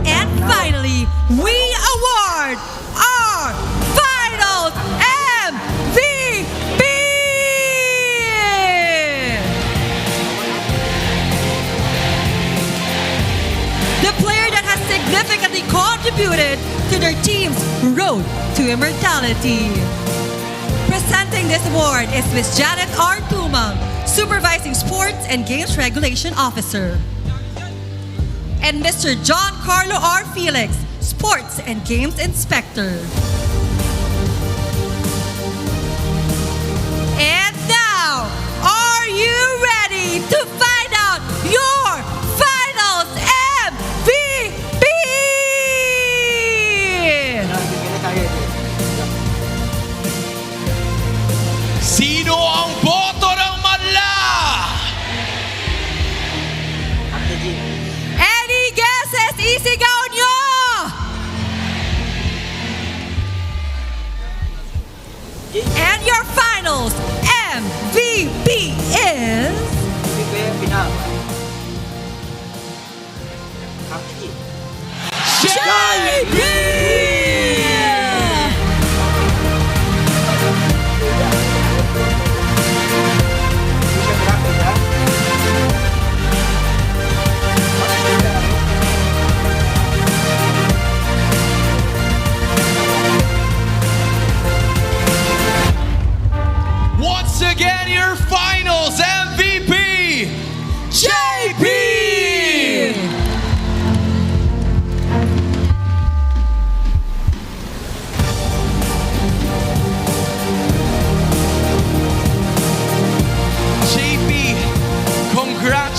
And finally, we award our final MVP! The player that has significantly contributed to their team's road to immortality. Presenting this award is Miss Janet R. Tumang, Supervising Sports and Games Regulation Officer. And Mr. John Carlo R. Felix, Sports and Games Inspector. And now,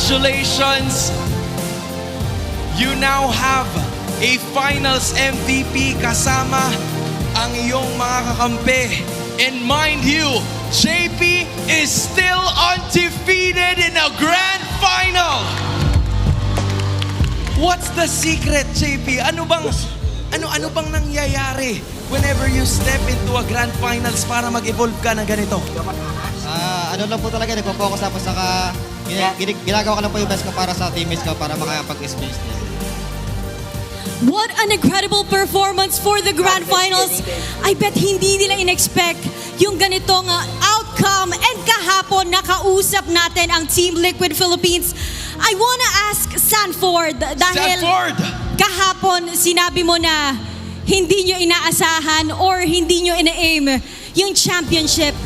congratulations! You now have a finals MVP kasama ang iyong mga kakampi. And mind you, JP is still undefeated in a grand final! What's the secret, JP? Ano bang nangyayari whenever you step into a grand finals para mag-evolve ka ng ganito? Ano lang po talaga, nagpo-focus ako sa ginagawa ko lang po yung best ko para sa teammates ko para makapag-experience din. What an incredible performance for the Grand Finals. I bet hindi nila in-expect yung ganitong outcome. And kahapon, nakausap natin ang Team Liquid Philippines. I wanna ask Sanford dahil kahapon sinabi mo na hindi nyo inaasahan or hindi nyo ina-aim yung championship.